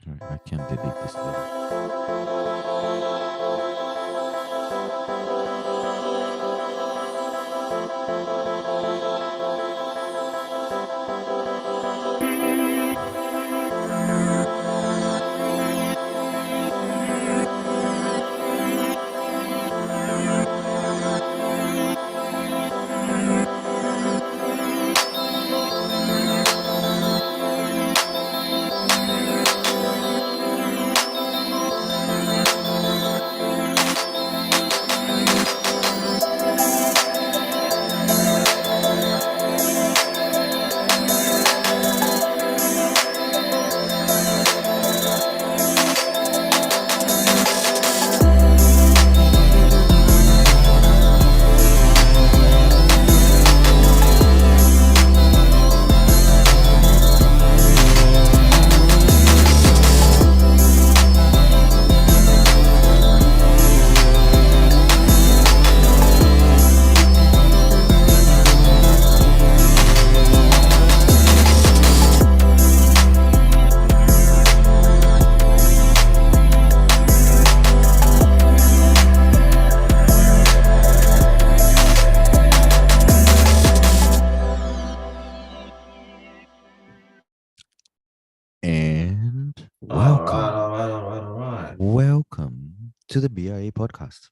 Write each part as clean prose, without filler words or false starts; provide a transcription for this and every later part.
Alright, I can't delete this later. And All welcome, right, all right, all right, all right. welcome to the B.R.A podcast.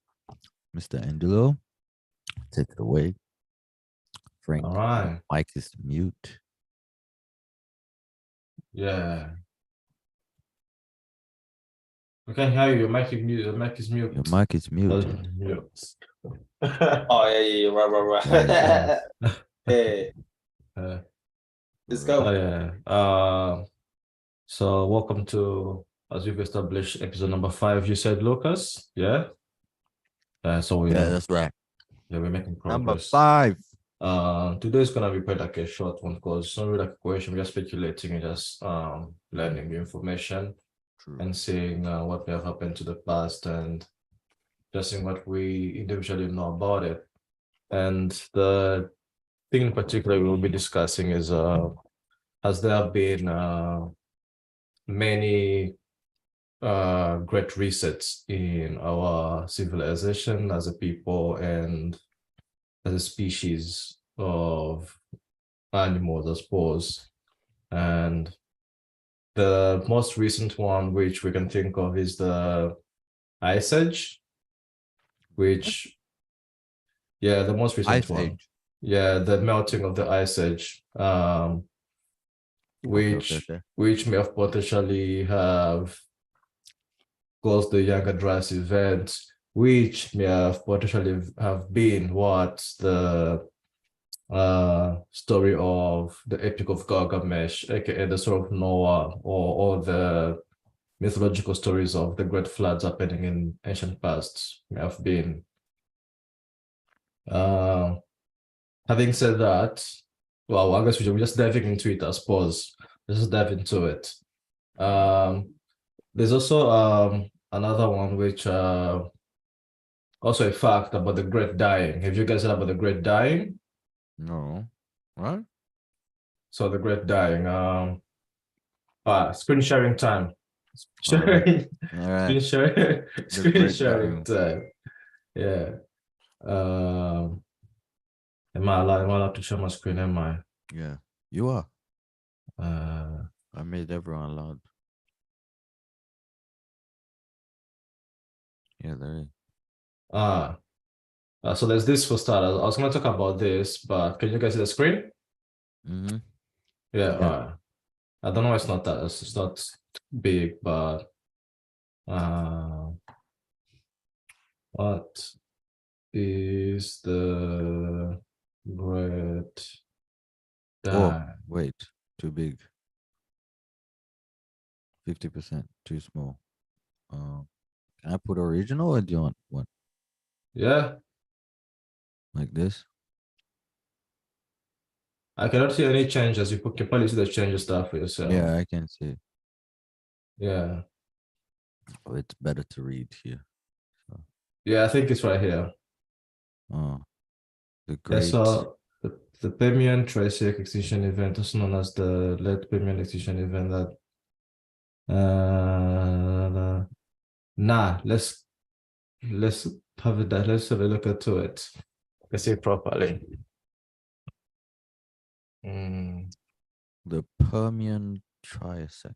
Mr. Angelo, take it away. Frank, All your right. mic is mute. Yeah. We can hear you. Your mic is mute. Your mic is mute. Your mic is mute. Mute. Oh yeah, right. Right. Hey, Uh, let's oh go. yeah. So welcome to, as we've established, episode number 5. You said, Lucas. Yeah. So we Yeah, that's right. yeah, we're making Number progress. 5. Today's gonna be quite like a short one because it's not really like a question. We're just speculating and just learning new information True. and seeing what may have happened to the past and just seeing what we individually know about it. And the thing in particular we'll be discussing is has there been many great resets in our civilization as a people and as a species of animals, I suppose. And the most recent one which we can think of is the Ice Age, which the most recent Ice one. Age. Yeah, the melting of the Ice Age, which Okay. which may have potentially have caused the Younger Dryas event, which may have potentially have been what the story of the Epic of Gilgamesh, aka the Story of Noah, or the mythological stories of the great floods happening in ancient past may have been. Having said that, well, I guess we're just diving into it, I suppose. Let's just dive into it. There's also another one which also a fact about the Great Dying. Have you guys heard about the Great Dying? No. What? So the Great Dying. Screen sharing time. All right. Screen sharing. Screen Great sharing Dying. time. Yeah. Am I allowed to share my screen? Am I? Yeah, you are. Uh, I made everyone loud. Yeah, there is. So there's this for starters. I was going to talk about this, but can you guys see the screen? Mm-hmm. Yeah. I don't know. It's not that. It's not big, but what is the Great Oh, Dying? wait. Too big. 50%. Too small. Can I put original or do you want one? Yeah, Like this? I cannot see any changes. You can probably see the changes stuff for yourself. Yeah, I can see. Yeah. Oh, it's better to read here. Yeah, I think it's right here. Oh, the Yeah, great. so the Permian Triassic extinction event, also known as the late Permian extinction event, that Nah, let's have it. Let's have a look into it. Let's see properly. Mm. The Permian Triassic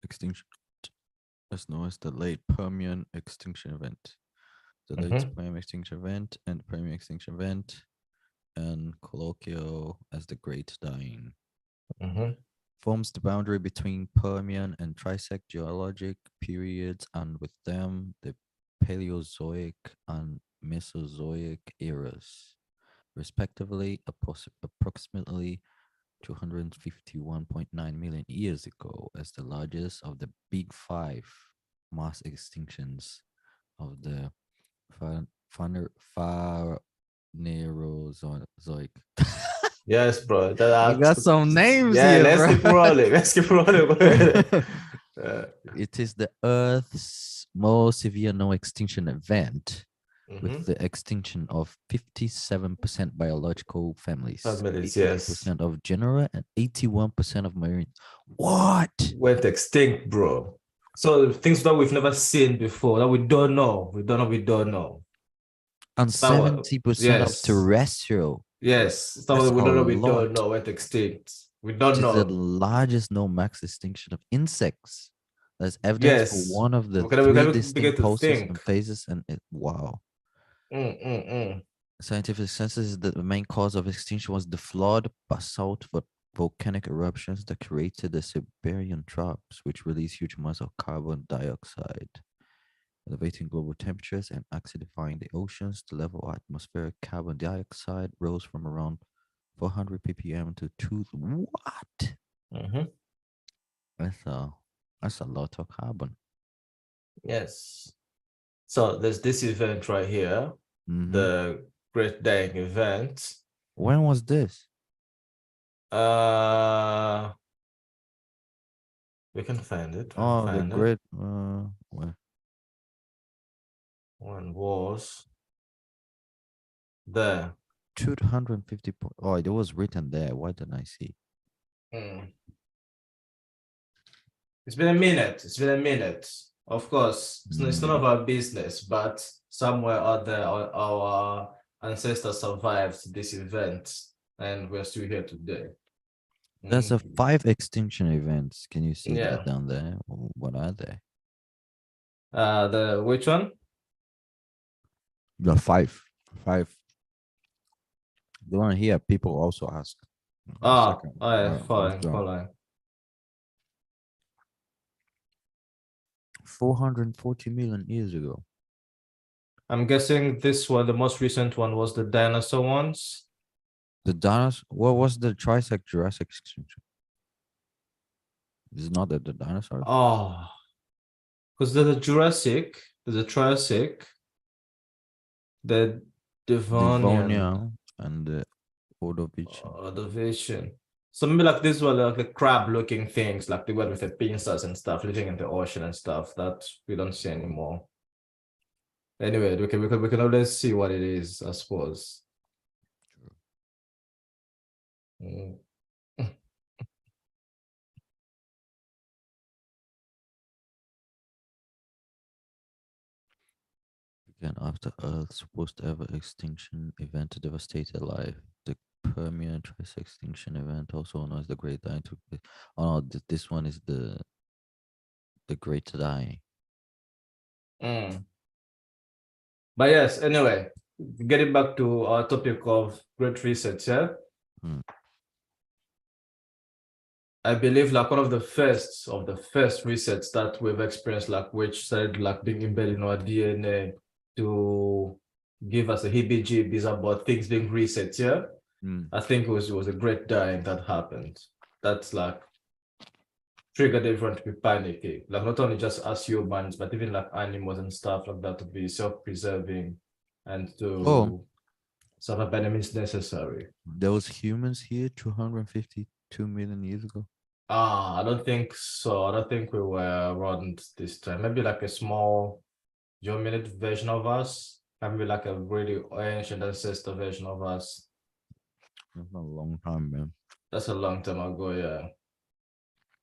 extinction is known as the late Permian extinction event. The late Permian extinction event and Permian extinction event, and colloquial as the Great Dying, forms the boundary between Permian and Triassic geologic periods, and with them the Paleozoic and Mesozoic eras, respectively, approximately 251.9 million years ago, as the largest of the Big Five mass extinctions of the Phanerozoic. Yes, bro. We got some names yeah, here, let's bro. keep rolling. Let's keep rolling. It is the Earth's most severe known extinction event, with the extinction of 57% biological families, Families, yes. 82% of genera, and 81% of marine. What? Went extinct, bro. So things that we've never seen before, that we don't know. We don't know. And 70% of Yes. terrestrial. Yes. That's So we a don't know, lot. went extinct. We It don't is the know. largest known mass extinction of insects. There's evidence for Yes. one of the We three can begin distinct to pulses think. and phases, and wow. Scientific consensus is that the main cause of extinction was the flawed basalt volcanic eruptions that created the Siberian troughs, which release huge amounts of carbon dioxide, elevating global temperatures and acidifying the oceans. The level of atmospheric carbon dioxide rose from around 400 ppm to 2. What? That's a lot of carbon. Yes. So there's this event right here, the Great Dying event. When was this? We can find it. Oh, the great. When was there? 250. Oh, it was written there. Why didn't I see? It's been a minute. It's been a minute. Of course, it's none of our business, but somewhere out there, our ancestors survived this event, and we're still here today. There's a 5 extinction events. Can you see Yeah. that down there? What are they? The which one? The 5. The one here, people also ask. Following. 440 million years ago. I'm guessing this one, the most recent one, was the dinosaur ones. The dinosaur. What was the Triassic Jurassic extinction? It's not that the dinosaurs. Oh, because there's a Jurassic, there's a Triassic, the Devonian, and the Ordovician. Ordovician. So maybe like this one, like the crab-looking things, like the one with the pincers and stuff, living in the ocean and stuff that we don't see anymore. Anyway, we can always see what it is, I suppose. Again, after Earth's worst ever extinction event devastated life, the Permian Triassic extinction event, also known as the Great Dying, took place. Oh no, this one is the Great Dying. But yes, anyway, getting back to our topic of great research, yeah. I believe like one of the first research that we've experienced, like which started like being embedded in our DNA to give us a heebie-jeebies about things being researched, yeah. I think it was a great dying that happened. That's like triggered everyone to be panicking. Like not only just us humans, but even like animals and stuff like that to be self-preserving and to survive by any means necessary. There was humans here 252 million years ago. I don't think so. I don't think we were around this time. Maybe like a small geominid version of us. Maybe like a really ancient ancestor version of us. That's a long time, man. That's a long time ago, yeah.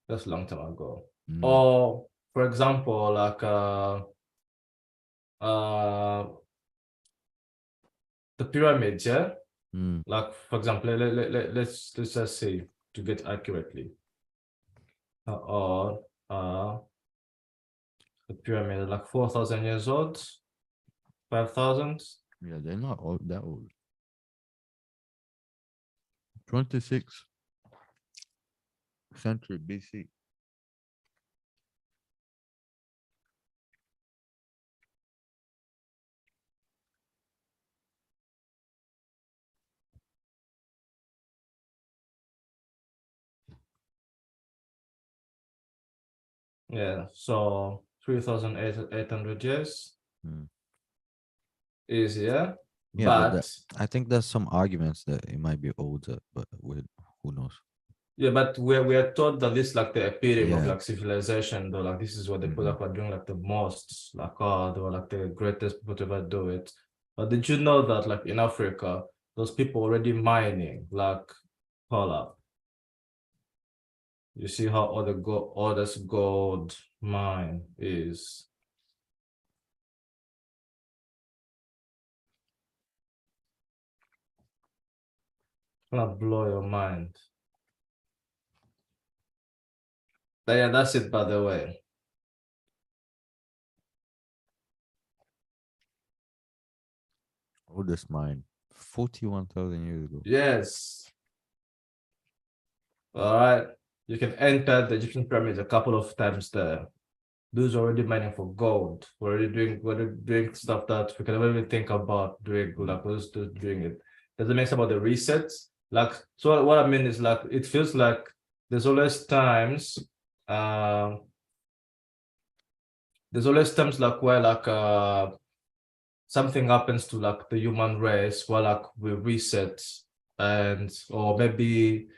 That's a long time ago. Mm. Or for example, like the pyramids, yeah. Mm. Like for example, let's just say to get accurately, or the pyramid like 4,000 years old, 5,000. Yeah, they're not all that old. 26th century BC. Yeah, so 3,800 years Mm. is, yeah, Yeah, but that, but I think there's some arguments that it might be older, but who knows? yeah, but we are taught that this like the epitome of Yeah. like civilization, though, like this is what the people Mhm. like were doing like the most, like they were like the greatest people to ever do it. But did you know that like in Africa, those people already mining, like hold up. You see how all this gold mine is. Gonna blow your mind. But yeah, that's it, by the way. Oldest mine, 41,000 years ago. Yes. All right. You can enter the Egyptian pyramids a couple of times there. Those already mining for gold. We're already doing stuff that we can never even think about doing, like we're just doing it. Does it make sense about the resets? Like, so what I mean is like it feels like there's always times um there's always times like where like something happens to like the human race where like we reset, and or maybe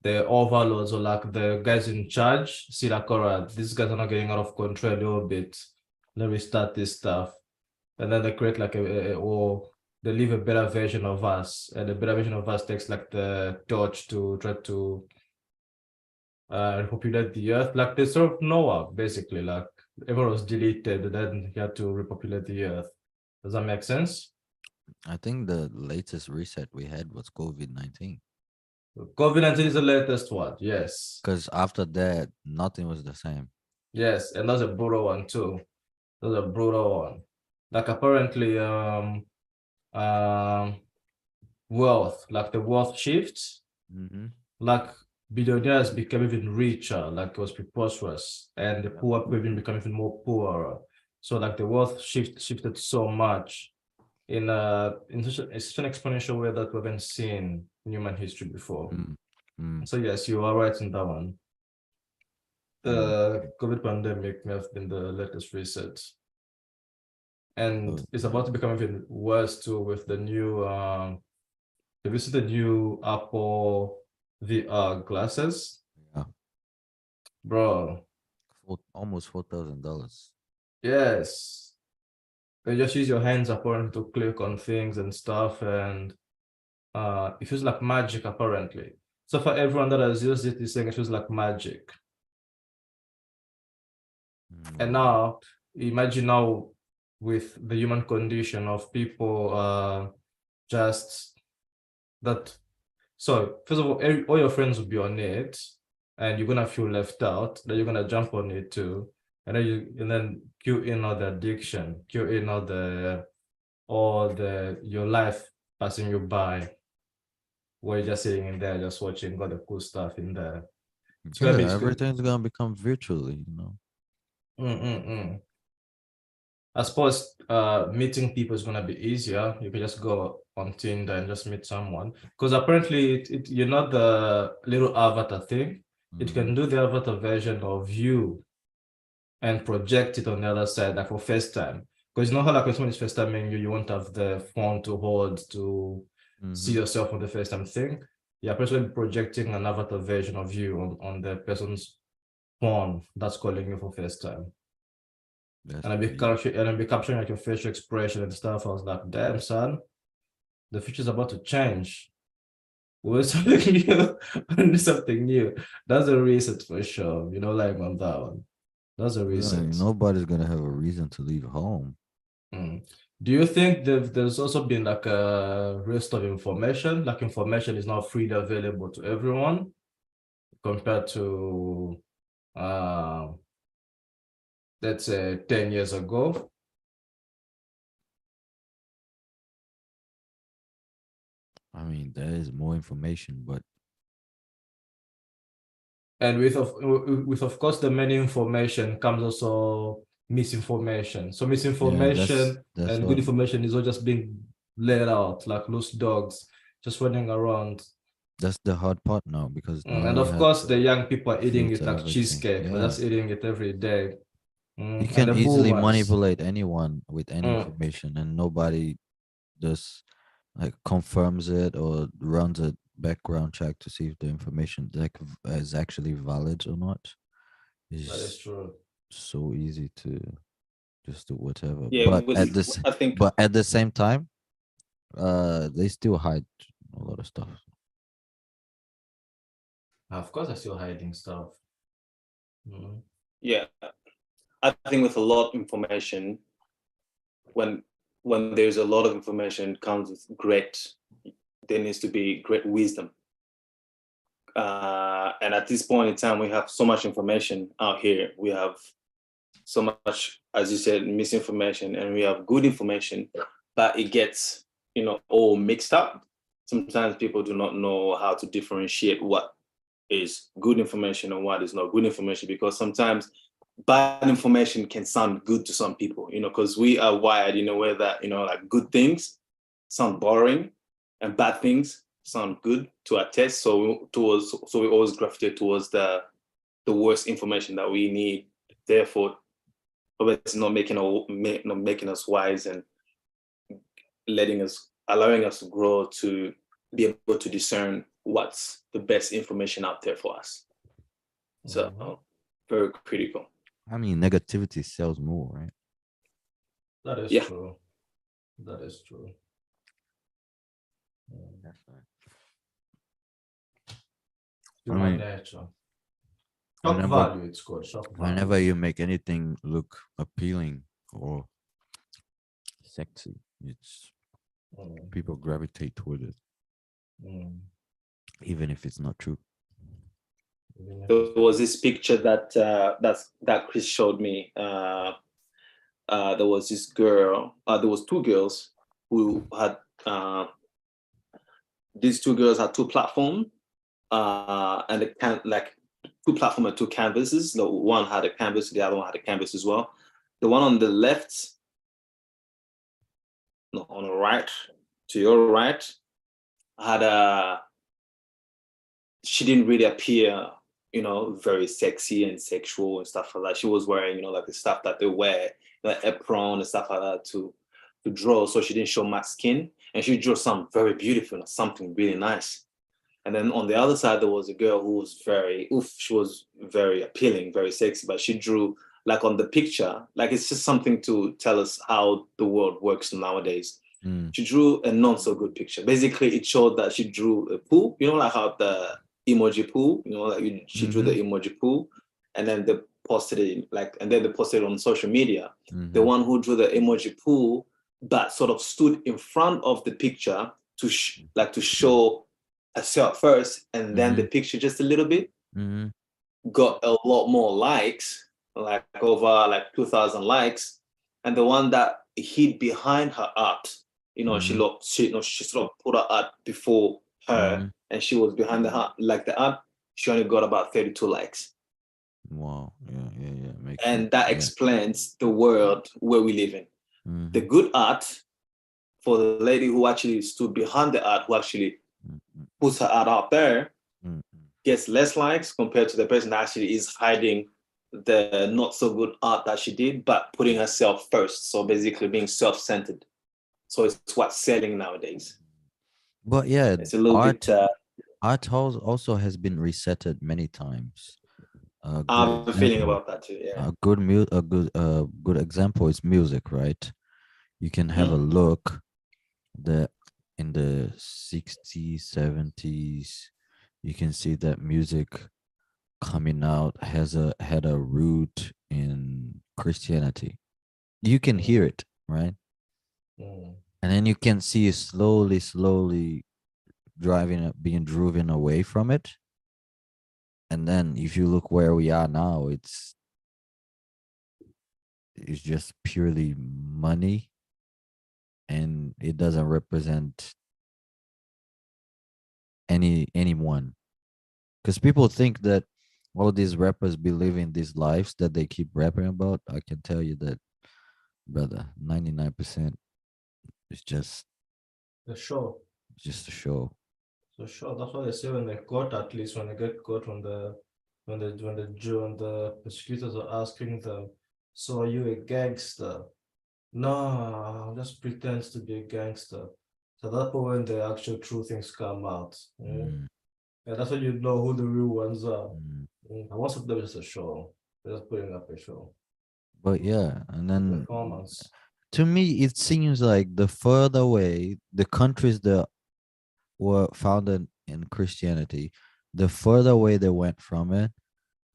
the overlords or like the guys in charge see like, all right, these guys are not getting out of control a little bit. Let me start this stuff. And then they create like or they leave a better version of us. And the better version of us takes like the torch to try to repopulate the earth. Like they sort of Noah, basically. Like everyone was deleted, and then he had to repopulate the earth. Does that make sense? I think the latest reset we had was COVID-19. COVID-19 is the latest one, yes. Because after that, nothing was the same. Yes, and that's a brutal one too. That's a brutal one. Like apparently um wealth, like the wealth shifts, Mm-hmm. like billionaires became even richer, like it was preposterous, and the poor people even become even more poorer. So like the wealth shifted so much in such an exponential way that we haven't seen in human history before. Mm. Mm. So yes, you are right in that one. Mm. The COVID pandemic may have been the latest reset. And So, it's yeah. about to become even worse too with the new have you seen the new Apple VR glasses? Yeah. Bro, Almost $4,000. yes. You just use your hands apparently to click on things and stuff, and it feels like magic apparently. So for everyone that has used it is saying it feels like magic. And Wow. now imagine now with the human condition of people just that. So first of all your friends will be on it, and you're gonna feel left out. Then you're gonna jump on it too, and then cue in all the addiction, cue in all the your life passing you by, where you're just sitting in there, just watching all the cool stuff in there. It's gonna be Yeah, it's good. everything's gonna become virtually. Mm. I suppose meeting people is gonna be easier. You can just go on Tinder and just meet someone. Because apparently you're not the little avatar thing. It Mm-hmm. can do the avatar version of you and project it on the other side, like for FaceTime. Because you know how like when someone is FaceTiming you, you won't have the phone to hold to see Mm-hmm. yourself on the FaceTime thing. Yeah, person projecting an avatar version of you on the person's phone that's calling you for FaceTime. That's And crazy. I'd be capturing like your facial expression and stuff. I was like, damn son, the future's about to change. We're something new. Learn something new. That's a reset for sure. Like on that one. That's a Yeah, reset. nobody's gonna have a reason to leave home. Mm. Do you think there's also been like a rest of information? Like information is now freely available to everyone compared to let's say 10 years ago? I mean, there is more information, but And with of course the many information comes also misinformation. So yeah, that's misinformation that's and good what information is all just being laid out like loose dogs, just running around. that's the hard part now because now And we of have course the to young people are eating it filter like everything. cheesecake. They're Yeah, just eating it every day. you And can the easily boomers. manipulate anyone with any Mm, information, and nobody just like confirms it or runs a background check to see if the information is actually valid or not. that is It's true. so easy to just do whatever. Yeah, with I think But at the same time, they still hide a lot of stuff. Of course, I'm still hiding stuff. yeah, I think with a lot of information, when there's a lot of information comes with there needs to be great wisdom. And at this point in time, we have so much information out here. We have so much, as you said, misinformation, and we have good information, but it gets, all mixed up. Sometimes people do not know how to differentiate what is good information and what is not good information, because sometimes bad information can sound good to some people, because we are wired in a way that, like good things sound boring and bad things sound good to our taste. So we always gravitate towards the worst information that we need. Therefore, it's not making us wise and allowing us to grow to be able to discern what's the best information out there for us. So very critical. I mean, negativity sells more, right? That is Yeah. true. That is true. That's right. Human mean, nature. Shock whenever value, it's called shock whenever value. you make anything look appealing or sexy, it's people gravitate toward it, even if it's not true. There was this picture that Chris showed me. There was this girl. There was two girls who had. These two girls had two platforms, and it can like two platform and two canvases. The one had a canvas, the other one had a canvas as well. The one on the left, no, on the right, to your right, had a. She didn't really appear, very sexy and sexual and stuff like that. She was wearing, like the stuff that they wear, like apron and stuff like that to draw. So she didn't show much skin, and she drew something very beautiful, something really nice. And then on the other side, there was a girl who was she was very appealing, very sexy, but she drew like on the picture, like it's just something to tell us how the world works nowadays. She drew a not so good picture. Basically, it showed that she drew a pool, like how the emoji pool, she drew the emoji pool, and then they posted it on social media. The one who drew the emoji pool, but sort of stood in front of the picture to show herself first, and then the picture just a little bit, got a lot more likes, like over like 2,000 likes, and the one that hid behind her art, she sort of put her art before her, and she was behind the art, she only got about 32 likes. Wow. Yeah. Makes And sense. that explains the world where we live in. The good art for the lady who actually stood behind the art, who actually puts her art out there, gets less likes compared to the person that actually is hiding the not so good art that she did, but putting herself first. So basically being self-centered. So it's what's selling nowadays. But yeah, it's a little art bit. art also has been resetted many times. A good I'm feeling example. about that too. Yeah. A good example is music, right? You can have a look that in the 60s, 70s, you can see that music coming out had a root in Christianity. You can hear Mm, it, right? mm, And then you can see it slowly being driven away from it. And then if you look where we are now, it's just purely money, and it doesn't represent anyone. Because people think that all these rappers be living these lives that they keep rapping about. I can tell you that, brother, 99% is the show. just a show. So sure, that's what they say when they caught, at least when they get caught, when the prosecutors are asking them, so are you a gangster? No, just pretends to be a gangster. So that's when the actual true things come out. Mm, And that's when you know who the real ones are. mm. And most of them is just a show. They're just putting up a show. But yeah, and then Performance. to me, it seems like the further away the countries that were founded in Christianity, the further away they went from it,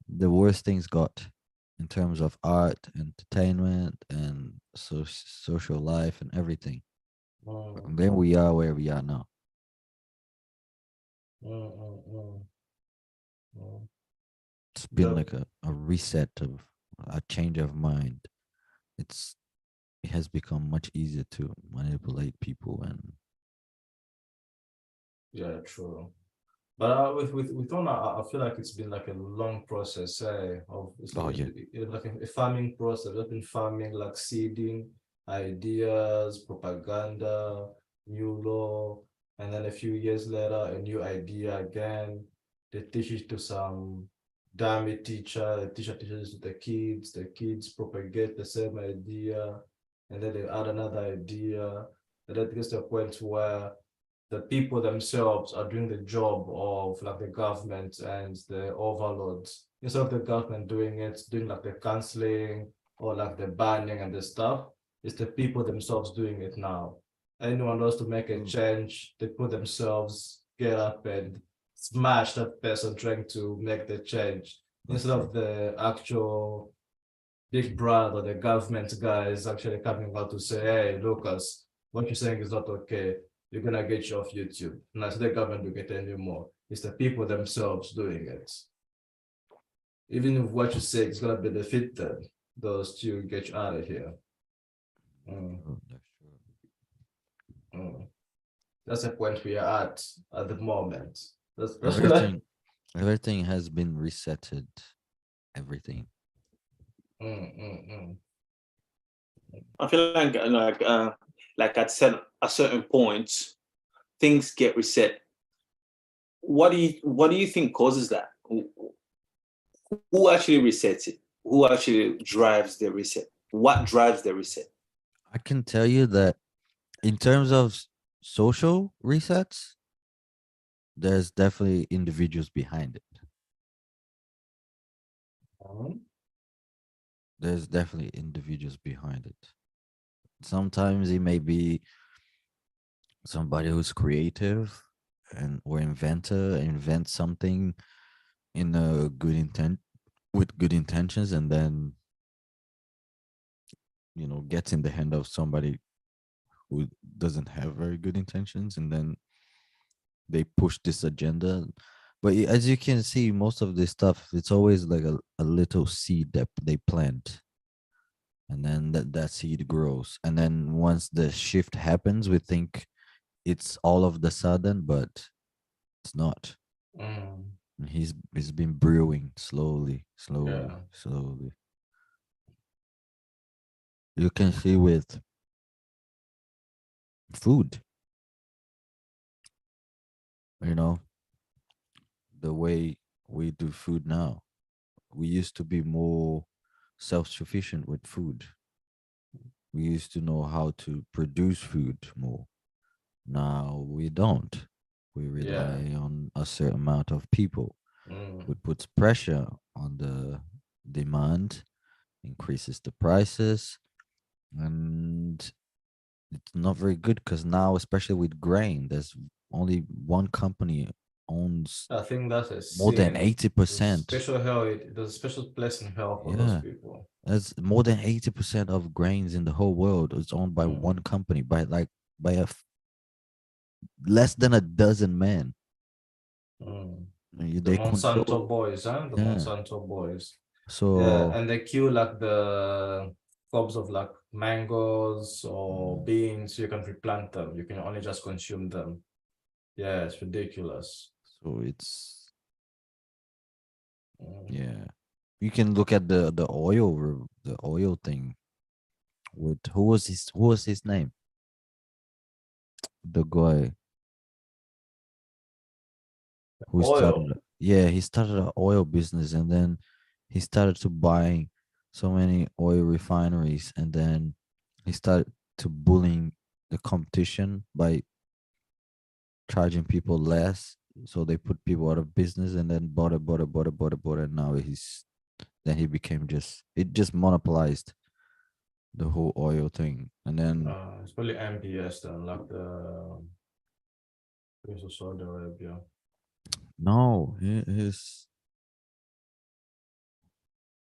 the worse things got in terms of art, entertainment, and social life and everything. Mm, And then we are where we are now. mm, mm, mm, mm. It's been The, like a reset of a change of mind. It's it has become much easier to manipulate people and yeah, true. But with on, I feel like it's been like a long process, of oh yeah. it's like a farming process. I've been farming, like seeding ideas, propaganda, new law, and then a few years later, a new idea again. They teach it to some dummy teacher. The teacher teaches it to the kids propagate the same idea, and then they add another idea, and then it gets to a point where the people themselves are doing the job of like the government and the overlords. Instead of the government doing it, doing like the counseling or like the banning and the stuff, it's the people themselves doing it now. Anyone wants to make a Mm. change, they put themselves, get up and smash that person trying to make the change. That's Instead true. of the actual big brother, the government guys actually coming out to say, hey, Lucas, what you're saying is not okay. You're gonna get you off YouTube. And that's the government will get any more. It's the people themselves doing it. Even if what you say is gonna benefit them, they'll still get you out of here. Mm, That's true. mm. That's the point we are at the moment. That's like, Everything everything has been resetted. Everything. mm, mm, mm. I feel like at a certain point, things get reset. What do you think causes that? Who actually resets it? Who actually drives the reset? What drives the reset? I can tell you that in terms of social resets, there's definitely individuals behind it. Mm, There's definitely individuals behind it. Sometimes it may be somebody who's creative and or inventor, invent something in a good intent with good intentions, and then gets in the hand of somebody who doesn't have very good intentions, and then they push this agenda. But as you can see, most of this stuff, it's always like a little seed that they plant, and then that seed grows, and then once the shift happens, we think it's all of the sudden, but it's not. mm. And he's been brewing slowly, slowly, Yeah. slowly. You can see with food, you know, the way we do food now. We used to be more self-sufficient with food. We used to know how to produce food more. Now we don't. We Yeah. rely on a certain amount of people, Mm, which puts pressure on the demand, increases the prices, and it's not very good because now, especially with grain, there's only one company owns I think that's a more than sin. eighty There's percent. special hell. There's a special place in hell for those Yeah, people. that's more than 80% of grains in the whole world is owned by one Mm, company, by less than a dozen men. mm. The They Monsanto control. boys, huh? The Yeah. Monsanto boys. Yeah, So and they kill like the crops of like mangoes or mm, beans. You can replant them. You can only just consume them. Yeah, it's ridiculous. so it's Mm. yeah. You can look at the oil thing with who was his name? The guy who Oil. started yeah, he started an oil business, and then he started to buying so many oil refineries, and then he started to bullying the competition by charging people less, so they put people out of business, and then bought it, and now he became just it just monopolized the whole oil thing. And then It's probably MBS then, like the Prince of Saudi Arabia. no, he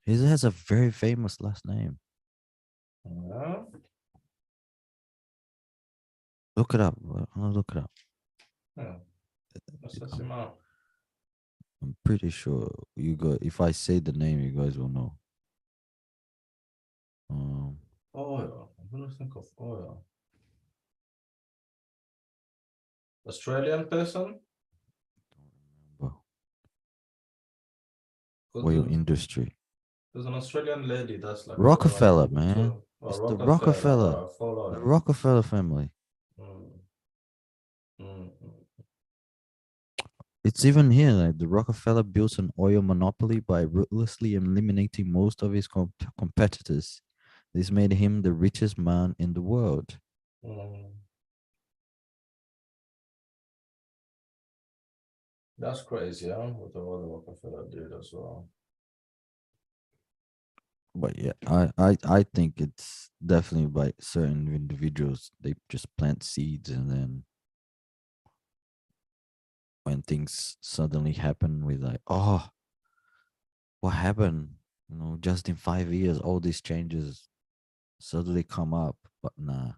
has a very famous last name. Yeah. Look it up. I'm gonna look it up. Yeah. That's I'm, amount. I'm pretty sure you go. If I say the name, you guys will know. Um, Oil. I'm gonna think of oil. Australian person? well, Because oil industry. there's an Australian lady that's like one of Rockefeller, people man. too. Oh, It's the Rockefeller. Rockefeller, I follow the him. Rockefeller family. Mm, mm, mm, It's even here. Like the Rockefeller built an oil monopoly by ruthlessly eliminating most of his competitors. This made him the richest man in the world. mm. That's crazy, huh? What the Rockefeller did as well. But yeah, I think it's definitely by certain individuals. They just plant seeds, and then when things suddenly happen, we like, oh, what happened? Just in 5 years, all these changes suddenly come up. But nah,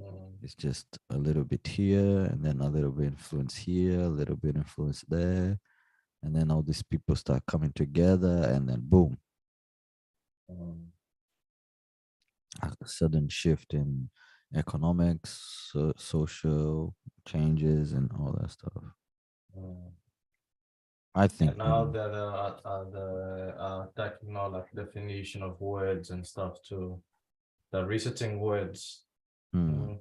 Mm, it's just a little bit here, and then a little bit influence here, a little bit influence there, and then all these people start coming together, and then boom, mm, a sudden shift in economics, social changes, and all that stuff. mm. I think, And now that the attacking now like definition of words and stuff too. They're researching words. hmm, Mm.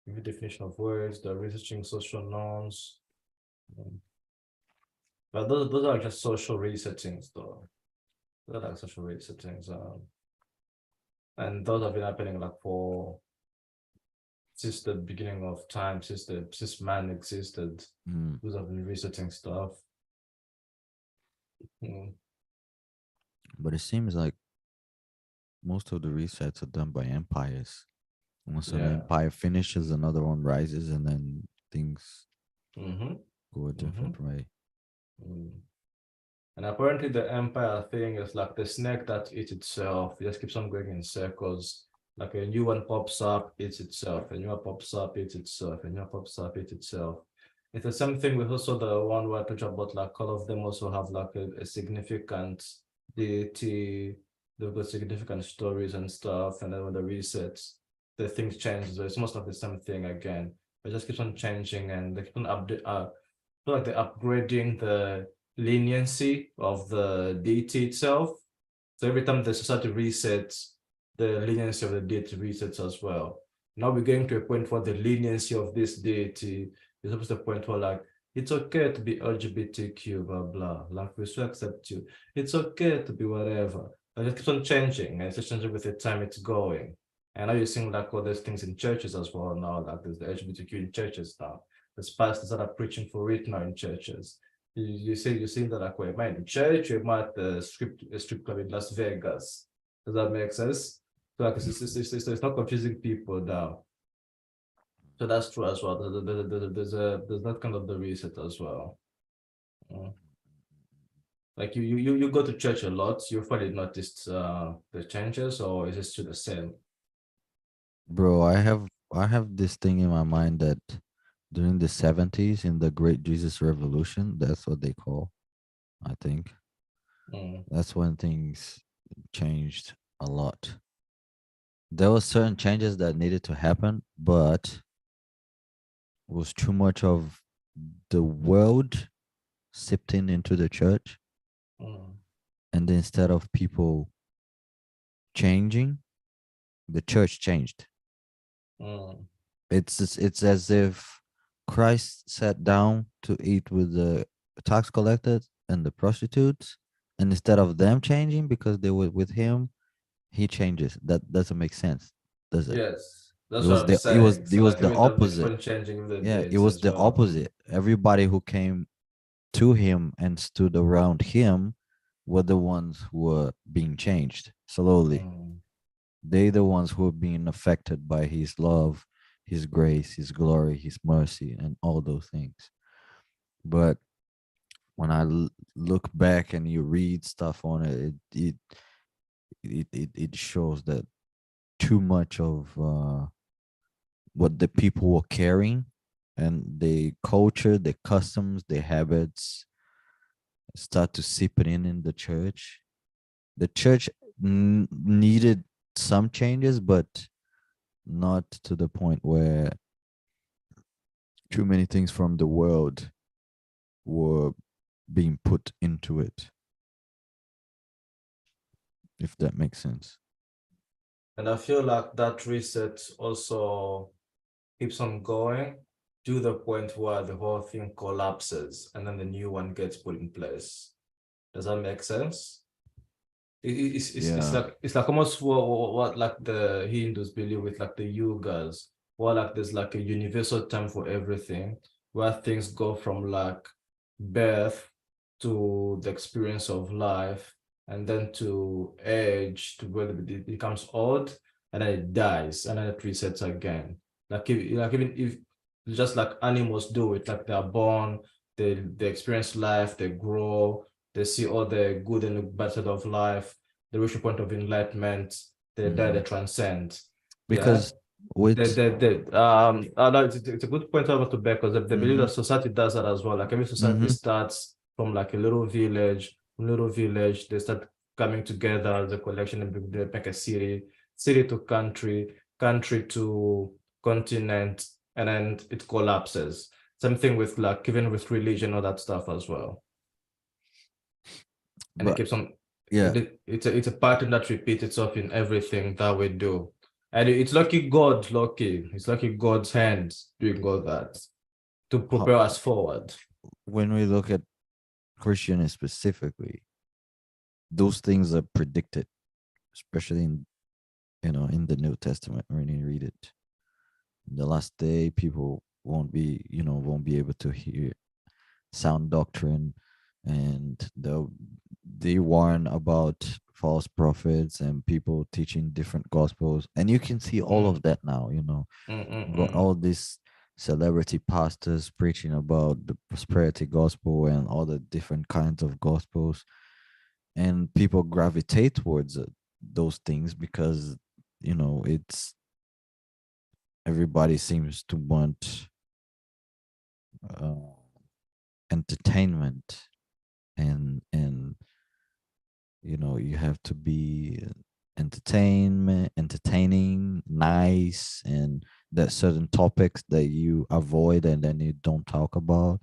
Give you definition of words, they're researching social norms. Mm. But those are just social researchings though. They're like social researchings. And those have been happening like for since the beginning of time, since man existed. hmm. Those have been researching stuff. Mm. But it seems like most of the research are done by empires. Once an Yeah. empire finishes, another one rises, and then things Mm-hmm. go a Mm-hmm. different way. Mm. And apparently the empire thing is like the snake that eats itself. It just keeps on going in circles. Like a new one pops up, eats itself. A new one pops up, eats itself. A new one pops up, eats itself. It's the same thing with also the one where I talked about like all of them also have like a significant deity. They've got significant stories and stuff. And then when the resets, the things change. So it's almost like the same thing again. It just keeps on changing and they keep on update feel like they're upgrading the leniency of the deity itself. So every time the society resets, the leniency of the deity resets as well. Now we're getting to a point where the leniency of this deity is up to the point where like it's okay to be LGBTQ, blah blah. Like we still accept you. It's okay to be whatever. But it keeps on changing, and it's just changing with the time it's going. And now you're seeing like all those things in churches as well now. Like there's the LGBTQ in churches now. There's pastors that are preaching for it now in churches. You say you see that like we're in church, we're at the strip club in Las Vegas. Does that make sense? So like it's not confusing people now. So that's true as well. There's that kind of the reset as well. Like you go to church a lot, you probably noticed the changes, or is it still the same? Bro, I have this thing in my mind that during the 70s in the Great Jesus Revolution, that's what they call, I think. Mm, That's when things changed a lot. There were certain changes that needed to happen, but it was too much of the world sipping into the church. mm, And instead of people changing, the church changed. mm, It's as if Christ sat down to eat with the tax collectors and the prostitutes, and instead of them changing because they were with him, he changes. That doesn't make sense, does it? yes, It that's what was I'm the it was saying. it So was like the even the opposite. different changing of the Yeah, it dates was as the well. opposite. Everybody who came to him and stood around him were the ones who were being changed slowly. Mm, They the ones who are being affected by his love, his grace, his glory, his mercy, and all those things. But when I look back and you read stuff on it, it shows that too much of what the people were carrying and the culture, the customs, the habits start to seep it in the church. The church needed some changes, but not to the point where too many things from the world were being put into it, if that makes sense. and I feel like that reset also keeps on going to the point where the whole thing collapses and then the new one gets put in place. Does that make sense? It's Yeah. like almost what like the Hindus believe with like the yugas, where like there's like a universal time for everything, where things go from like birth to the experience of life, and then to age to where it becomes old, and then it dies, and then it resets again. Like even if just like animals do it, like they're born, they experience life, they grow, they see all the good and the bad side of life, they reach a point of enlightenment, they die, they Hmm. transcend. Yeah. Because with No, it's a good point I want to back because they believe hmm that society does that as well. Like every society hmm starts from like a little village, they start coming together as a collection and they make a city, city to country, country to continent, and then it collapses. Same thing with like even with religion, all that stuff as well. And it but keeps on yeah, it's a pattern that repeats itself in everything that we do. And it's lucky God, lucky. It's lucky God's hands doing all that to how, propel us forward. when we look at Christianity specifically, those things are predicted, especially in in the New Testament when you read it. In the last day, people won't be able to hear sound doctrine, and they warn about false prophets and people teaching different gospels, and you can see all Mm, of that now. mm, You got mm, all these celebrity pastors preaching about the prosperity gospel and all the different kinds of gospels, and people gravitate towards those things because it's everybody seems to want uh, entertainment, and you have to be entertaining, nice, and there's certain topics that you avoid and then you don't talk about,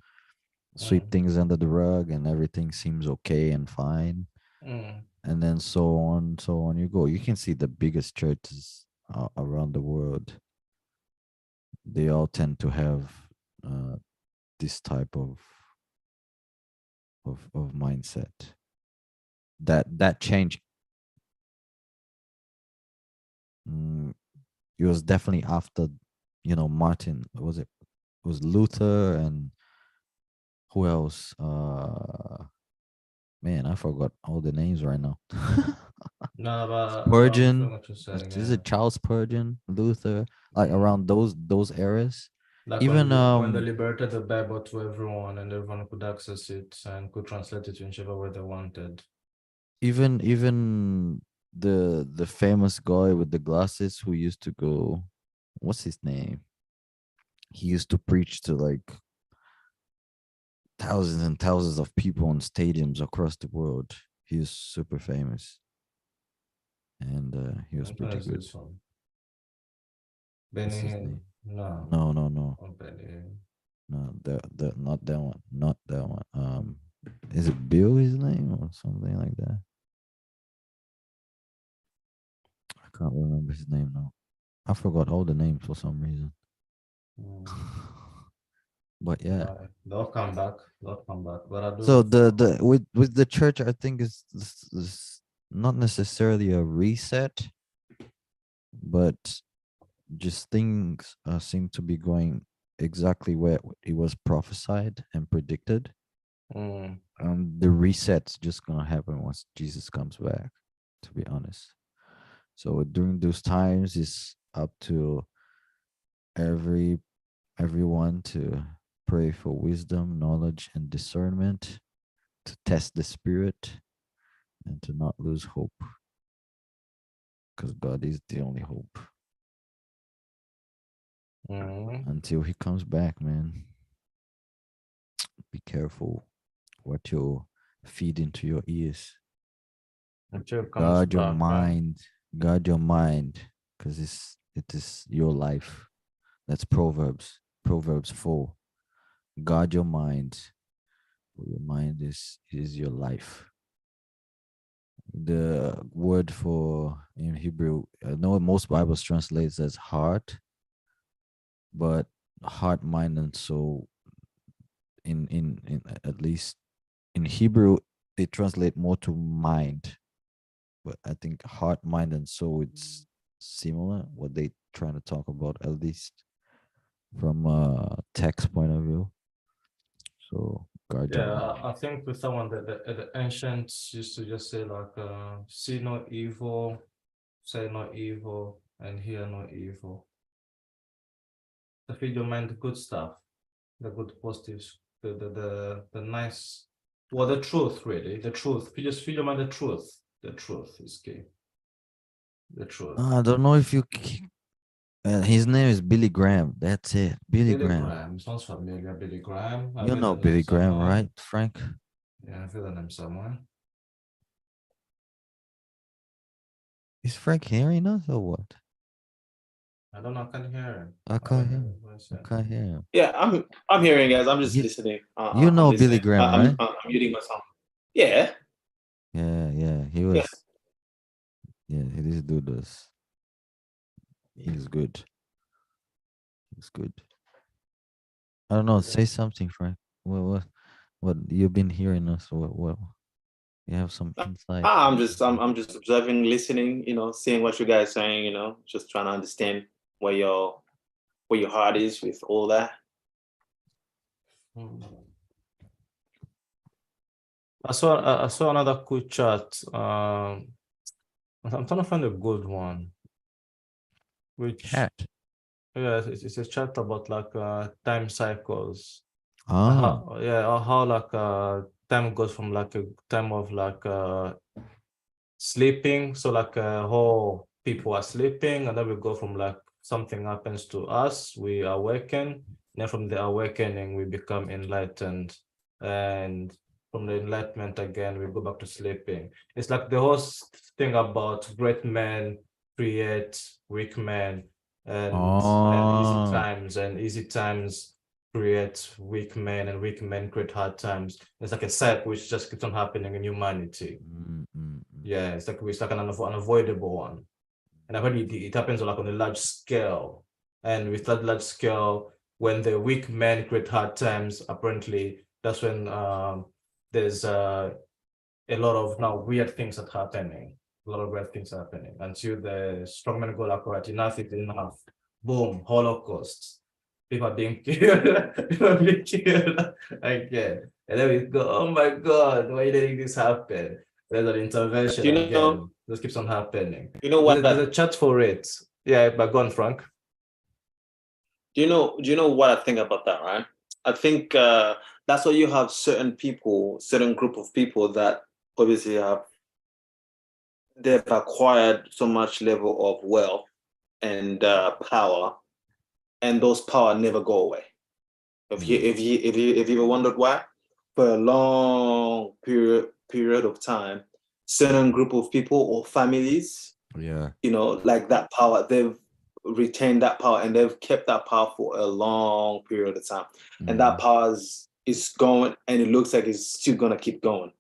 sweep mm, things under the rug, and everything seems okay and fine, mm, and then so on you go. You can see the biggest churches around the world, they all tend to have uh, this type of mindset. That change, mm, it was definitely after Martin, was Luther, and who else? Man, I forgot all the names right now. No, but I'm feeling Spurgeon. what you're saying. Is Yeah. it Charles Spurgeon, Luther, like Mm. around those eras? Like Even when they liberated the Bible to everyone and everyone could access it and could translate it to whichever way they wanted. even the famous guy with the glasses who used to go, what's his name? He used to preach to like thousands and thousands of people in stadiums across the world. He was super famous, and he was Which one pretty is good. this one? What's Benny his Hill. name? No, No. not Benny Hill. No, the not that one. Not that one. Is it Bill his name or something like that? I can't remember his name now. I forgot all the names for some reason. Mm. But yeah. They'll come back. They'll come back. But I So do. the with the church, I think is not necessarily a reset, but just things seem to be going exactly where it was prophesied and predicted. Mm. The reset's just gonna happen once Jesus comes back, to be honest. So during those times, it's up to every everyone to pray for wisdom, knowledge, and discernment, to test the spirit, and to not lose hope, because God is the only hope Mm. until He comes back. Man, be careful what you feed into your ears. Until it comes Guard your back, huh? mind. Guard your mind, because it is your life. That's Proverbs. Proverbs 4. Guard your mind. For your mind is your life. The word for in Hebrew, I know most Bibles translates as heart, but heart, mind, and soul in at least in Hebrew, they translate more to mind. But I think heart, mind, and soul, it's similar what they trying to talk about, at least from a text point of view. So guard your Yeah, mind. I think with someone that the ancients used to just say like, see no evil, say no evil, and hear no evil. To feed your mind the good stuff, the good positives, the nice, well, the truth really, the truth. You just feed your mind the truth. The truth is key. The truth. I don't know if you. His name is Billy Graham. That's it, Billy Billy Graham. Graham sounds familiar. Billy Graham. I've You heard know the name Billy Graham, somewhere. right, Frank? Yeah, I've heard the name somewhere. Is Frank hearing us or what? I don't know. I can't hear him. I I can't don't hear hear him. his voice. I Yeah. can't hear him. Yeah, I'm hearing guys. I'm just You, listening. you I'm know Billy listening. Graham, right? I'm muting myself. Yeah, Yeah. He yeah. was. Yeah, this dude was. He's good. He's good. I don't know. Say something, Frank. What you've been hearing us? What? You have some insight. I'm just observing, listening. Seeing what you guys saying. Just trying to understand where your heart is with all that. Hmm. I saw another cool chat. I'm trying to find a good one. Which, Cat. yeah, it's a chat about like time cycles. Ah. How like time goes from like a time of like sleeping. So like how people are sleeping, and then we go from like something happens to us, we awaken, and then from the awakening we become enlightened, and from the enlightenment again we go back to sleeping. It's like the whole thing about great men create weak men, and Oh. easy times create weak men, and weak men create hard times. It's like a cycle which just keeps on happening in humanity. Yeah, it's like an unavoidable one. And I've heard it happens like on a large scale. And with that large scale, when the weak men create hard times, apparently that's when there's a lot of now weird things are happening. A lot of weird things are happening until the strongmen go like, right, enough is enough. Boom, Holocaust. People are being killed. People are being killed again. And then we go, oh my God, why did this happen? There's an intervention You know, again. This keeps on happening. you know what? There's a chat for it. Yeah, but go on, Frank. Do you know what I think about that, right? I think that's why you have certain people, certain group of people that obviously they've acquired so much level of wealth and power, and those power never go away. If you ever wondered why, for a long period of time, certain group of people or families, Yeah. like that power, they've retained that power and they've kept that power for a long period of time, and that power is going, and it looks like it's still gonna keep going,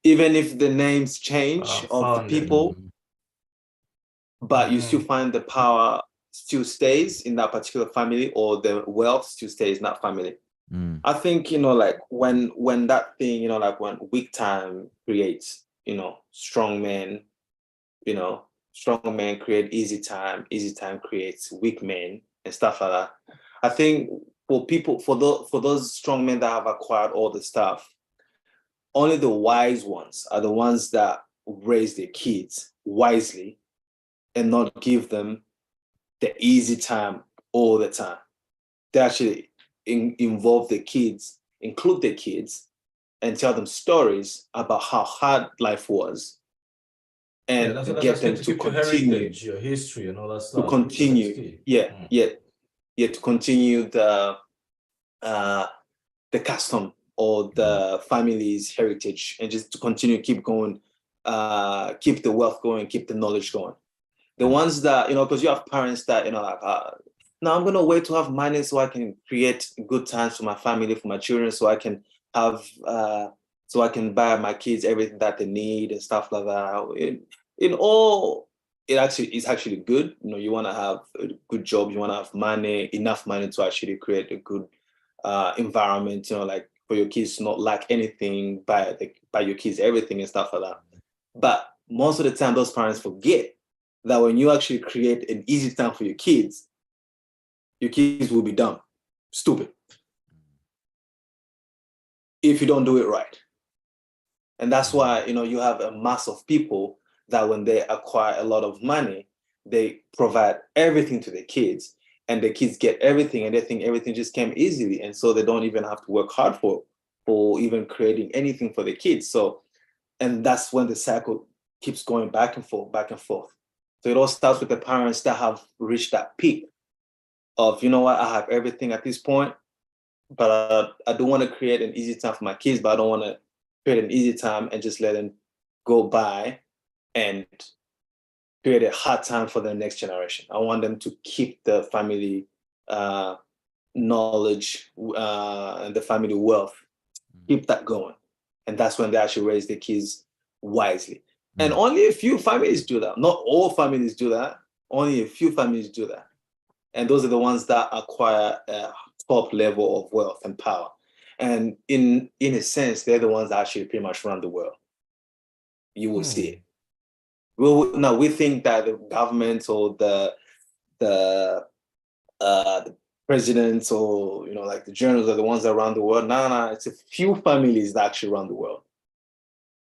even if the names change of the Found it. people, but you still find the power still stays in that particular family, or the wealth still stays in that family. I think, like when that thing, like when weak time creates, strong men, strong men create easy time creates weak men and stuff like that. I think for those strong men that have acquired all the stuff, only the wise ones are the ones that raise their kids wisely and not give them the easy time all the time. They actually involve the kids, include the kids, and tell them stories about how hard life was, and that's get key them to to keep your continue, heritage, your history, and all that to stuff. That's continue, key. to continue uh, the custom or the family's heritage, and just to continue keep going, keep the wealth going, keep the knowledge going. The ones that, because you have parents that, like, no, I'm gonna wait to have money so I can create good times for my family, for my children, so I can have, so I can buy my kids everything that they need and stuff like that. In all, it's actually good. You want to have a good job, you want to have money, enough money to actually create a good environment. Like for your kids to not lack anything, buy your kids everything and stuff like that. But most of the time, those parents forget that when you actually create an easy time for your kids will be dumb, stupid, if you don't do it right. And that's why, you have a mass of people that when they acquire a lot of money, they provide everything to their kids, and the kids get everything, and they think everything just came easily. And so they don't even have to work hard for even creating anything for the kids. So, and that's when the cycle keeps going back and forth, back and forth. So it all starts with the parents that have reached that peak of, what, I have everything at this point, but I don't want to create an easy time for my kids, but I don't want to create an easy time and just let them go by and create a hard time for the next generation. I want them to keep the family knowledge and the family wealth, keep that going. And that's when they actually raise their kids wisely. And only a few families do that. Not all families do that. Only a few families do that. And those are the ones that acquire a top level of wealth and power. And in a sense, they're the ones that actually pretty much run the world. You will see it. Now we think that the government or the presidents or like the journals are the ones that run the world. No, it's a few families that actually run the world,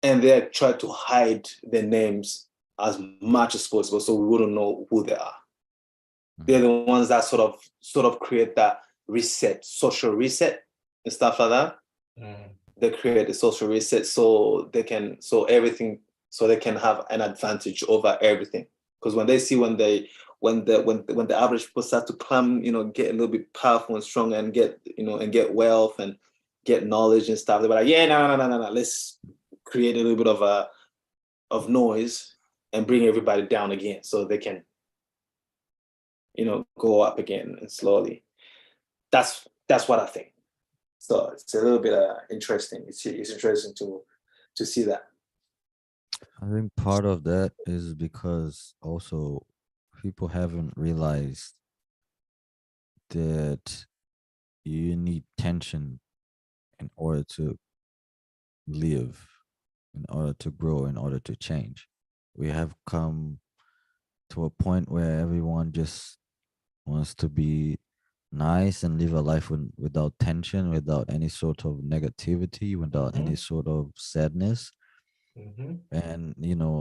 and they try to hide their names as much as possible so we wouldn't know who they are. They're the ones that sort of create that reset, social reset and stuff like that. They create a social reset so they can have an advantage over everything. Because when they see when the average people start to climb, get a little bit powerful and strong and get wealth and get knowledge and stuff, they're like, yeah, no, let's create a little bit of noise and bring everybody down again so they can go up again and slowly. That's what I think. So it's a little bit interesting. It's interesting to see that. I think part of that is because also people haven't realized that you need tension in order to live, in order to grow, in order to change. We have come to a point where everyone just wants to be nice and live a life without tension, without any sort of negativity, without any sort of sadness. and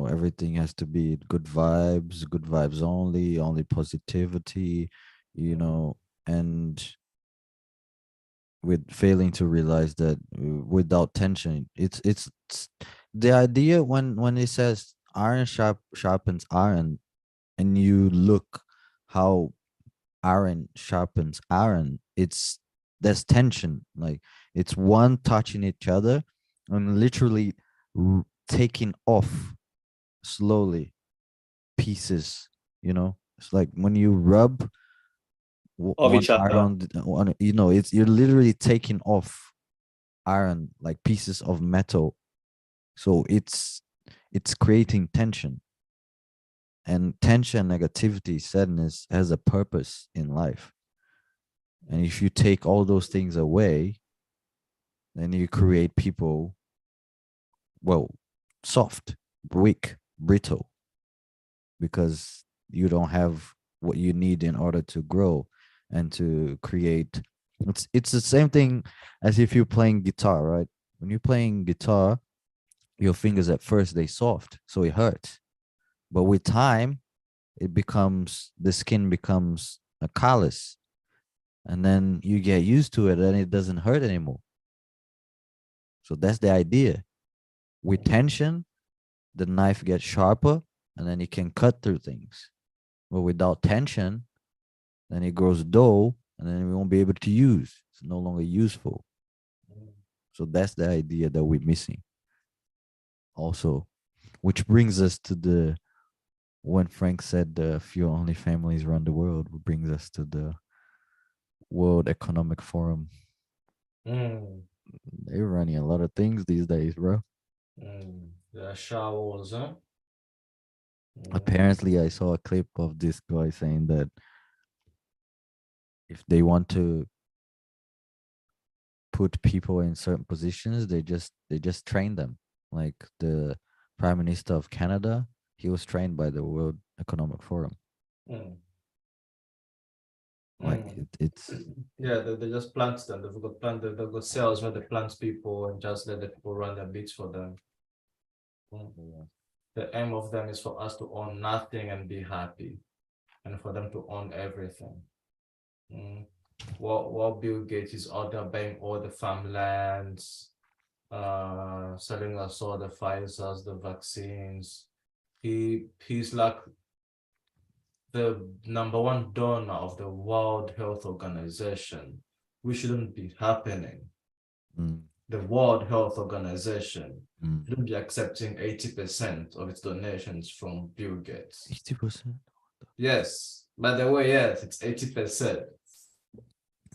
everything has to be good vibes only positivity, and with failing to realize that without tension, it's the idea when it says iron sharpens iron, and you look how iron sharpens iron, it's there's tension, like it's one touching each other and literally taking off slowly pieces. It's like when you rub Of one each other. iron on, it's you're literally taking off iron, like pieces of metal. So it's creating tension, and tension, negativity, sadness has a purpose in life. And if you take all those things away, then you create people, well, soft, weak, brittle, because you don't have what you need in order to grow and to create. It's the same thing as if you're playing guitar, right? When you're playing guitar, your fingers at first they soft, so it hurts. But with time, the skin becomes a callus, and then you get used to it and it doesn't hurt anymore. So that's the idea. With tension, the knife gets sharper and then it can cut through things. But without tension, then it grows dull and then we won't be able to use. It's no longer useful. So that's the idea that we're missing. Also, which brings us to the when Frank said the few only families run the world, brings us to the World Economic Forum. They're running a lot of things these days, bro. The showers, huh? Apparently, I saw a clip of this guy saying that if they want to put people in certain positions, they just train them. Like the Prime Minister of Canada, he was trained by the World Economic Forum. Like it's Yeah, they just plant them. They've got cells where they plant people and just let the people run their beats for them. The aim of them is for us to own nothing and be happy, and for them to own everything. What Bill Gates is out there buying all the farmlands, selling us all the Pfizer's, the vaccines. He's like the number one donor of the World Health Organization, which shouldn't be happening. The World Health Organization shouldn't be accepting 80% of its donations from Bill Gates. 80%. Yes, by the way, yes, it's 80%.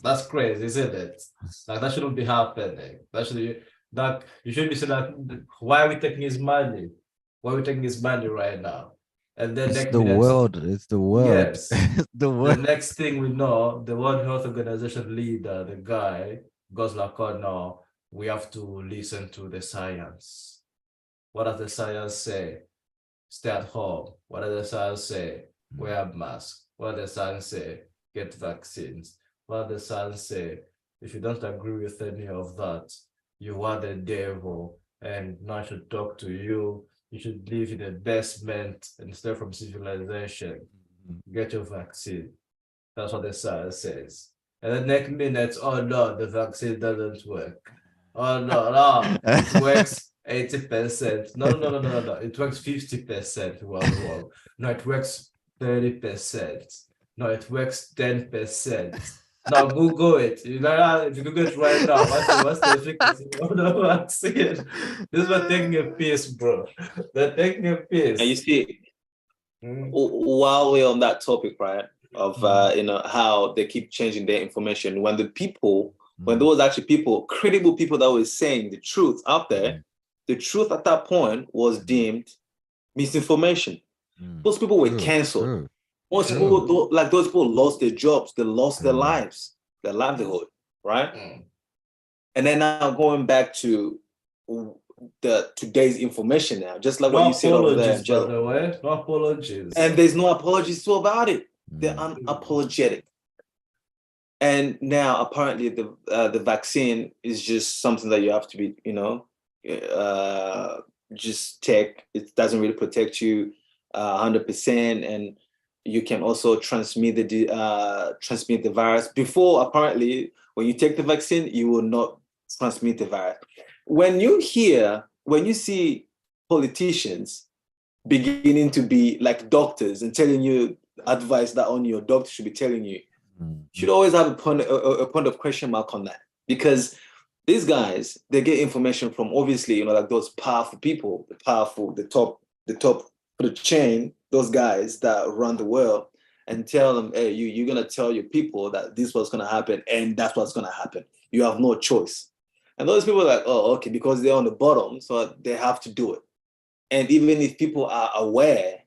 That's crazy, isn't it? Like that shouldn't be happening. You should be saying that why are we taking his money? Why are we taking his money right now? And then It's next the minute, world. It's the world. yes. The The world. next thing we know, the World Health Organization leader, the guy, goes like, oh no, we have to listen to the science. What does the science say? Stay at home. What does the science say? Wear a mask. What does the science say? Get vaccines. What does the science say? If you don't agree with any of that, you are the devil, and no one should talk to you. You should live in a basement and stay from civilization. Get your vaccine. That's what the science says. And the next minute, oh no, the vaccine doesn't work. Oh no, it works 80%. No. It works 50%. Was wrong. No, it works 30%. No, it works 10%. Now Google it. You know, if you Google it right now, what's the efficacy of the vaccine? This is what taking a piss, bro. They're taking a piss. And you see, while we're on that topic, right, of how they keep changing their information, when there was actually people, credible people that were saying the truth out there, the truth at that point was deemed misinformation. Those people were canceled. Most people, like those people, lost their jobs, they lost their lives, their livelihood, right? And then now going back to today's information now, just like what you said over there, by the way, no apologies. And there's no apologies to about it. They're unapologetic. And now apparently the vaccine is just something that you have to be, just take. It doesn't really protect you 100%, and you can also transmit the virus. Before, apparently, when you take the vaccine, you will not transmit the virus. When you see politicians beginning to be like doctors and telling you advice that only your doctor should be telling you, should always have a point of question mark on that, because these guys, they get information from, obviously, like those powerful people, the top of the chain, those guys that run the world, and tell them, hey, you're gonna tell your people that this was gonna happen, and that's what's gonna happen. You have no choice. And those people are like, oh, okay, because they're on the bottom, so they have to do it. And even if people are aware,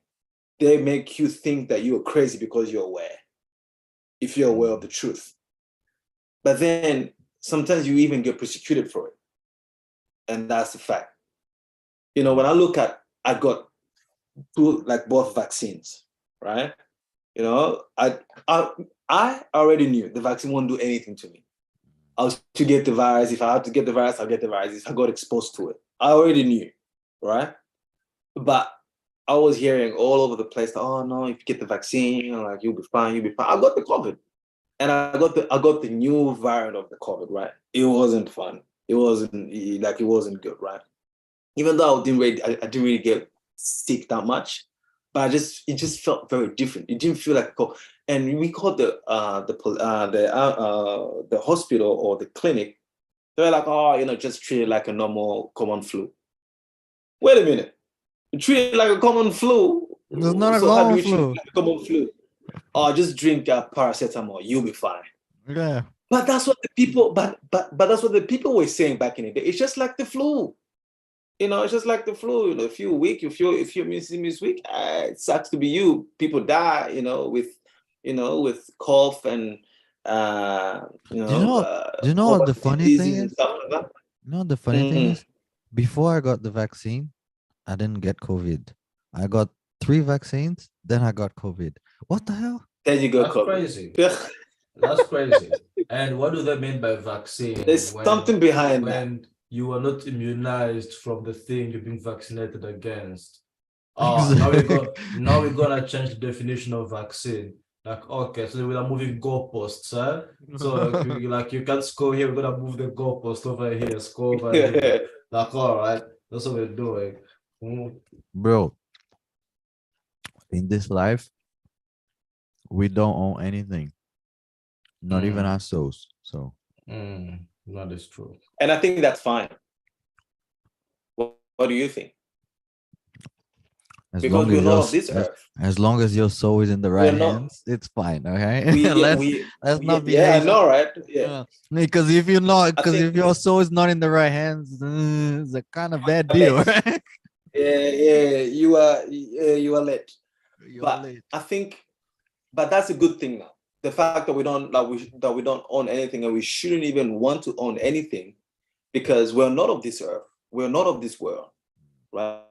they make you think that you're crazy because you're aware, if you're aware of the truth. But then sometimes you even get persecuted for it. And that's the fact. When I got both vaccines, right? I already knew the vaccine won't do anything to me. I was to get the virus. If I had to get the virus, I'll get the virus. If I got exposed to it, I already knew, right? But I was hearing all over the place that, oh no, if you get the vaccine, you'll be fine, you'll be fine. I got the COVID, and I got the new variant of the COVID, right? It wasn't fun. It wasn't good, right? Even though I didn't really get sick that much, but it just felt very different. It didn't feel like a cold. And we called the hospital or the clinic. They were like, oh, just treat it like a normal common flu. Wait a minute. Treat it like a common flu. It's not a So how do common we treat it flu. like a common flu? Just drink paracetamol. You'll be fine. Yeah. But that's what the people. But that's what the people were saying back in the day. It's just like the flu. It's just like the flu. If you're weak, if you're miss weak, it sucks to be you. People die. With cough and Do you know what the funny thing diseases and is? stuff like that. You know what the funny thing is? Before I got the vaccine, I didn't get COVID. I got 3 vaccines, then I got COVID. What the hell? There you go. That's COVID. crazy. That's crazy. And what do they mean by vaccine? There's something behind that. When you are not immunized from the thing you're being vaccinated against. Exactly. Now we're gonna change the definition of vaccine. Like, okay, so we are moving goalposts, huh? So you can't score here, we're gonna move the goalpost over here, score over here. Like, all right, that's what we're doing. Bro, in this life, we don't own anything. Not even our souls. So that is true. And I think that's fine. What do you think? Because we're not of this earth. As long as your soul is in the right hands, it's fine. Okay. Let's not be. Yeah, I know, right? Yeah. Because if your soul is not in the right hands, it's a kind of bad deal, right? Yeah, you are late. Late. I think, but that's a good thing now. The fact that we don't own anything, and we shouldn't even want to own anything, because we're not of this earth. We're not of this world, right?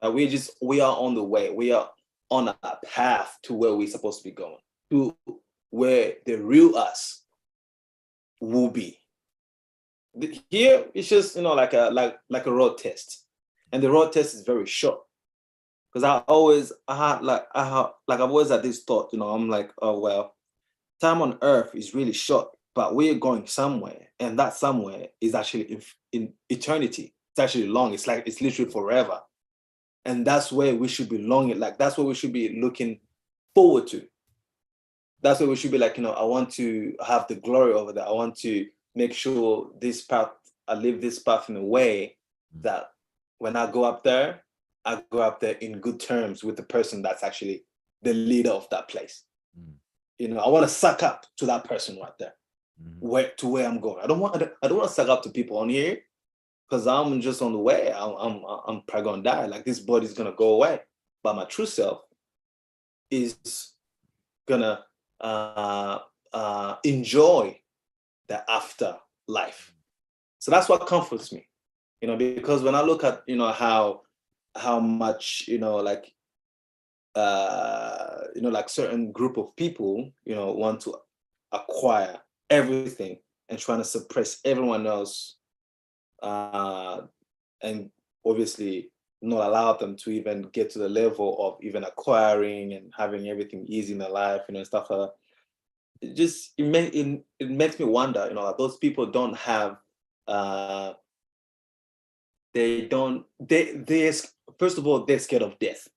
We are on the way. We are on a path to where we're supposed to be going, to where the real us will be. Here it's just like a road test, and the road test is very short. Because I've always had this thought, I'm like, oh well, time on earth is really short, but we're going somewhere, and that somewhere is actually in eternity. It's actually long. It's literally forever, and that's where we should be longing. Like that's what we should be looking forward to. That's where we should be like, I want to have the glory over that. I want to make sure I live this path in a way that when I go up there, I go up there in good terms with the person that's actually the leader of that place. I want to suck up to that person right there, where I'm going. I don't want to suck up to people on here, because I'm just on the way. I'm probably gonna die. Like this body's gonna go away, but my true self is gonna enjoy the afterlife. So that's what comforts me, because when I look at how much like certain group of people want to acquire everything and trying to suppress everyone else, and obviously not allow them to even get to the level of even acquiring and having everything easy in their life, and stuff like that. It makes me wonder, like those people don't have, they don't, they first of all, they're scared of death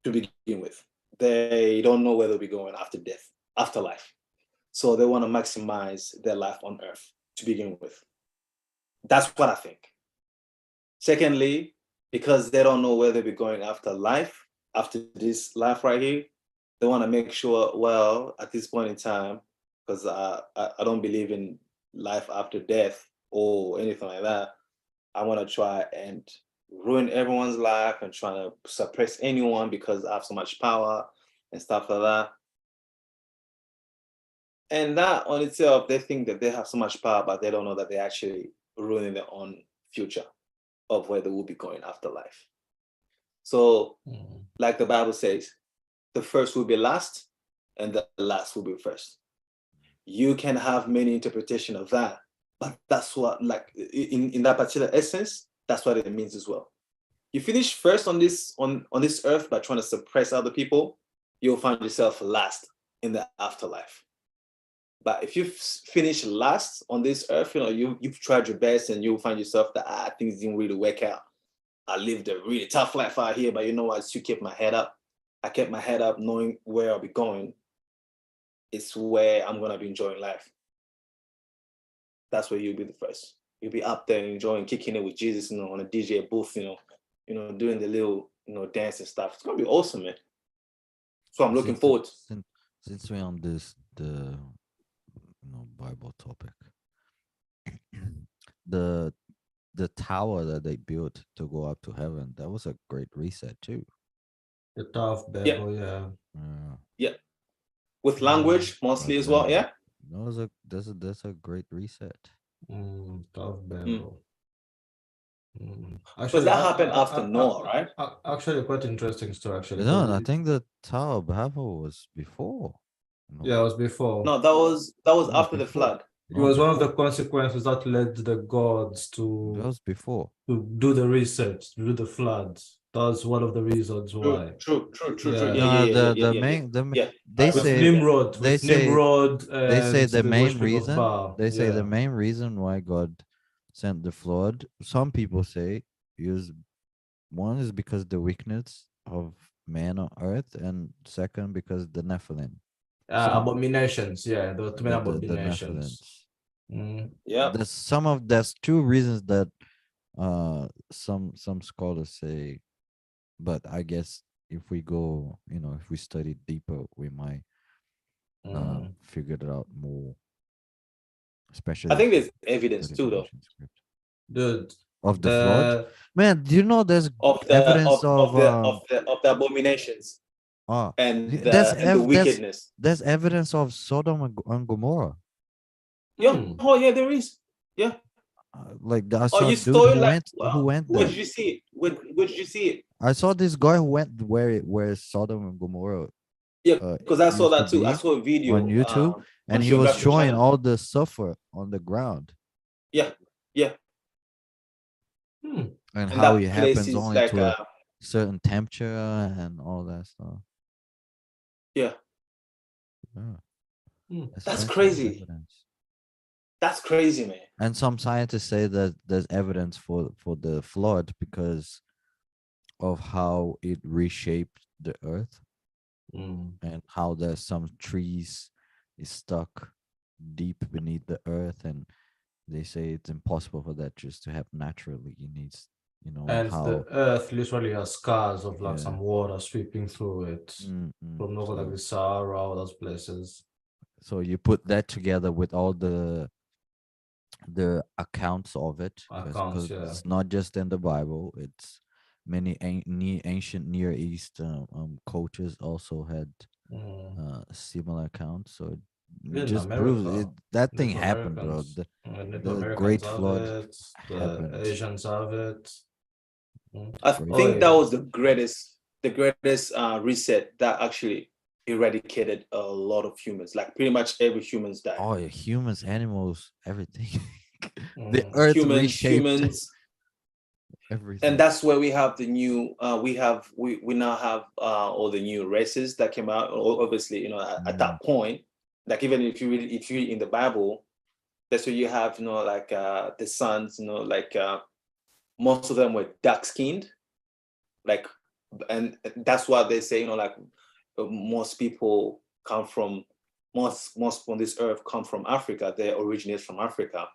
to begin with. They don't know where they'll be going after death, afterlife. So they want to maximize their life on earth to begin with. That's what I think. Secondly, because they don't know where they'll be going after life, after this life right here, they want to make sure, well, at this point in time, because I don't believe in life after death or anything like that, I want to try and ruin everyone's life and trying to suppress anyone because I have so much power and stuff like that. And that on itself, they think that they have so much power, but they don't know that they're actually ruining their own future of where they will be going after life. So, like the Bible says, the first will be last and the last will be first. You can have many interpretation of that, but that's what, like in that particular essence, that's what it means as well. You finish first on this earth by trying to suppress other people, you'll find yourself last in the afterlife. But if you finish last on this earth, you've tried your best and you'll find yourself that things didn't really work out. I lived a really tough life out here, but I still kept my head up. I kept my head up knowing where I'll be going. It's where I'm gonna be enjoying life. That's where you'll be the first. You'll be up there enjoying, kicking it with Jesus, on a DJ booth, doing the little, dance and stuff. It's gonna be awesome, man. So I'm looking forward. Since we're on the Bible topic, the tower that they built to go up to heaven, that was a great reset too. The Tower of Babel, yeah. Yeah. With language mostly as well, yeah. No, that's a great reset. Tower of Babel. Because that happened after Noah, right? Actually, quite interesting story. Actually, No, I think the Tower of Babel was before. Yeah, it was before. No, that was after the flood. It was one of the consequences that led the gods to. That was before. To do the research, to do the flood. That's one of the reasons why. True. They say Nimrod. They say the main reason. They say the main reason why God sent the flood. Some people say one is because the weakness of man on earth, and second because the Nephilim. Abominations, yeah, the abominations. Yeah, there's two reasons that some scholars say, but I guess if we go, if we study deeper, we might figure it out more. Especially, I think there's evidence too, though. Dude, of the flood, man. Do you know there's evidence of the abominations? And the wickedness. There's evidence of Sodom and Gomorrah. Yeah. Oh, yeah, there is. Yeah. Like I saw you a dude who went there. Where did you see it? Where did you see it? I saw this guy who went where Sodom and Gomorrah. Yeah, because I saw that too. I saw a video on YouTube, and he was showing all the sulfur on the ground. Yeah. And how it happens only like, to a certain temperature and all that stuff. Yeah. That's crazy. Evidence. That's crazy, man. And some scientists say that there's evidence for the flood because of how it reshaped the earth and how there's some trees is stuck deep beneath the earth, and they say it's impossible for that just to happen naturally. It needs, and how the earth literally has scars of like some water sweeping through it from over like the Sahara, all those places. So you put that together with all the accounts of it, because it's not just in the Bible. It's many ancient Near East cultures also had similar accounts. So it just proves that thing happened, bro. The Great Flood happened. The Asians have it. I think that was the greatest reset that actually eradicated a lot of humans. Like pretty much every humans died. Oh yeah, humans, animals, everything. The earth reshaped. everything. And that's where we have the new we now have all the new races that came out. Obviously, at that point, like even if you read in the Bible, that's where you have like the sons, like most of them were dark skinned, like, and that's why they say like most people come from most on this earth come from Africa. They originate from Africa.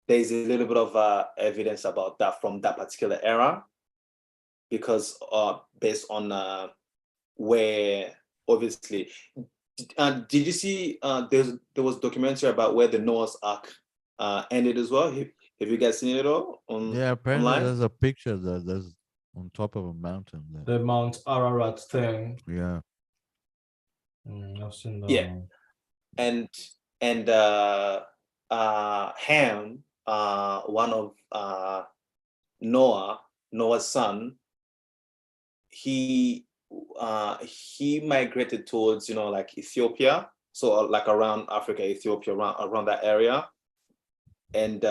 There's a little bit of evidence about that from that particular era, because based on where, obviously, did you see there was documentary about where the Noah's Ark ended as well? Have you guys seen it all Yeah, apparently online? there's a picture that there's on top of a mountain there. The Mount Ararat thing. Yeah. I've seen that. Yeah. and Ham, one of Noah's son, he migrated towards like Ethiopia, so like around Africa, Ethiopia, around that area, and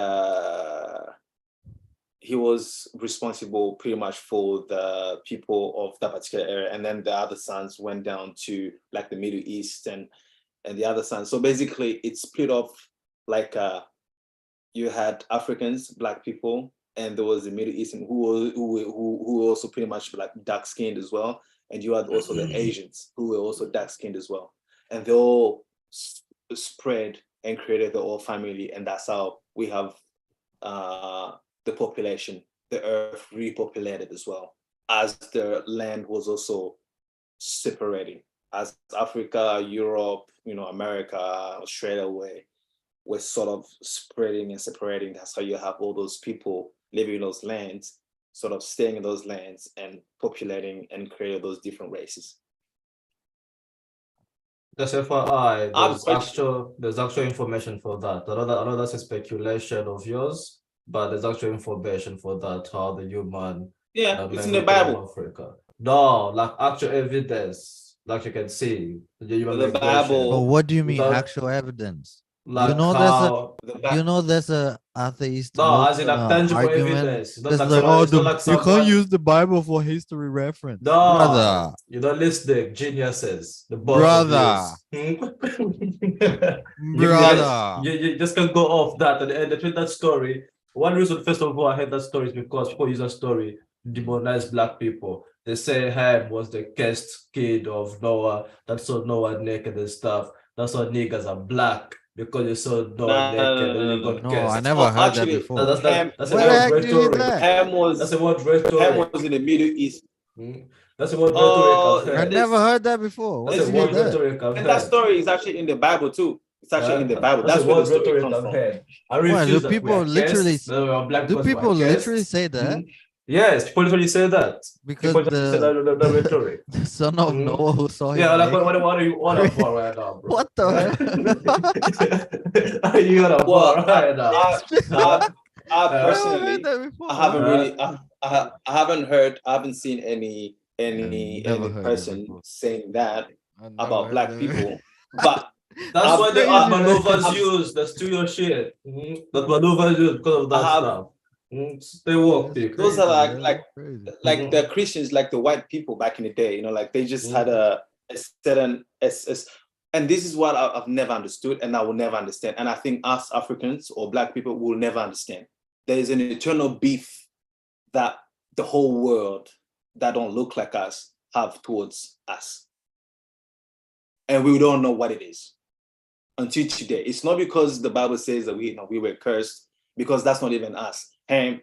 he was responsible pretty much for the people of that particular area, and then the other sons went down to like the Middle East and the other sons. So basically, it's split off like you had Africans, Black people, and there was the Middle Eastern who were also pretty much like dark skinned as well, and you had also the Asians who were also dark skinned as well, and they all spread and created the whole family, and that's how we have the population, the earth repopulated as well, as the land was also separating, as Africa, Europe, America, Australia were sort of spreading and separating. That's how you have all those people living in those lands, sort of staying in those lands and populating and creating those different races. That's FYI. I'm There's actual information for that. I know that's a speculation of yours, but there's actual information for that, how the human Yeah, it's in the migrated Bible. from Africa. No, like actual evidence, like you can see the human The migration. But Bible, what do you mean Without- actual evidence? Like there's how there's a atheist no, as in like tangible argument. evidence. It's not It's like like, someone, oh, it's not like you can't someone. use the Bible for history reference. No, Brother, you don't listen, geniuses. The both brother, of you. brother. You just can go off that and between that story. One reason, first of all, I heard that story is because people use that story to demonize black people. They say Ham was the cursed kid of Noah that saw Noah naked and stuff. That's why niggas are black, because you saw Noah naked and you got No, I cursed. never heard that actually, before. That's a Where the word heck did you hear rhetoric. that? That's a word rhetoric. Ham was in the Middle East. That's a word rhetoric I've I heard. never heard that before. Where That's did a you hear word that? rhetoric I've And that heard. story is actually in the Bible too. It's actually in the Bible. That's That's a where the word story rhetoric comes I've from. heard. I Why, refuse do that we people are literally cursed. No, we are black do because we are people literally cursed. say that? Yes, people literally say that. Because People literally say that the rhetoric. the son of Noah who saw him Yeah, like naked. what are you on about right now, bro? What the hell? Are you on about Well, right now? I Never personally, heard that before. I haven't Huh? really, I haven't heard, I haven't seen any never heard that person before. saying that I never about heard black that. people. But That's why the crazy, man. maneuvers used. That's to your shit. That maneuvers used because of that I have stuff. They work, That's people. those are crazy, like crazy. like the Christians, like the white people back in the day. Like they just had a certain and this is what I've never understood, and I will never understand. And I think us Africans or black people will never understand. There is an eternal beef that the whole world that don't look like us have towards us. And we don't know what it is until today. It's not because the Bible says that we were cursed, because that's not even us. Ham,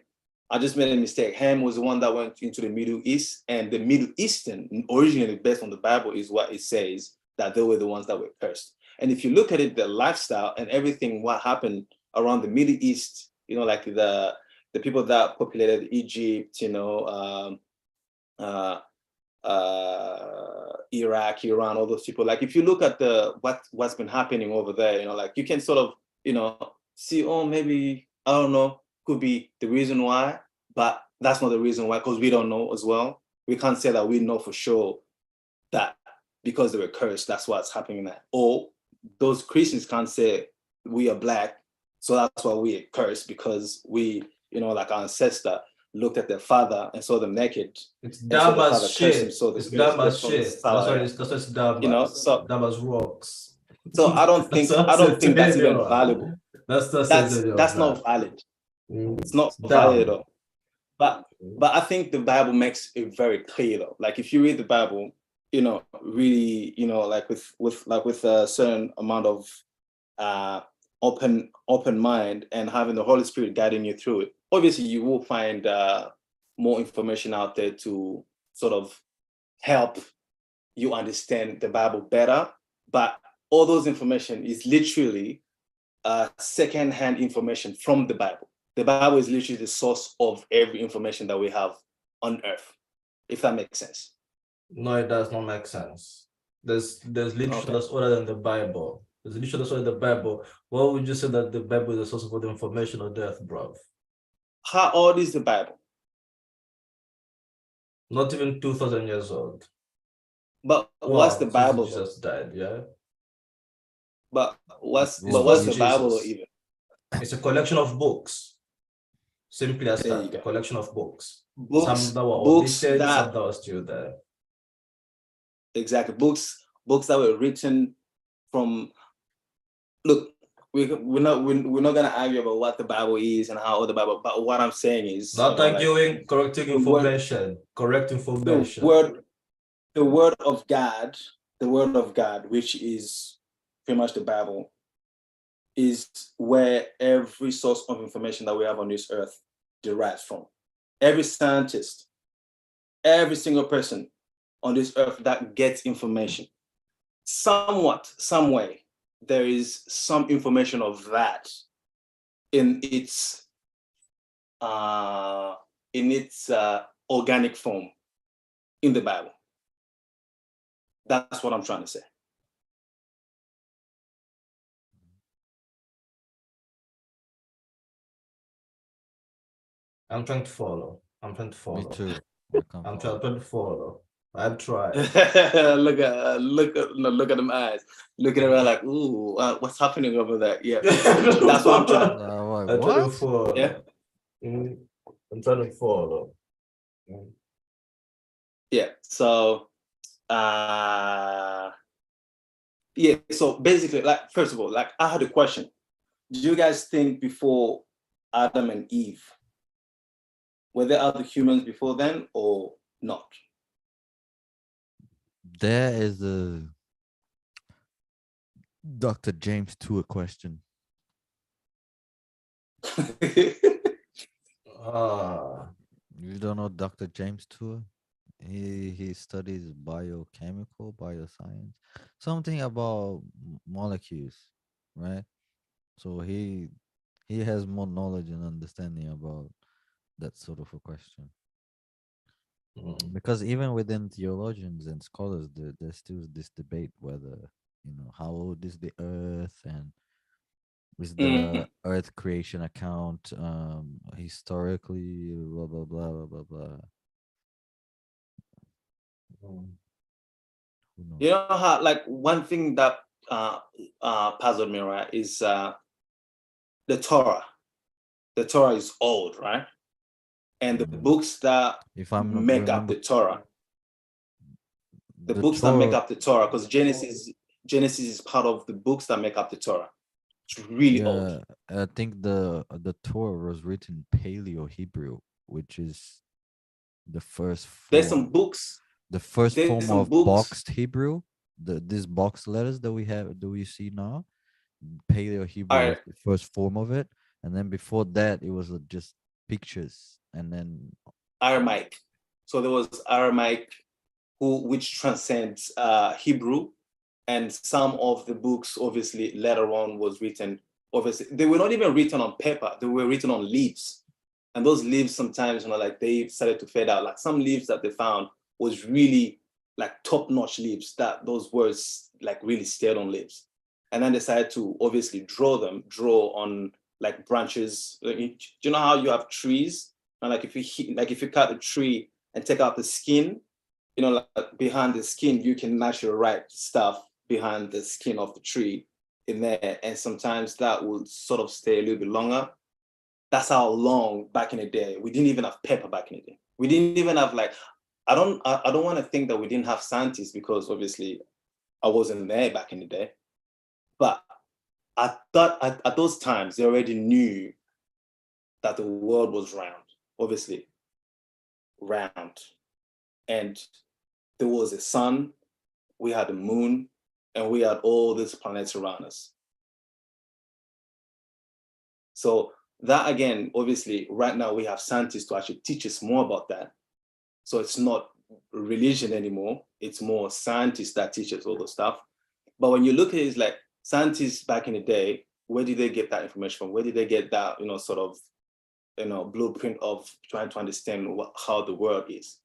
I just made a mistake. Ham was the one that went into the Middle East, and the Middle Eastern, originally based on the Bible, is what it says, that they were the ones that were cursed. And if you look at it, the lifestyle and everything, what happened around the Middle East, like the people that populated Egypt, Iraq, Iran, all those people. Like if you look at what's been happening over there, like you can sort of, see, oh, maybe, I don't know, could be the reason why, but that's not the reason why, because we don't know as well. We can't say that we know for sure that because they were cursed, that's what's happening there. Or those Christians can't say we are black, so that's why we are cursed, because we, like our ancestor. looked at their father and saw them naked. It's And so the Daba's father cursed him. shit. So the It's spirit Daba's left from the shit. That's why father. it's You know, Daba's. so Daba's rocks. I don't That's think what I'm that's telling even you. valuable. That's not That's man. not valid. It's not It's valid at dumb. all. But I think the Bible makes it very clear though. Like if you read the Bible, you know, really, you know, like with a certain amount of open mind and having the Holy Spirit guiding you through it, obviously you will find more information out there to sort of help you understand the Bible better. But all those information is literally secondhand information from the Bible. The Bible is literally the source of every information that we have on earth, if that makes sense. No, it does not make sense. There's literature that's older than the Bible. There's literature that's older than the Bible. Why would you say that the Bible is the source of all the information on earth, bro? How old is the Bible? Not even 2,000 years old. But what's the Since Bible? Jesus died, yeah. But what's Since the Bible Jesus. even? It's a collection of books. Simply as There you that, a go. collection of books. Books, Some that were books omitted, some that that were still there. exactly books that were written from. Look, we're not gonna argue about what the Bible is and how old the Bible. But what I'm saying is, Not you know, like arguing, correcting the word, information. Correct the information. word, the word of God, which is pretty much the Bible, is where every source of information that we have on this earth derives from. Every scientist, every single person on this earth that gets information, somewhat, some way, there is some information of that in its organic form in the Bible. That's what I'm trying to say. I'm trying to follow. Me too. I'm trying to follow. I'm trying. look at them eyes. Looking around like, ooh, what's happening over there? Yeah, that's what I'm trying. I'm trying to What? follow. Yeah. I'm trying to follow. Yeah. So, yeah. So basically, like, first of all, like, I had a question. Do you guys think before Adam and Eve, were there other humans before then or not? There is a Dr. James Tour question. You don't know Dr. James Tour? He studies biochemical, bioscience, something about molecules, right? So he has more knowledge and understanding about that sort of a question. Because even within theologians and scholars, there's still this debate whether, how old is the earth, and is the earth creation account historically blah blah blah blah blah blah. Who knows? You know how, like, one thing that puzzled me, right, is the Torah. The Torah is old, right? And the books that If I'm not make up remember, the Torah, the the books that make Torah, up the Torah, because Genesis is part of the books that make up the Torah. It's really old. yeah, I think the Torah was written Paleo Hebrew, which is the first There's some form, books. the first There's form some of books. boxed Hebrew. These box letters that we see now, Paleo Hebrew was the first form of it, and then before that it was just pictures, and then Aramaic. So there was Aramaic, which transcends Hebrew, and some of the books, obviously, later on was written. Obviously, they were not even written on paper; they were written on leaves, and those leaves sometimes, like, they started to fade out. Like some leaves that they found was really like top-notch leaves, that those words like really stayed on leaves, and then they decided to obviously draw on like branches. Do you know how you have trees, and like if you cut a tree and take out the skin, like behind the skin, you can naturally write stuff behind the skin of the tree in there. And sometimes that will sort of stay a little bit longer. That's how long back in the day. We didn't even have paper back in the day. We didn't even have like, I don't want to think that we didn't have scientists, because obviously I wasn't there back in the day. But I thought at those times they already knew that the world was round, obviously round. And there was a sun, we had the moon, and we had all these planets around us. So that again, obviously, right now we have scientists to actually teach us more about that. So it's not religion anymore, it's more scientists that teach us all the stuff. But when you look at it, it's like scientists back in the day, where did they get that information from? Where did they get that, sort of, blueprint of trying to understand how the world is?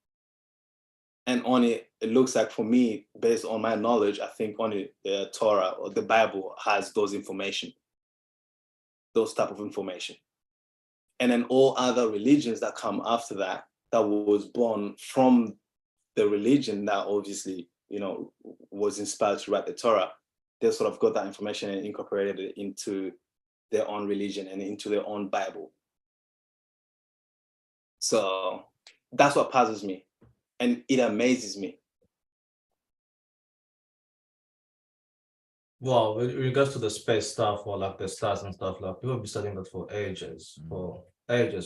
And only it looks like, for me, based on my knowledge, I think only the Torah or the Bible has those information, those type of information. And then all other religions that come after that, that was born from the religion that obviously, was inspired to write the Torah, they sort of got that information and incorporated it into their own religion and into their own Bible. So that's what puzzles me, and it amazes me. Well, with regards to the space stuff or like the stars and stuff, like people have been studying that for ages,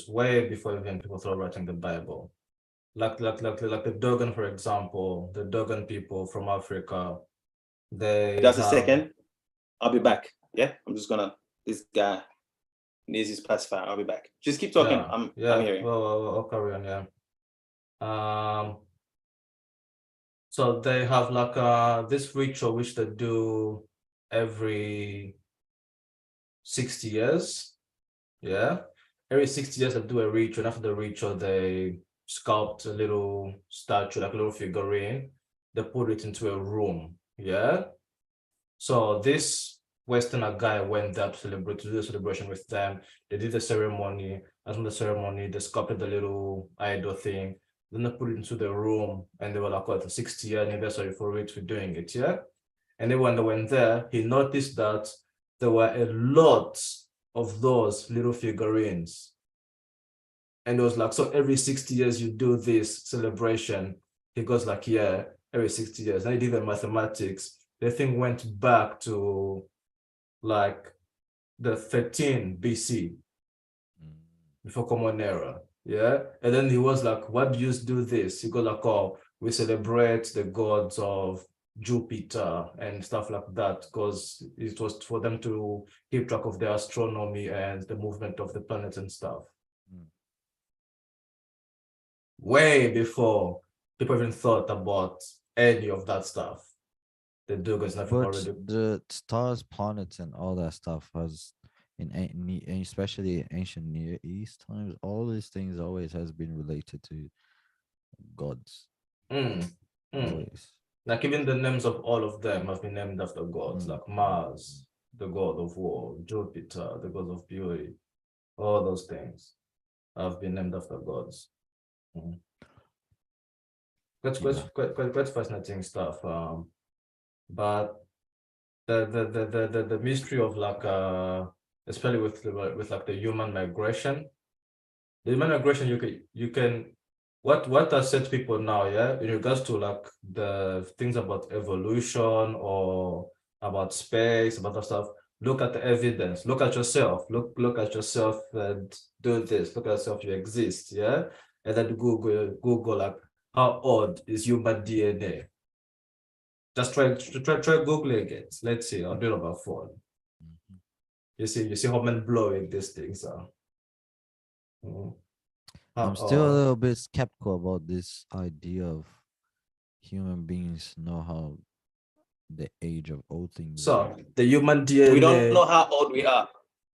way before even people started writing the Bible. Like the Dogon, for example, the Dogon people from Africa, Just a second, I'll be back. Yeah, I'm just gonna, this guy needs his pacifier. I'll be back. Just keep talking. I'm hearing. Well, I'll carry on. Yeah. So they have like this ritual which they do every 60 years. Yeah, every 60 years they do a ritual. And after the ritual, they sculpt a little statue, like a little figurine. They put it into a room. Yeah. So this Westerner guy went there to do the celebration with them. They did the ceremony. After the ceremony, they sculpted the little idol thing. Then they put it into the room, and they were like, "What, a 60-year anniversary for it, for doing it, yeah?" And then when they went there, he noticed that there were a lot of those little figurines. And it was like, so every 60 years you do this celebration. He goes like, yeah, every 60 years. And he did the mathematics. The thing went back to like the 13 BC, before Common Era. Yeah. And then he was like, what do you do this? He goes like, oh, we celebrate the gods of Jupiter and stuff like that, because it was for them to keep track of their astronomy and the movement of the planets and stuff. Way before people even thought about any of that stuff. The Dugans never already. The stars, planets, and all that stuff has, especially ancient Near East times, all these things always has been related to gods. Always. Like even the names of all of them have been named after gods, like Mars, the god of war, Jupiter, the god of beauty, all those things have been named after gods. That's quite fascinating stuff. But the mystery of like especially with like the human migration. The human migration, you can what that said to people now, yeah, in regards to like the things about evolution or about space, about that stuff. Look at the evidence. Look at yourself. Look at yourself and do this. Look at yourself. You exist, yeah. And then Google like, how old is human DNA? Just try googling it. Let's see. I'll do it on my phone. You see how mind blowing these things are. I'm still a little bit skeptical about this idea of human beings know how the age of all things. So the human DNA. We don't know how old we are.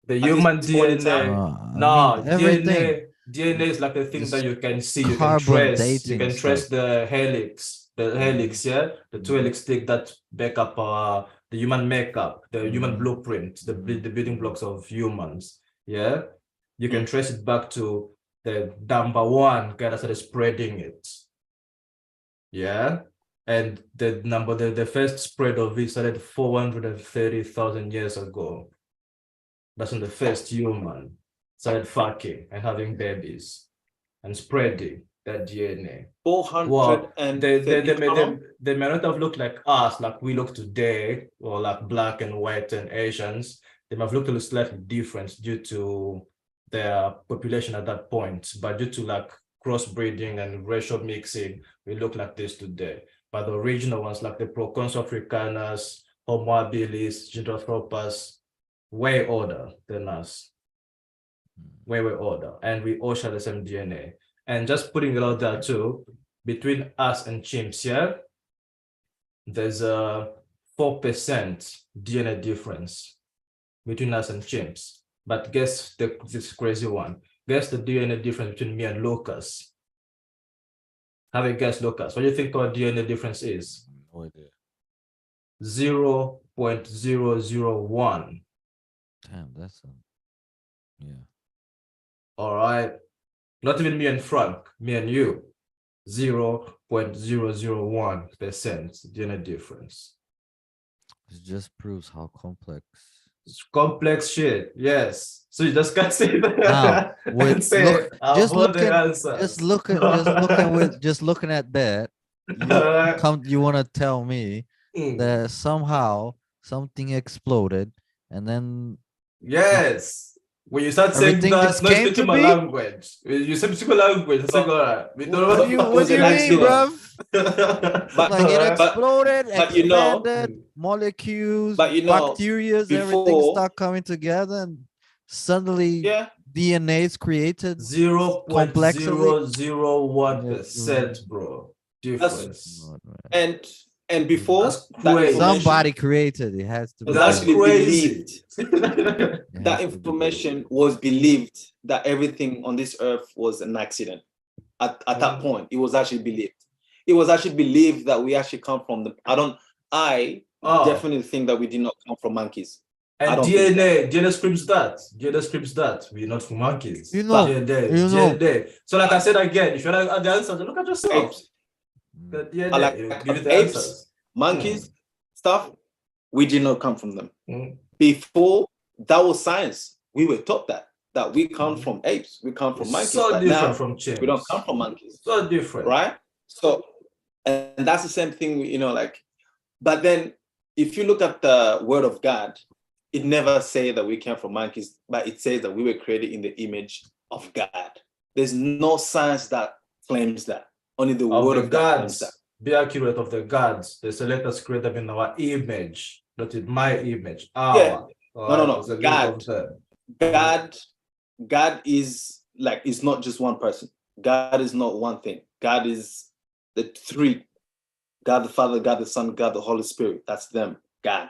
The human DNA. No, everything. DNA is like a thing that you can see, you can Carbon trace. You dating can trace stuff. the helix, yeah, the two helix stick that back up the human makeup, the human blueprint, the building blocks of humans. Yeah, you can trace it back to the number one guy that started spreading it. Yeah, and the first spread of it started 430,000 years ago. That's on the first human. started fucking and having babies and spreading that DNA. Well, 430 they may not have looked like us, like we look today, or like black and white and Asians. They may have looked a little slightly different due to their population at that point, but due to like crossbreeding and racial mixing, we look like this today. But the original ones, like the Proconsul africanus, Homo habilis, Gigantopithecus, way older than us, way older, and we all share the same DNA. And just putting it out there too, between us and chimps, yeah, there's a 4% DNA difference between us and chimps. But guess this crazy one. Guess the DNA difference between me and Lucas. Have a guess, Lucas. What do you think our DNA difference is? No idea. 0.001. Damn, that's yeah. All right. Not even me and Frank, me and you. 0.001% DNA difference. It just proves how complex. It's complex shit, yes. So you just can't say that Now, and say, just looking, answer. just looking at that, you want to tell me Mm. that somehow something exploded and then Yes. When you start saying everything that, just not came speaking to my be? language. When you say speaking language, it's like, all right, we don't know what the fuck What was do you an mean, accident. bruv? Like it Alright. exploded, but you know- expanded, molecules, But you know, bacteria, everything before- start coming together, and suddenly yeah, DNA is created. 0.001%, bro. Difference. God, man. and before That's that crazy. information Somebody created it. Has to be. was That's actually crazy. believed. It has That to be. information was believed that everything on this earth was an accident. At that point, it was actually believed. It was actually believed that we actually come from the. I definitely think that we did not come from monkeys. I And don't think DNA screams that. DNA screams that. We're not from monkeys. You know, DNA. So like I said again, if you like the answers, look at yourself. apes, The I DNA, like give you the apes, answers. monkeys, stuff. We did not come from them. Mm. Before that was science. We were taught that we come from apes, we come from monkeys. So but different now, from chimps. we don't come from monkeys. So different. Right? So, and that's the same thing, like, but then if you look at the word of God, it never says that we came from monkeys, but it says that we were created in the image of God. There's no science that claims that. Only the word of God claims that. Be accurate of the gods. They say let us create them in our image, not in my image. Yeah. No. God. God is not just one person. God is not one thing. God is the three. God the Father, God the Son, God the Holy Spirit. That's them. God.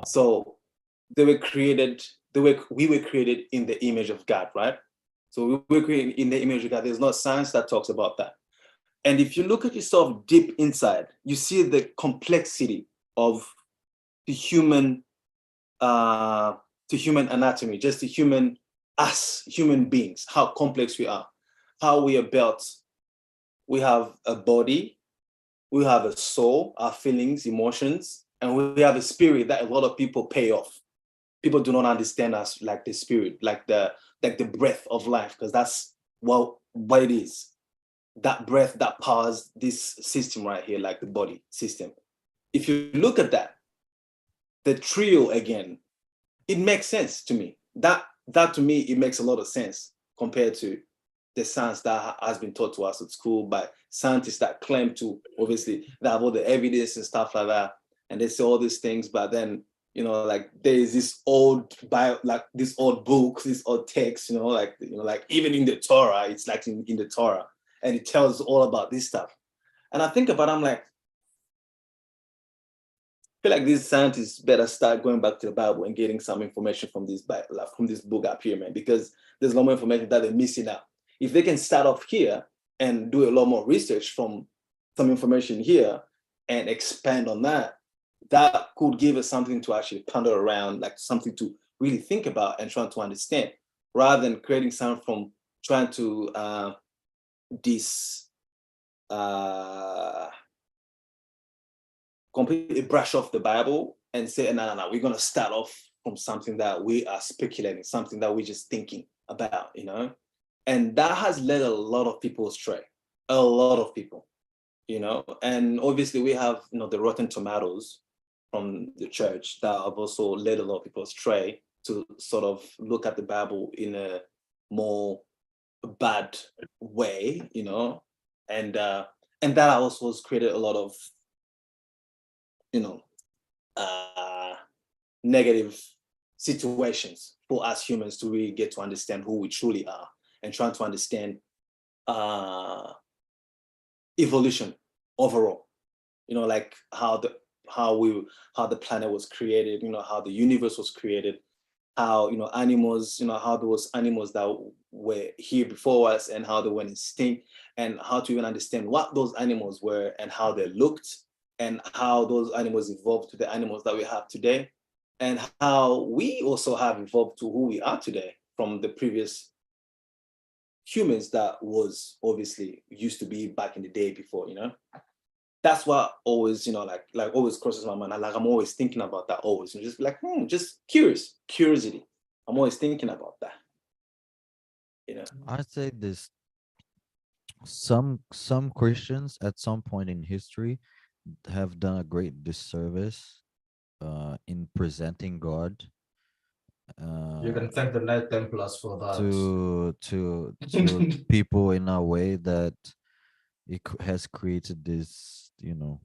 So we were created in the image of God, right? So we were created in the image of God. There's no science that talks about that. And if you look at yourself deep inside, you see the complexity of the human anatomy, just the human beings, how complex we are, how we are built. We have a body, we have a soul, our feelings, emotions, and we have a spirit that a lot of people pay off. People do not understand us like the spirit, like the breath of life, because that's what it is. That breath that powers this system right here, like the body system. If you look at that, the trio again, it makes sense to me. That to me, it makes a lot of sense compared to the science that has been taught to us at school by scientists that claim to, obviously, they have all the evidence and stuff like that, and they say all these things, but then, like there's this old this old book, this old text, like even in the Torah, it's like in the Torah, and it tells us all about this stuff. And I think about it, I'm like, I feel like these scientists better start going back to the Bible and getting some information from this book up here, man, because there's a lot more information that they're missing out. If they can start off here and do a lot more research from some information here and expand on that, that could give us something to actually ponder around, like something to really think about and try to understand, rather than creating something from trying to completely brush off the Bible and say, no, we're going to start off from something that we are speculating, something that we're just thinking about, you know, and that has led a lot of people astray, a lot of people, you know, and obviously we have, you know, the Rotten Tomatoes from the church that have also led a lot of people astray to sort of look at the Bible in a more bad way, you know, and that also has created a lot of, you know, negative situations for us humans to really get to understand who we truly are and trying to understand evolution overall, you know, like how the planet was created, you know, how the universe was created, how, you know, animals, you know, how those animals that were here before us and how they went extinct, and how to even understand what those animals were and how they looked, and how those animals evolved to the animals that we have today, and how we also have evolved to who we are today from the previous humans that was obviously used to be back in the day before, you know. That's what always, you know, like always crosses my mind. Like I'm always thinking about that always, and just be like, just curiosity. I'm always thinking about that, you know. I'd say this: some Christians at some point in history have done a great disservice in presenting God You uh, can thank the Knight Templars for that. to people in a way that has created this, you know,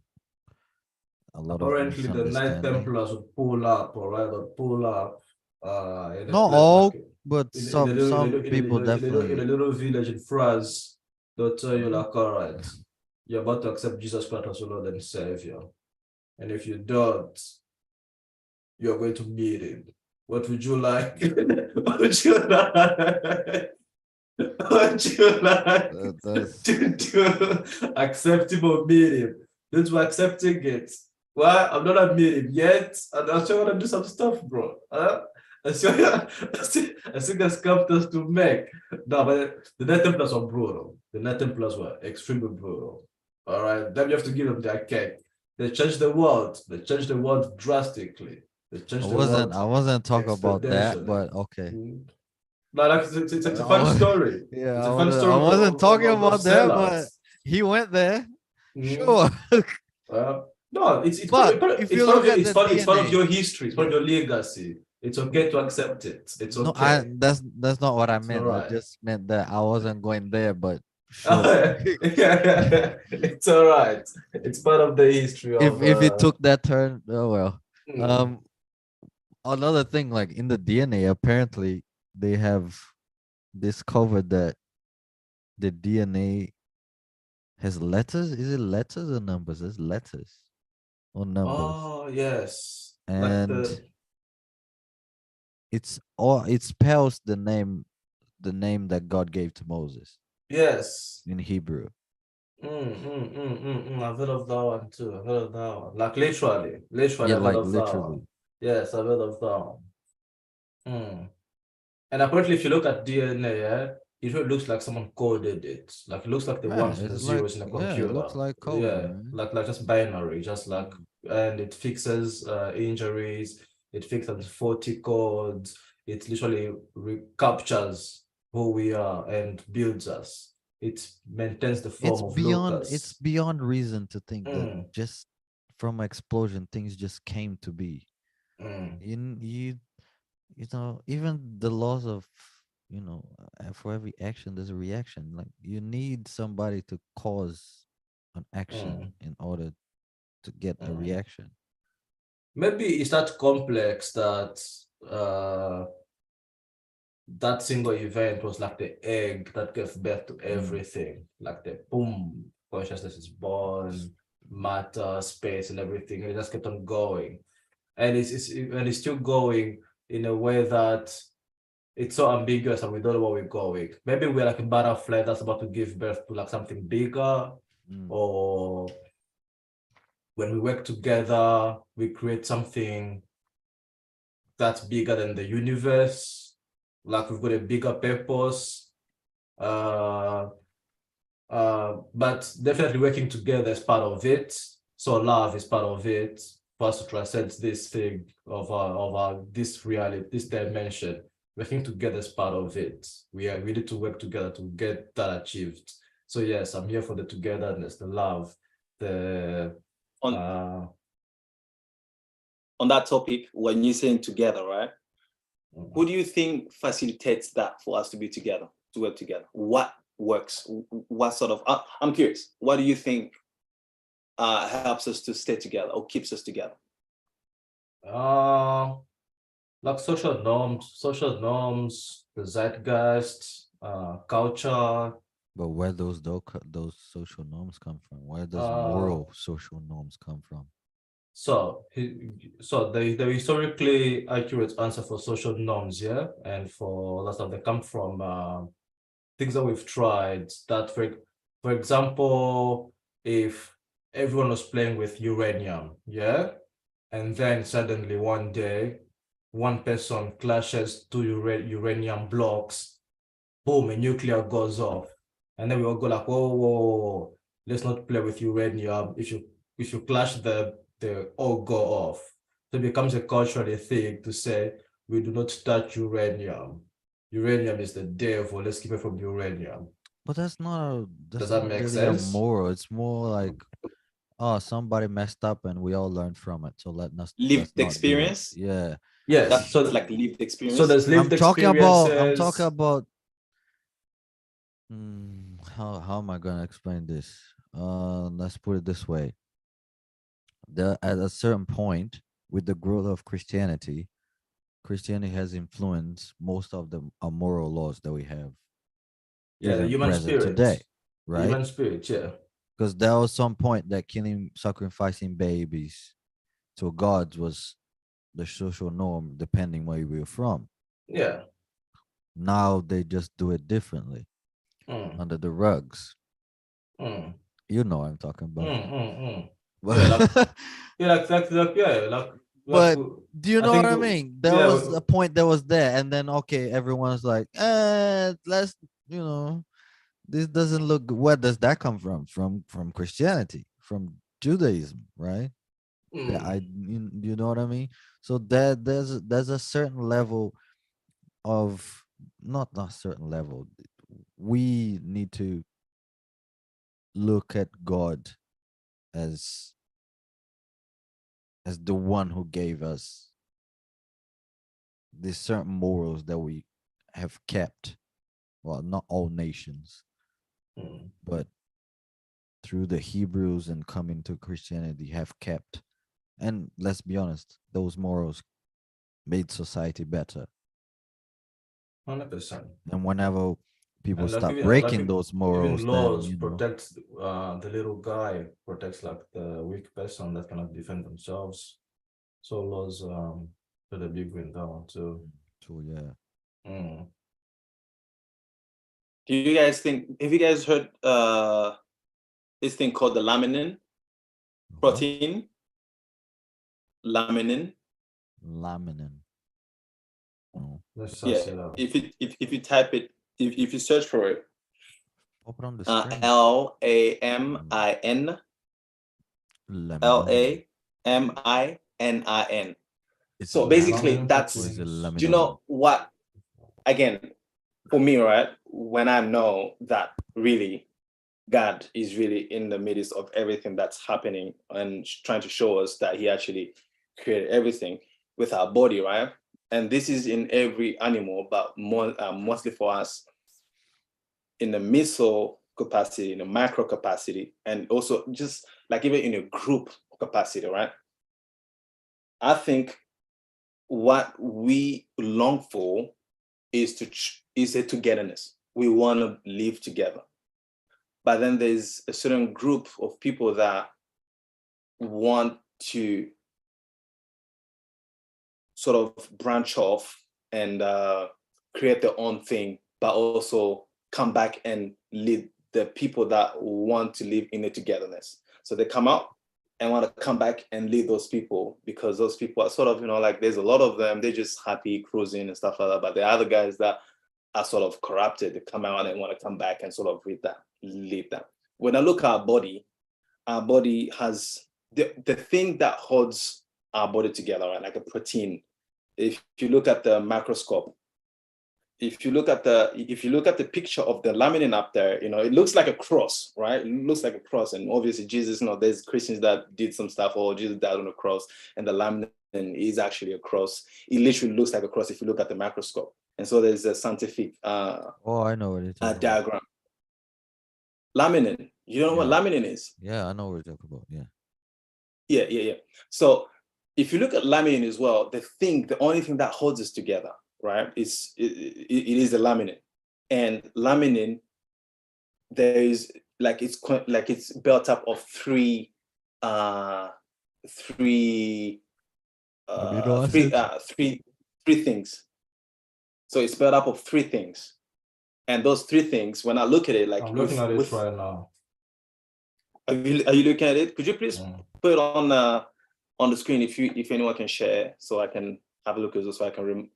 a lot of Apparently, the Knight misunderstanding. Templars would pull up, or rather pull up, in a Not place like all, but in a some people in a definitely. little village in France. They'll tell you Mhm. like, all right, you're about to accept Jesus Christ as your Lord and Savior, and if you don't, you're going to meet him. What would you like? What would you like? Would you like That's to accept him or meet him? Since we're accepting it, well, I'm not admitting yet, and I'm still gonna do some stuff, bro. I think there's characters to make. No, but the Net Templars were brutal. The Net Templars were extremely brutal. All right, then you have to give them their cake. They changed the world. They changed the world drastically. They changed the world I wasn't talking about that, exponentially. but okay. Mm. No, like it's a I fun wa- story. yeah, It's a fun I story wasn't talking of about that, but sellouts. he went there. Mm. Sure. No, But if it's you part of look your at the it's part of DNA, your history. It's part of your legacy. It's okay to accept it. It's no, I okay. that's not what I It's all meant. I right. just meant that I wasn't going there, but sure. It's all right. It's part of the history of If it took that turn, oh well. mm. Um, another thing, like in the DNA, apparently they have discovered that the DNA has letters. Is it letters or numbers? It's letters or numbers, Oh yes. Like the and it spells the name that God gave to Moses yes. in Hebrew. I've heard of that one too. I've heard of that one. Like literally, Yeah, I've heard like of that one. literally. Yes, I've heard of that one. Mm. And apparently, if you look at DNA, it really looks like someone coded it. Like it looks like the Yeah, ones and the it's like zeros in a yeah, it computer. looks like code, Yeah, man. like just binary, just like, Mm. and it fixes injuries. It fixes faulty codes. It literally recaptures who we are and builds us. It maintains the form of It's Lucas. beyond reason to think that Mm, just from explosion things just came to be. mm, You you know, even the laws of, you know, for every action there's a reaction. Like you need somebody to cause an action mm, in order to get a mm. reaction. Maybe it's that complex that uh that single event was like the egg that gave birth to Mm. everything. Like the boom, consciousness is born, matter, space, and everything. And it just kept on going. And it's still going in a way that it's so ambiguous and we don't know where we're going. Maybe we're like a butterfly that's about to give birth to like something bigger, Mm. or when we work together, we create something that's bigger than the universe. Like we've got a bigger purpose. Uh, but definitely working together is part of it. So love is part of it for us to transcend this thing of this reality, this dimension. working together is part of it. We need to work together to get that achieved. So yes, I'm here for the togetherness, the love, the on that topic, when you're saying together, right? Who do you think facilitates that for us to be together, to work together? What works? What sort of? I'm curious. What do you think helps us to stay together or keeps us together? Like social norms, the zeitgeist, culture. But where those social norms come from? Where does moral social norms come from? So the historically accurate answer for social norms, yeah, and for lots of they come from things that we've tried. That for example, if everyone was playing with uranium, yeah, and then suddenly one day, one person clashes two uranium blocks, boom, a nuclear goes off, and then we all go like, whoa, whoa, whoa, let's not play with uranium. If you clash the all go off. So it becomes a cultural thing to say we do not touch uranium. Uranium is the devil. Let's keep it from uranium. But that's Does that not make really a sense? moral. It's more like, oh, somebody messed up and we all learned from it. So let's Lived not do it. experience. Yeah. Yes. That's like lived experience. So there's lived I'm talking experiences. about how am I gonna explain this? Let's put it this way. At a certain point, with the growth of Christianity has influenced most of the moral laws that we have, Yeah, the even human present spirit. today, The right? human spirit, yeah. Because there was some point that sacrificing babies to gods was the social norm, depending where you were from. Yeah. Now they just do it differently Mm, under the rugs. mm, You know what I'm talking mm, about. mm, mm. Yeah, like But yeah, yeah, like but do you I know what think I mean? There yeah, was a point that was there, and then okay, everyone's like, let's you know, this doesn't look good. Where does that come from? From Christianity, from Judaism, right? That mm, you know what I mean? So there's a certain level of not certain level. We need to look at God as the one who gave us these certain morals that we have kept. Well, not all nations, mm. but through the Hebrews and coming to Christianity have kept. And let's be honest, those morals made society better. 100%. And whenever people And like start even breaking those even morals, then laws protects the little guy, protects like the weak person that cannot defend themselves. So laws play a big win down too. so yeah. Mm. Do you guys think? Have you guys heard this thing called the laminin What? protein? Laminin. Laminin. No. Let's Yeah. say that. If you type it, if you search for it, Pop it on the screen. LAMIN. Laminin. LAMININ. Is it So basically, Laminin laminin that's, or is it proteins. do you laminin? know what? Again, for me, right? When I know that really God is really in the midst of everything that's happening and trying to show us that He actually created everything with our body, right? And this is in every animal, but mostly for us in the meso capacity, in the macro capacity, and also just like even in a group capacity, right? I think what we long for is a togetherness. We want to live together. But then there's a certain group of people that want to sort of branch off and create their own thing, but also come back and lead the people that want to live in a togetherness. So they come out and want to come back and lead those people because those people are sort of, like there's a lot of them, they're just happy cruising and stuff like that. But the other guys that are sort of corrupted, they come out and want to come back and sort of lead that. When I look at our body has the thing that holds our body together, right? Like a protein. If you look at the microscope, if you look at the picture of the laminin up there, it looks like a cross, right? It looks like a cross, and obviously Jesus, there's Christians that did some stuff, or Jesus died on a cross, and the laminin is actually a cross. It literally looks like a cross if you look at the microscope. And so there's a scientific Oh, I know what you're talking about. diagram. Laminin. You know what laminin is? Yeah, I know what you're talking about. Yeah. Yeah. So if you look at laminin as well, the only thing that holds us together, right, it is the laminin. And laminin, there is it's built up of three three Amino acids? three things. So it's built up of three things. And those three things, when I look at it, like I'm looking at it right now. Are you looking at it? Could you please put it on the screen if anyone can share, so I can have a look at it, so I can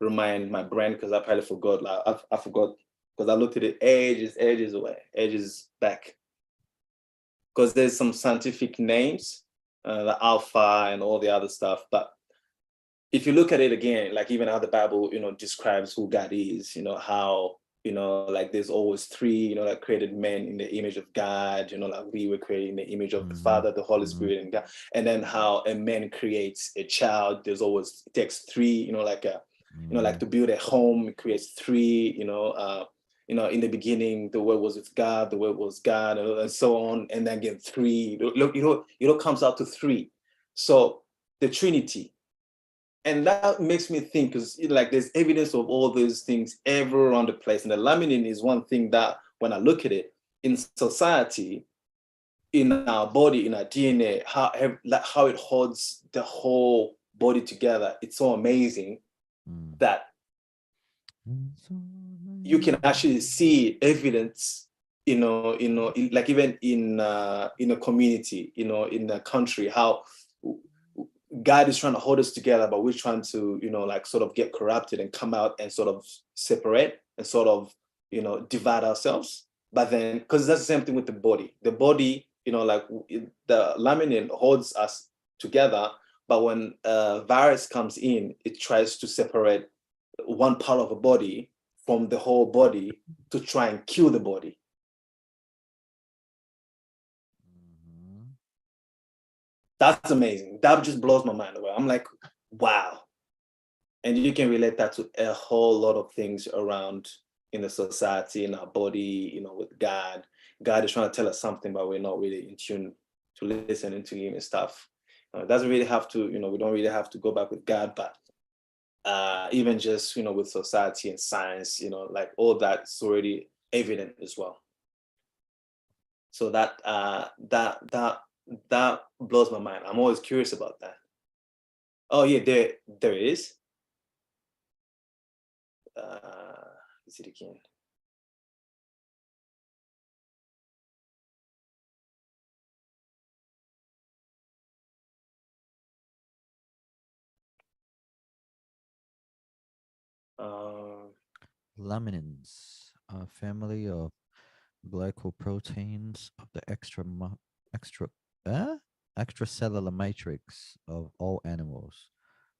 remind my brain, because I probably forgot. Like I forgot, because I looked at it ages back. Because there's some scientific names, the alpha and all the other stuff, but if you look at it again, like even how the Bible, describes who God is, how, like there's always three, like created men in the image of God, like we were created in the image of the Father, the Holy Spirit, and God. And then how a man creates a child, it takes three, like to build a home, it creates three, in the beginning, the word was with God, the word was God, and so on. And then again, three, it comes out to three. So the Trinity. And that makes me think, because like there's evidence of all those things everywhere around the place. And the laminin is one thing that when I look at it in society, in our body, in our DNA, how it holds the whole body together. It's so amazing that you can actually see evidence, like even in a community, in a country, how God is trying to hold us together, but we're trying to, like sort of get corrupted and come out and sort of separate and sort of, divide ourselves. But then, because that's the same thing with the body. The body, like the laminin holds us together, but when a virus comes in, it tries to separate one part of a body from the whole body to try and kill the body. That's amazing. That just blows my mind away. I'm like, wow. And you can relate that to a whole lot of things around in the society, in our body, with God. God is trying to tell us something, but we're not really in tune to listening to him and stuff. It doesn't really have to, we don't really have to go back with God, but even just, with society and science, like all that's already evident as well. So that blows my mind. I'm always curious about that. Oh yeah, there is. Is it again? Laminins, a family of glycoproteins of the extracellular matrix of all animals.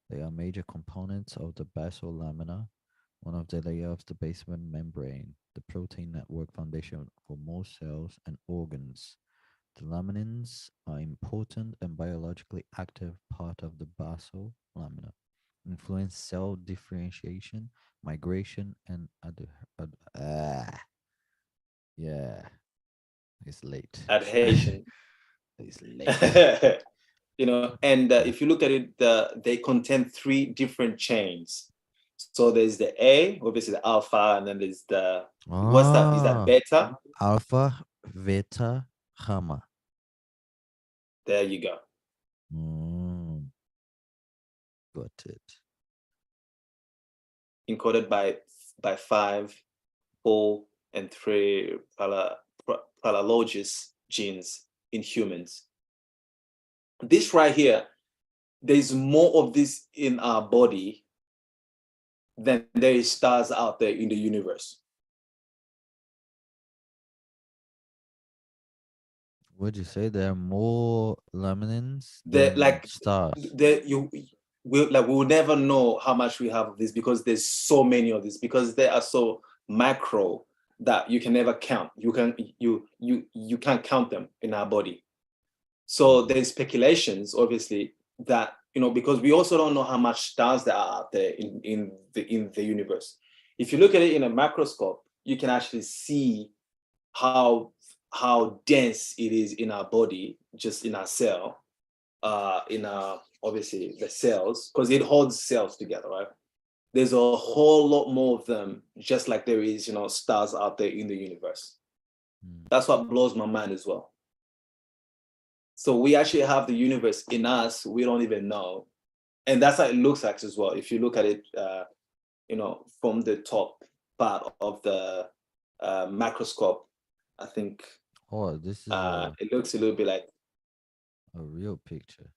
They are major components of the basal lamina, one of the layers of the basement membrane, the protein network foundation for most cells and organs. The laminins are important and biologically active part of the basal lamina, influence cell differentiation, migration, and yeah, it's late. Adhesion. It's late. And if you look at it, they contain three different chains. So there's the A, obviously the alpha, and then there's the what's that? Is that beta? Alpha, beta, gamma. There you go. Got it. Encoded by 5, 4, and 3 paralogous genes in humans. This right here, there's more of this in our body than there is stars out there in the universe. Would you say there are more laminins They're than like stars? we will never know how much we have of this because there's so many of this, because they are so macro that you can never count. You can't count them in our body. So there's speculations, obviously, that, you know, because we also don't know how much stars there are out there in the universe. If you look at it in a microscope, you can actually see how dense it is in our body, just in our cell, in our, obviously, the cells, because it holds cells together, right? There's a whole lot more of them, just like there is, you know, stars out there in the universe. That's what blows my mind as well. So we actually have the universe in us, we don't even know. And that's how it looks like as well. If you look at it, you know, from the top part of the microscope, I think Oh, this is it looks a little bit like a real picture.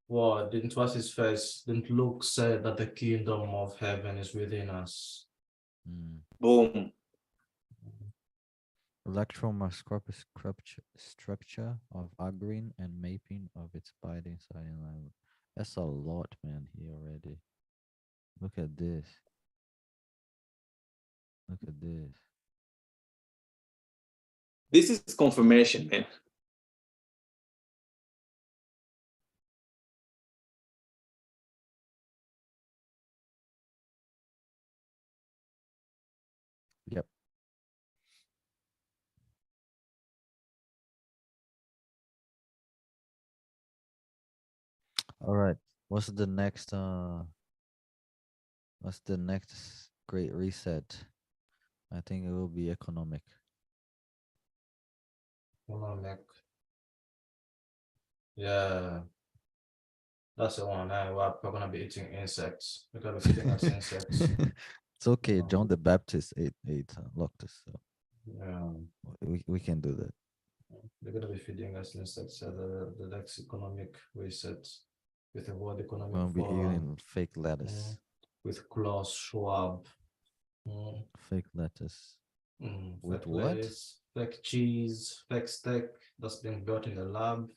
What didn't was his face? Didn't Luke say that the kingdom of heaven is within us? boom. Electromicroscopic structure of agrine and mapping of its binding site in line. That's a lot, man, here already. Look at this. Look at this. This is confirmation, man. Yep. All right. What's the next great reset? I think it will be economic. Economic. Yeah. That's the one. We're gonna be eating insects. We're gonna be feeding us insects. It's okay. John the Baptist ate locusts, so Yeah. we can do that. They're gonna be feeding us insects. The next economic reset with the word economic We'll be eating fake lettuce. with Klaus Schwab. Fake lettuce. With Fake what? lettuce, fake cheese, fake steak that's being built in the lab.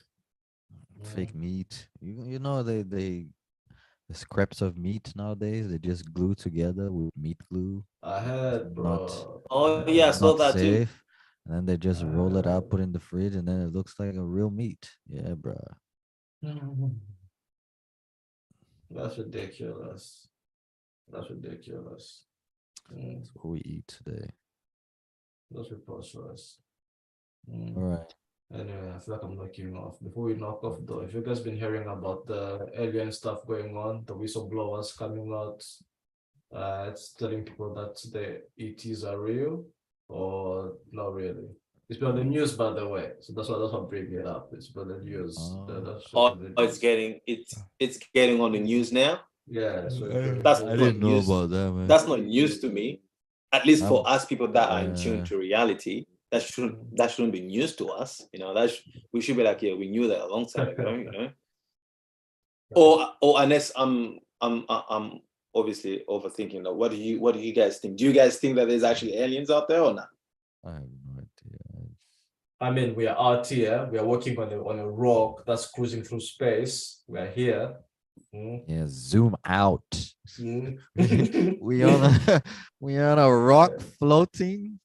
Fake meat. You know the scraps of meat nowadays they just glue together with meat glue. I heard, bro. Oh yeah, I saw Not that too. safe. And then they just roll it out, put it in the fridge, and then it looks like a real meat. Yeah, bro. That's ridiculous. That's ridiculous. That's what we eat today. That's preposterous. All right. Anyway, I feel like I'm knocking off. Before we knock off though, if you guys been hearing about the alien stuff going on, the whistleblowers coming out, it's telling people that the ETs are real or not really. It's been on the news, by the way. So that's what I'm bringing it up. It's been on the news. It's getting on the news now. Yeah, so I didn't know about that, man. That's not news to me. At least for us people that are in tune to reality, that shouldn't be news to us. You know, we should be like, yeah, we knew that a long time ago. You know, or unless I'm obviously overthinking that. What do you guys think? Do you guys think that there's actually aliens out there or not? I have no idea. I mean, we are out here. We are working on a rock that's cruising through space. We are here. Yeah, zoom out. We on a rock floating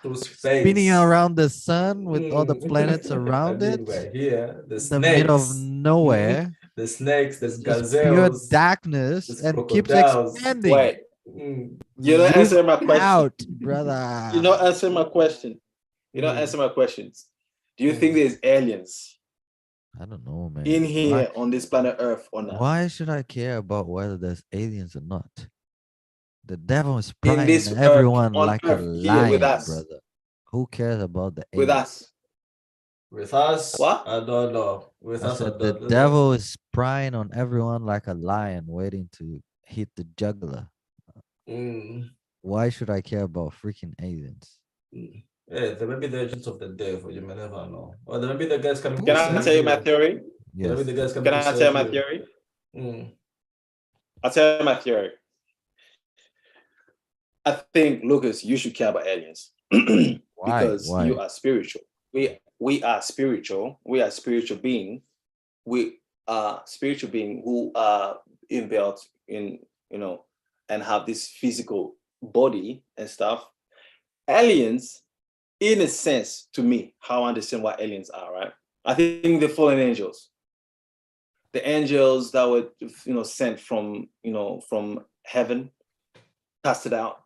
through space, spinning around the sun with all the planets around it. We're here. The middle of nowhere. The snakes, there's Pure gazelles, darkness and keeps crocodiles. expanding. Wait, you don't answer my question. Out, brother. You don't answer my question. You don't answer my questions. Do you think there's aliens? I don't know, man. In here on this planet Earth or not? Why should I care about whether there's aliens or not? The devil is prying everyone like a lion, brother. Who cares about the aliens? With us. With us? What? I don't know. With us, the devil is prying on everyone like a lion, waiting to hit the jugular. Why should I care about freaking aliens? Yeah, they may be the agents of the devil. You may never know. Or there may be the guys coming. Can I tell you my theory? Yes. Can I tell you my theory? I'll tell you my theory. I think, Lucas, you should care about aliens. Because you are spiritual. we are spiritual. We are spiritual being. We are spiritual being who are inbuilt in, and have this physical body and stuff. Aliens, in a sense, to me, how I understand what aliens are, right? I think the fallen angels, the angels that were, sent from heaven, casted out,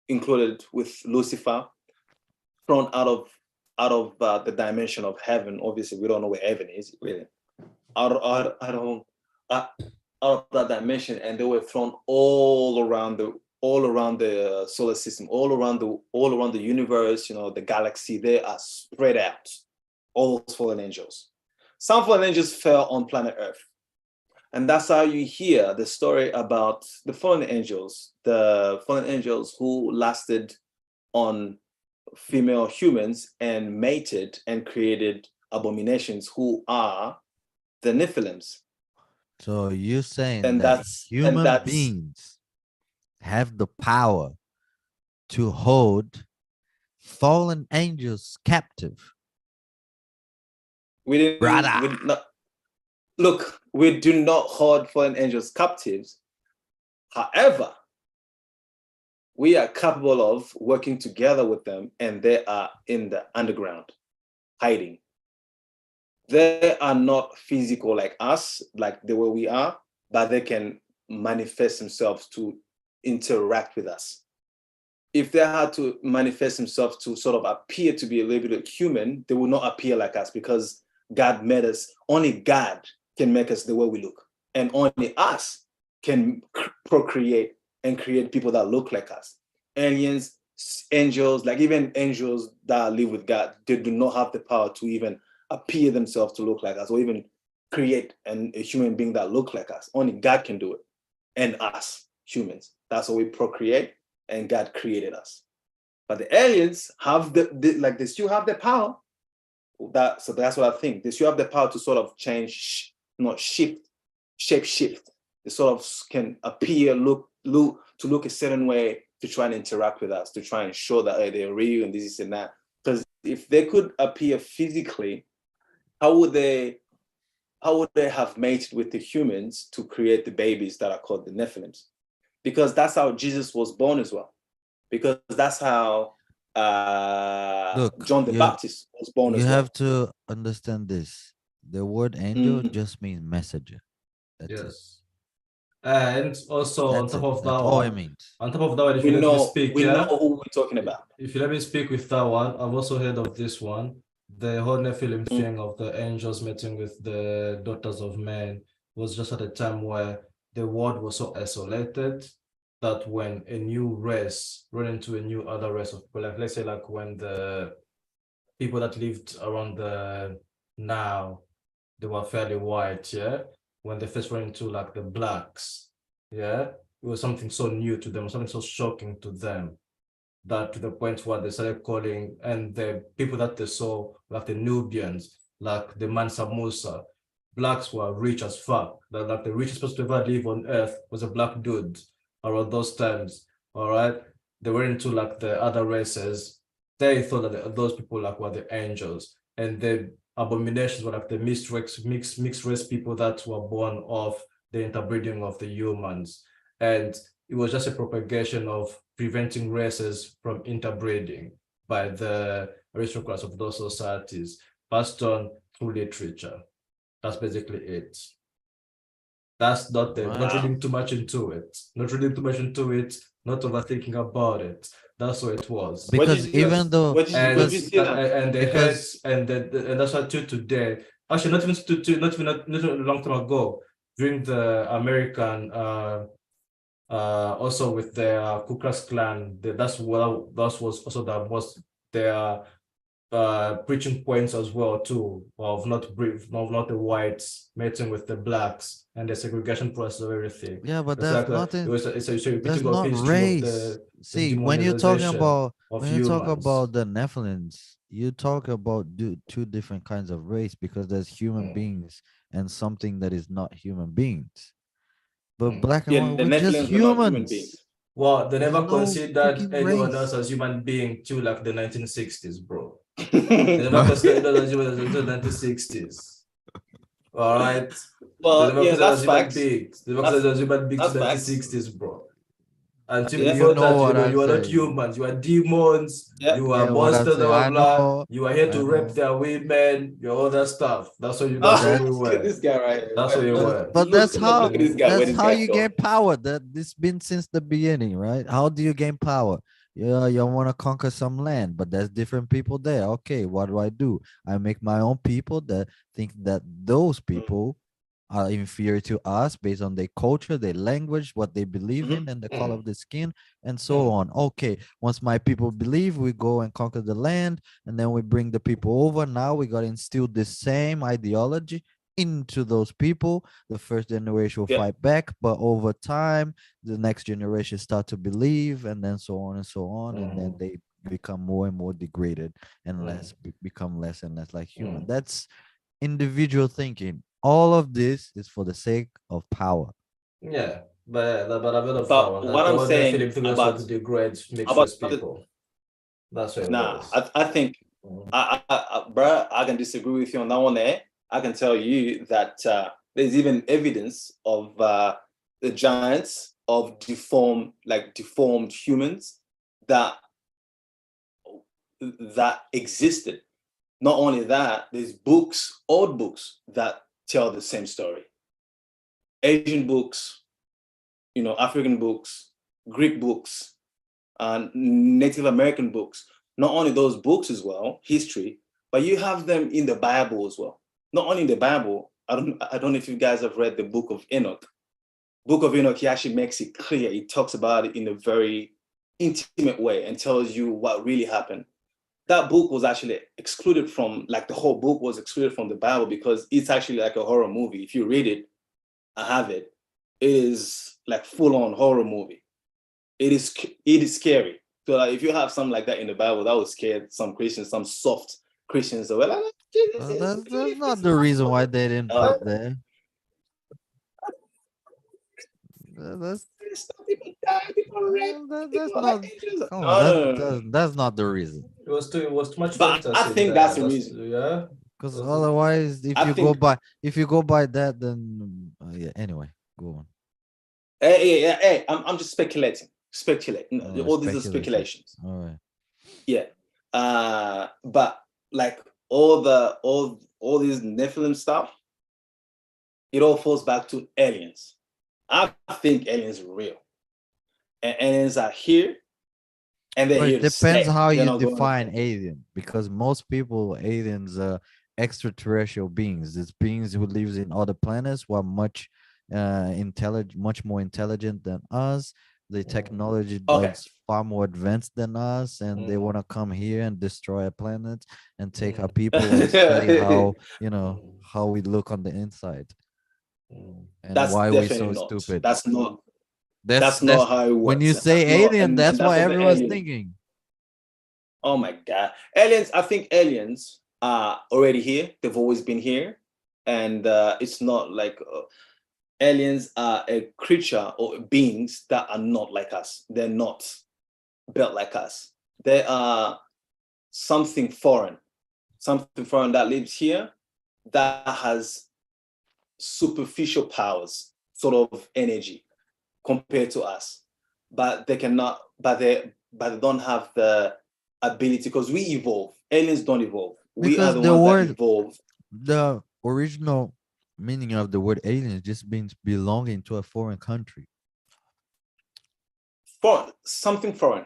included with Lucifer, thrown out of the dimension of heaven. Obviously, we don't know where heaven is really. Out of that dimension, and they were thrown all around the solar system, all around the universe. The galaxy. They are spread out. All those fallen angels. Some fallen angels fell on planet Earth. And that's how you hear the story about the fallen angels who lasted on female humans and mated and created abominations, who are the Nephilims. So you're saying And that that's human beings have the power to hold fallen angels captive? we did not look. We do not hold fallen angels captives. However, we are capable of working together with them, and they are in the underground, hiding. They are not physical like us, like the way we are, but they can manifest themselves to interact with us. If they had to manifest themselves to sort of appear to be a little bit human, they will not appear like us, because God made us. Only God can make us the way we look, and only us can procreate and create people that look like us. Aliens, angels, like even angels that live with God, they do not have the power to even appear themselves to look like us, or even create a human being that look like us. Only God can do it, and us humans. That's how we procreate, and God created us. But the aliens have they still have the power. So that's what I think. They still have the power to sort of change, not shift, shape shift. They sort of can appear, look a certain way, to try and interact with us, to try and show that, hey, they're real and this and that. Because if they could appear physically, how would they have mated with the humans to create the babies that are called the Nephilims? Because that's how Jesus was born as well. Because that's how Look, John the Baptist was born you as well. have to understand this. The word angel just means messenger. That's it. Yes. And also on That's top it. of that That's all it one, means. on top of that one, if We you let me know speak, we know yeah. who we're talking about. If you let me speak with that one, I've also heard of this one. The whole Nephilim thing of the angels meeting with the daughters of men was just at a time where the world was so isolated that when a new race run into a new other race of people, like let's say like when the people that lived around the now, they were fairly white, yeah. When they first run into like the blacks, yeah, it was something so new to them, something so shocking to them, that to the point where they started calling, and the people that they saw, like the Nubians, like the Mansa Musa, blacks were rich as fuck. That like the richest person to ever live on earth was a black dude around those times. All right. They were into like the other races. They thought that those people like were the angels, and the abominations were like the mixed race people that were born of the interbreeding of the humans. And it was just a propagation of preventing races from interbreeding by the aristocrats of those societies, passed on through literature. That's basically it. That's not it. Not reading too much into it. Not reading too much into it. Not overthinking about it. That's what it was. Because even though And because the because heads and that's why till today. Actually, not even not even a long time ago, during the American also with the Ku Klux Klan, that was also the most their preaching points as well too, of not the whites mating with the blacks and the segregation process of everything. yeah, but It's that's like nothing. it's a That's repeating of not history of race. the See, when you're talking demonization about of when you talk humans. about the Nephilims, you talk about two different kinds of race, because there's human beings and something that is not human beings. But black and Yeah, white, the we're just Nephilims are not human beings. humans. Well, they There's never no considered freaking anyone else race. as human being till like the 1960s, bro. The democracy in the 1960s. All right. The Well, yeah, democracy that's was even facts. big. The democracy was even big to That's the facts. 1960s, bro. Until Yeah. before You know that, what I you are not say. humans, you are demons, Yeah. you are Yeah, what I monsters, say. blah, I blah, blah. know. You are here I to rape know. their women, your other stuff. That's Oh, what we look at were. this guy right here. That's what you But were. but that's Look how at this guy. Where this guy's you going. gain power. That this been since the beginning, right? How do you gain power? Yeah, you want to conquer some land, but there's different people there. Okay, what do? I make my own people that think that those people are inferior to us based on their culture, their language, what they believe Mhm. in, and the color of the skin, and so Mm. on. Okay, once my people believe, we go and conquer the land, and then we bring the people over. Now we got to instill the same ideology into those people. The first generation will Yeah. fight back, but over time, the next generation start to believe, and then so on and so on, and then Mm. they become more and more degraded and Mm. become less and less like human. Mm. That's individual thinking. All of this is for the sake of power. Yeah, but I'm not But found that what the I'm other saying Philip Figures want about to degrade mixed about race people. That's what it nah, was. I think Mm. bruh, I can disagree with you on that one there. I can tell you that there's even evidence of the giants of deformed humans that existed. Not only that, there's books, old books that tell the same story. Asian books, African books, Greek books, and Native American books. Not only those books as well, history, but you have them in the Bible as well. Not only in the Bible, I don't know if you guys have read the Book of Enoch. Book of Enoch, he actually makes it clear. He talks about it in a very intimate way and tells you what really happened. That book was actually excluded from, like the whole book was excluded from the Bible because it's actually like a horror movie. If you read it, I have it. It is like full on horror movie. It is scary. So like, if you have something like that in the Bible, that would scare some Christians, some soft Christians. So well, like, Jesus is That's not beautiful. the reason why they didn't Uh, put there. That's people die, people rape, that's people not. like angels. Come on, No, no, no, no. that's not the reason. It was too much But I fantasy in think that's there. the That's reason. yeah. Because That's otherwise, I think if you go by that, then yeah. Anyway, go on. hey, I'm just speculating. Speculating. All right, All these are speculation. speculations. All right. Yeah. But like all these Nephilim stuff, it all falls back to aliens. I think aliens are real. And aliens are here and they're But here it to depends stay. how They're you not going define anywhere. alien, because most people aliens are extraterrestrial beings. It's beings who lives in other planets who are much more intelligent than us. The technology Okay. does far more advanced than us, and they mm, want to come here and destroy a planet and take our mm, people and study how mm, how we look on the inside mm. and That's why we definitely so not. stupid. That's That's not how it when you works. say alien, And that's that's what what the everyone's alien. thinking. Oh my God. Aliens, I think aliens are already here. They've always been here. And it's not like aliens are a creature or beings that are not like us. They're not built like us. They are something foreign that lives here that has superficial powers, sort of energy compared to us. But they cannot, but they don't have the ability because we evolve. Aliens don't evolve. We are Because the the ones that word, evolve. the original meaning of the word alien just means belonging to a foreign country. Foreign, something foreign.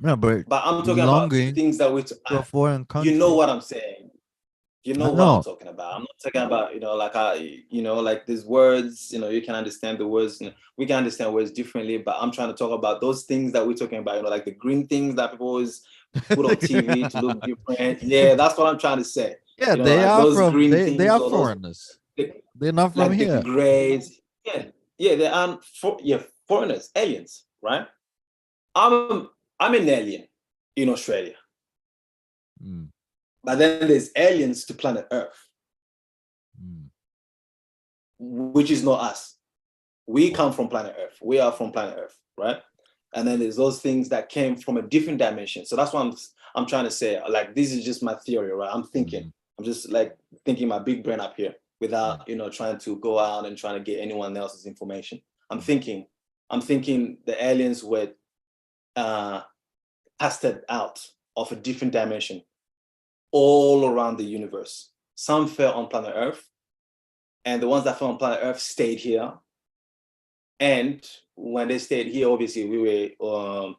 No, but But I'm talking about belonging things that to a foreign you know country. what I'm saying. You I know what I'm know. talking about. I'm not talking about, like these words, you can understand the words, we can understand words differently, but I'm trying to talk about those things that we're talking about, like the green things that people always put on TV to look different. Yeah, that's what I'm trying to say. Yeah, they Like are those from green they things are or those foreigners. They're not from like the here. grays. Yeah, yeah, they are foreigners, aliens, right? I'm I'm an alien in Australia, Mm, but then there's aliens to planet Earth, mm. which is not us. We come from planet Earth. We are from planet Earth, right? And then there's those things that came from a different dimension. So that's why I'm trying to say, like, this is just my theory, right? I'm thinking, I'm just like thinking my big brain up here without, you know, trying to go out and trying to get anyone else's information. I'm thinking the aliens were casted out of a different dimension all around the universe. Some fell on planet Earth, and the ones that fell on planet Earth stayed here. And when they stayed here, obviously we were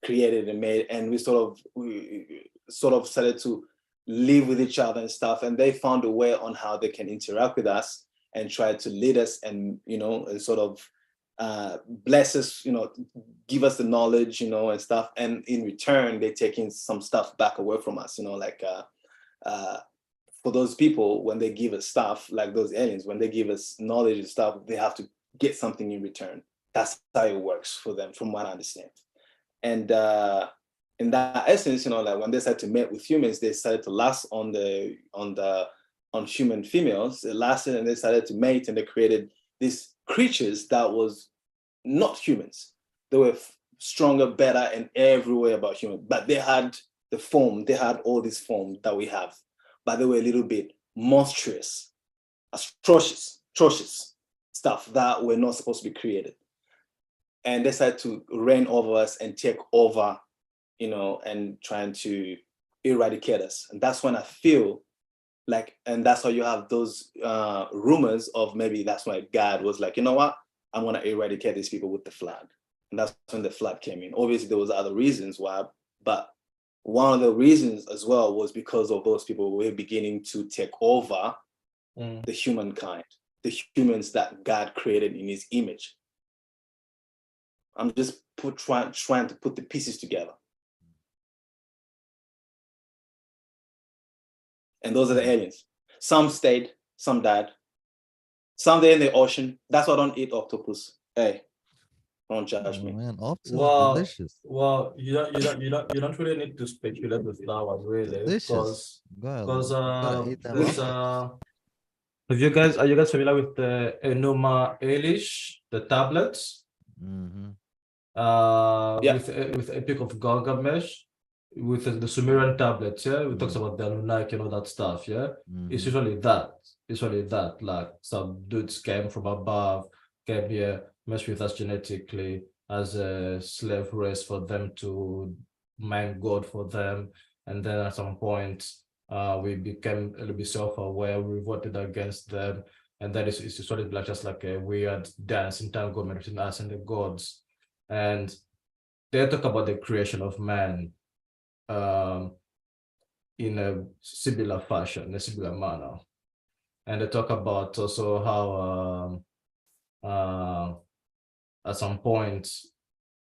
created and made, and we sort of started to live with each other and stuff. And they found a way on how they can interact with us and try to lead us, and you know, and sort of bless us, you know, give us the knowledge, you know, and stuff. And in return, they're taking some stuff back away from us, you know, like for those people, when they give us stuff, like those aliens, when they give us knowledge and stuff, they have to get something in return. That's how it works for them, from what I understand. And in that essence, you know, like when they started to mate with humans, they started to lust on human females. They lasted, and they started to mate, and they created these creatures that was not humans. They were stronger, better, and every way about human. But they had the form. They had all this form that we have, but they were a little bit monstrous, atrocious stuff that were not supposed to be created. And they started to reign over us and take over, you know, and trying to eradicate us. And that's when I feel like, and that's how you have those rumors of maybe that's why God was like, you know what, I'm gonna eradicate these people with the flood. And that's when the flood came in. Obviously there was other reasons why, but one of the reasons as well was because of those people were beginning to take over the humankind, the humans that God created in his image. I'm just trying to put the pieces together. And those are the aliens. Some stayed, some died. Some they're in the ocean. That's why I don't eat octopus. Hey, don't judge me. Man, octopus is Well, delicious. well, you don't really need to speculate with flowers, really, Delicious. because Gotta eat them this octopus. If you guys are you guys familiar with the Enuma Elish, the tablets? Mm-hmm. Yeah. With Epic of Gilgamesh, with the Sumerian tablets, yeah, we talks about the Anunnaki and all that stuff, yeah. It's usually that, like some dudes came from above, came here, messed with us genetically as a slave race for them to mine God for them, and then at some point, we became a little bit self-aware, we voted against them, and that is usually like just like a weird dance entanglement between us and the gods. And they talk about the creation of man in a similar fashion, a similar manner. And they talk about also how at some point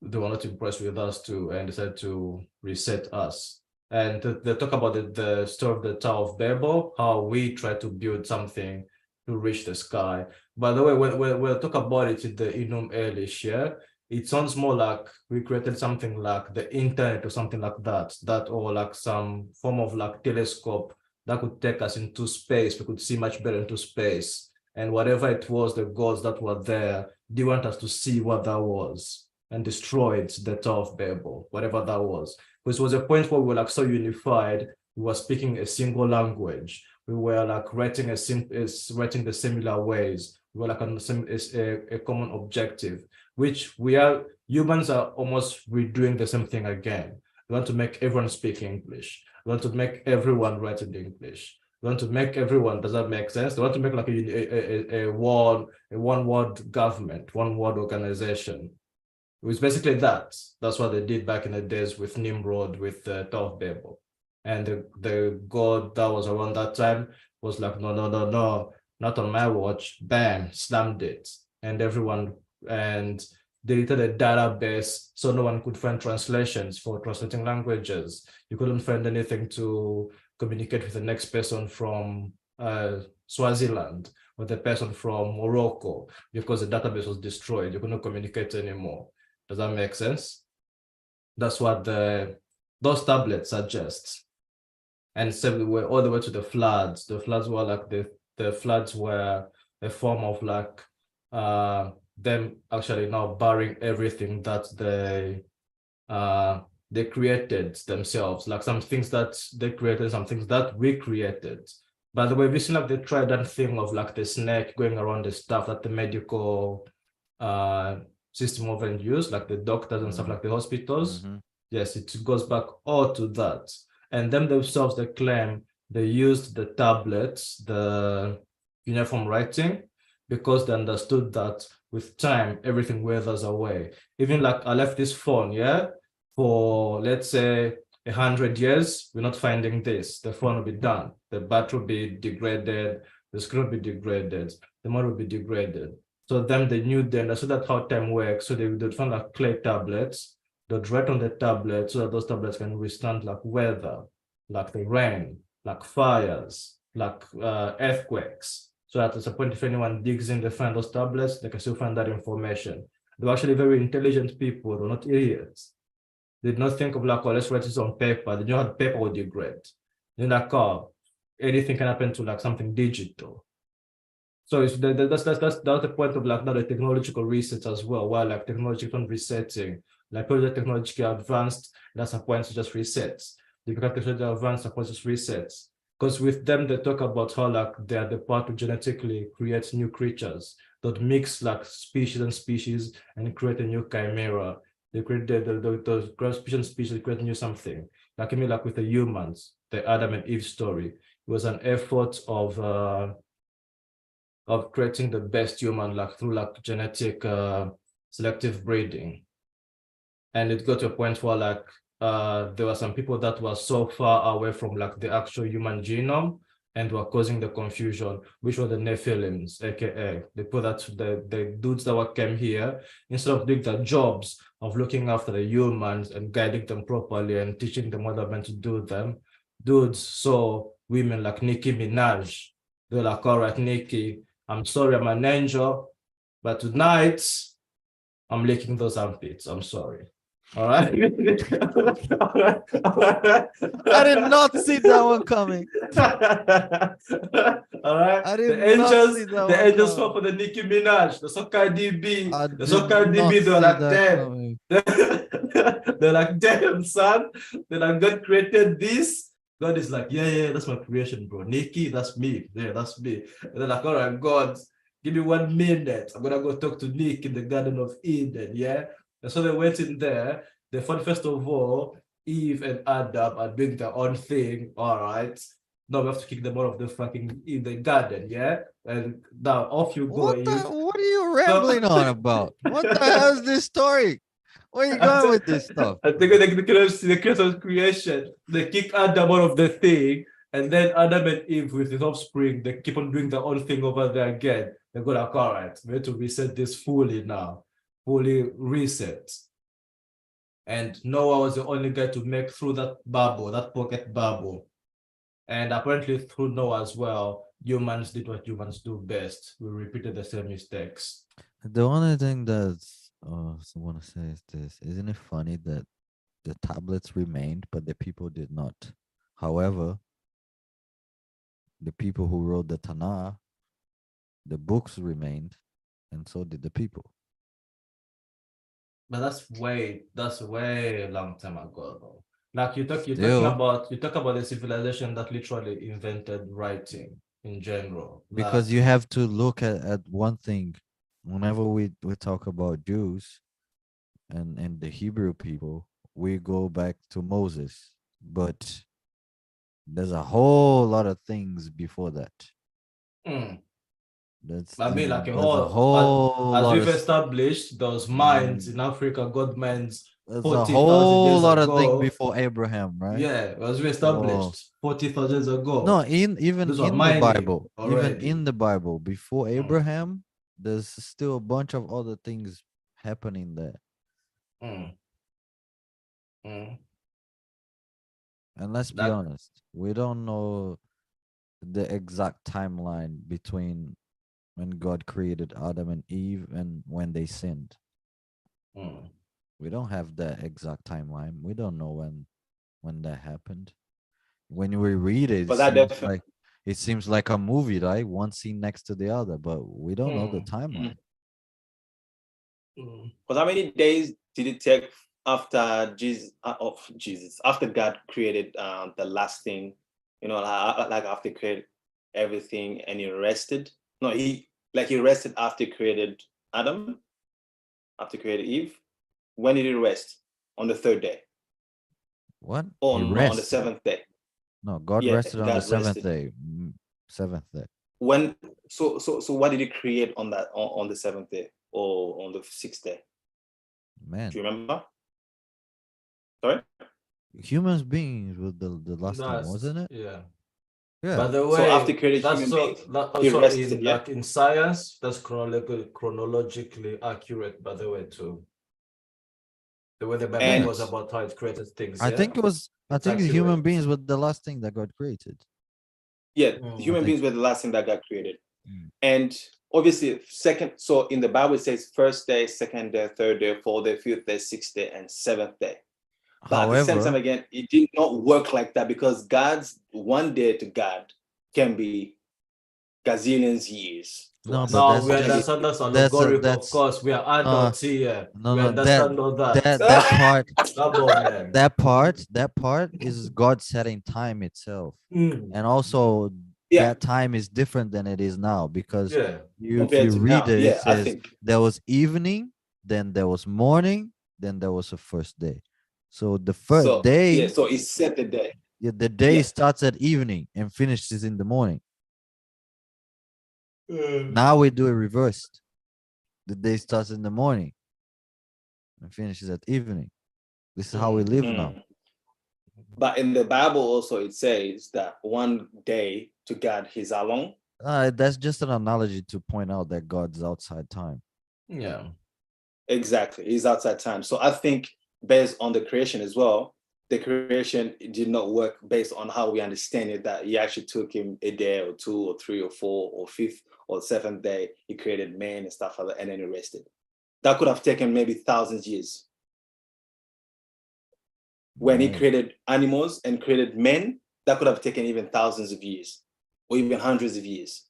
they were not impressed with us too and decided to reset us. And they talk about the story of the Tower of Babel, how we try to build something to reach the sky. By the way, when we talk about it in the Enum Elish, yeah, it sounds more like we created something like the internet or something like that, or like some form of like telescope that could take us into space. We could see much better into space. And whatever it was, the gods that were there, they want us to see what that was and destroyed the Tower of Babel, whatever that was. Because it was a point where we were like so unified, we were speaking a single language. We were like writing the similar ways. We were like on the same a common objective, which humans are almost redoing the same thing again. We want to make everyone speak English. We want to make everyone write in English. We want to make everyone, does that make sense? They want to make like a one word government, one word organization. It was basically that. That's what they did back in the days with Nimrod, with Tower of Babel. And the god that was around that time was like, no, not on my watch. Bam, slammed it. And everyone, and deleted a database so no one could find translations for translating languages. You couldn't find anything to communicate with the next person from Swaziland or the person from Morocco because the database was destroyed. You couldn't communicate anymore. Does that make sense? That's what those tablets suggest. And same way all the way to the floods. The floods were like the floods were a form of like them actually now burying everything that they they created themselves, like some things that they created, some things that we created. By the way, we've seen like the trident thing of like the snake going around the stuff that the medical system often use, like the doctors and stuff like the hospitals. Yes, it goes back all to that. And them themselves, they claim they used the tablets, the uniform writing, because they understood that with time, everything weathers away. Even like I left this phone, yeah, for let's say 100 years, we're not finding this. The phone will be done. The battery will be degraded. The screen will be degraded. The model will be degraded. So them, they knew then, so that's how time works. So they would find like clay tablets. They'd write on the tablet so that those tablets can withstand like weather, like the rain, like fires, like earthquakes. So that at a point, if anyone digs in, they find those tablets, they can still find that information. They were actually very intelligent people, they're not idiots. They did not think of like, oh, let's write this on paper. They knew how paper would degrade. In like, oh, anything can happen to like something digital. So it's that's the point of like now the technological research as well, while like technological resetting, like when the technology advanced, that's a point to just resets. They become technology advanced, a point just resets. Because with them, they talk about how like they are the part to genetically create new creatures that mix like species and species and create a new chimera. They create the species create new something. Like I mean, like with the humans, the Adam and Eve story. It was an effort of creating the best human like through like genetic selective breeding. And it got to a point where like there were some people that were so far away from like the actual human genome and were causing the confusion, which were the Nephilims, aka they put that the dudes that were came here, instead of doing their jobs of looking after the humans and guiding them properly and teaching them what they're meant to do them, dudes saw women like Nicki Minaj. They're like, all right, Nicki, I'm sorry, I'm an angel, but tonight I'm licking those armpits. I'm sorry. All right. I did not see that one coming. All right. I did not see that The one angels fell coming. for the Nicki Minaj, the Soca DB, I the did Soca not DB. They're see like, that damn. coming. They're like, damn, son. They're like, God created this. God is like, yeah, that's my creation, bro. Nicki, that's me. Yeah, that's me. And they're like, all right, God, give me 1 minute. I'm gonna go talk to Nick in the Garden of Eden. Yeah. And so they went in there. They found, first of all, Eve and Adam are doing their own thing. All right. Now we have to kick them out of the fucking in the garden, yeah. And now off you go, Eve. What are you rambling on about? What the hell is this story? Where are you going with this stuff? I think the creator's creation, they kick Adam out of the thing, and then Adam and Eve with his offspring, they keep on doing their own thing over there again. They go like, all right, we have to reset this fully now, fully reset. And Noah was the only guy to make through that bubble, that pocket bubble. And apparently through Noah as well, humans did what humans do best. We repeated the same mistakes. The only thing that's I want to say is this: isn't it funny that the tablets remained, but the people did not? However, the people who wrote the Tanakh, the books remained, and so did the people. But that's way a long time ago though. Like you talk about the civilization that literally invented writing in general. Because Like, you have to look at one thing. Whenever we talk about Jews and the Hebrew people, we go back to Moses. But there's a whole lot of things before that. I mean, like a There's a whole, whole as lot we've of established, those mines in Africa, gold mines, there's a 40,000 whole years lot of things ago. before Abraham, right? Yeah, as we So established 40,000 years ago. no, even Those were in the mining Bible, even in already. the Bible, before Abraham, there's still a bunch of other things happening there. And let's be Like, honest, we don't know the exact timeline between when God created Adam and Eve and when they sinned. We don't have that exact timeline. We don't know when that happened. When we read it, But that definitely. it seems like a movie, right? One scene next to the other, but we don't know the timeline. Because how many days did it take after Jesus, after God created the last thing, like after he created everything and he rested. No, he rested after he created Adam, after he created Eve. When did he rest? On the third day. What? Oh He no, on the rested. seventh day. No, God Yeah, rested on the God seventh rested. day. Seventh day. When so what did he create on that on the seventh day or on the sixth day? Man, Do you remember? Sorry? humans beings with the last thing, That's wasn't it? yeah. Yeah. By the So after way, creating that's human so beings, that he also rested, in yeah? like in science, that's chronologically accurate, by the way, too. The way the Bible And goes about how it created things, I yeah? think it was. I It's think the human accurate. beings were the last thing that got created. yeah, I human think. beings were the last thing that got created. Mm. And obviously, second, so in the Bible, it says first day, second day, third day, fourth day, fifth day, sixth day, and seventh day. But at the same time, However, again, it did not work like that because God's one day to God can be gazillions years to no, but us. No, that's we Maybe just understand that's allegorical, of that's course. We are no adults here. no We no understand all that. that part Come on, man. that part is God setting time itself, Mm, and also yeah, that time is different than it is now because yeah. if compared you to read now, it, it yeah, I says think, there was evening, then there was morning, then there was a first day. So the first so. Yeah, day, so it set the day. the day Yeah. starts at evening and finishes in the morning. Mm. Now we do it reversed. The day starts in the morning and finishes at evening. This is how we live now. Mm. But in the Bible also it says that one day to God is how long? That's just an analogy to point out that God's outside time. Yeah. Exactly. He's outside time. So I think based on the creation as well, the creation did not work based on how we understand it, that he actually took him a day or two or three or four or fifth or seventh day, he created man and stuff like that, and then he rested. That could have taken maybe thousands of years. When he Right. created animals and created men, that could have taken even thousands of years or even hundreds of years.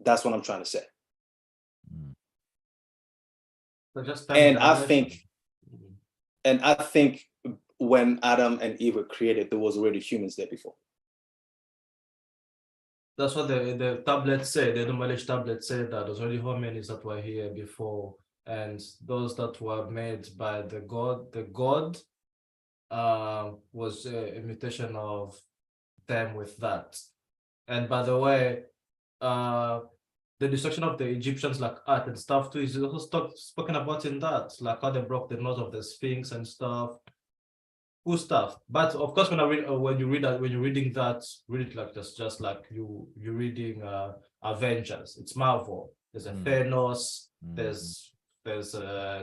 That's what I'm trying to say. So just time And I dilation. think, and I think when Adam and Eve were created, there was already humans there before. That's what the tablets say. The knowledge tablets say that there's already hominids that were here before, and those that were made by the god was a imitation of them with that. And by the way, the destruction of the Egyptians, like art and stuff too, is also spoken about in that, like how they broke the nose of the Sphinx and stuff. Cool stuff. But of course, when I read when you're reading that, read it like just like you're reading Avengers. It's Marvel. There's a Thanos. There's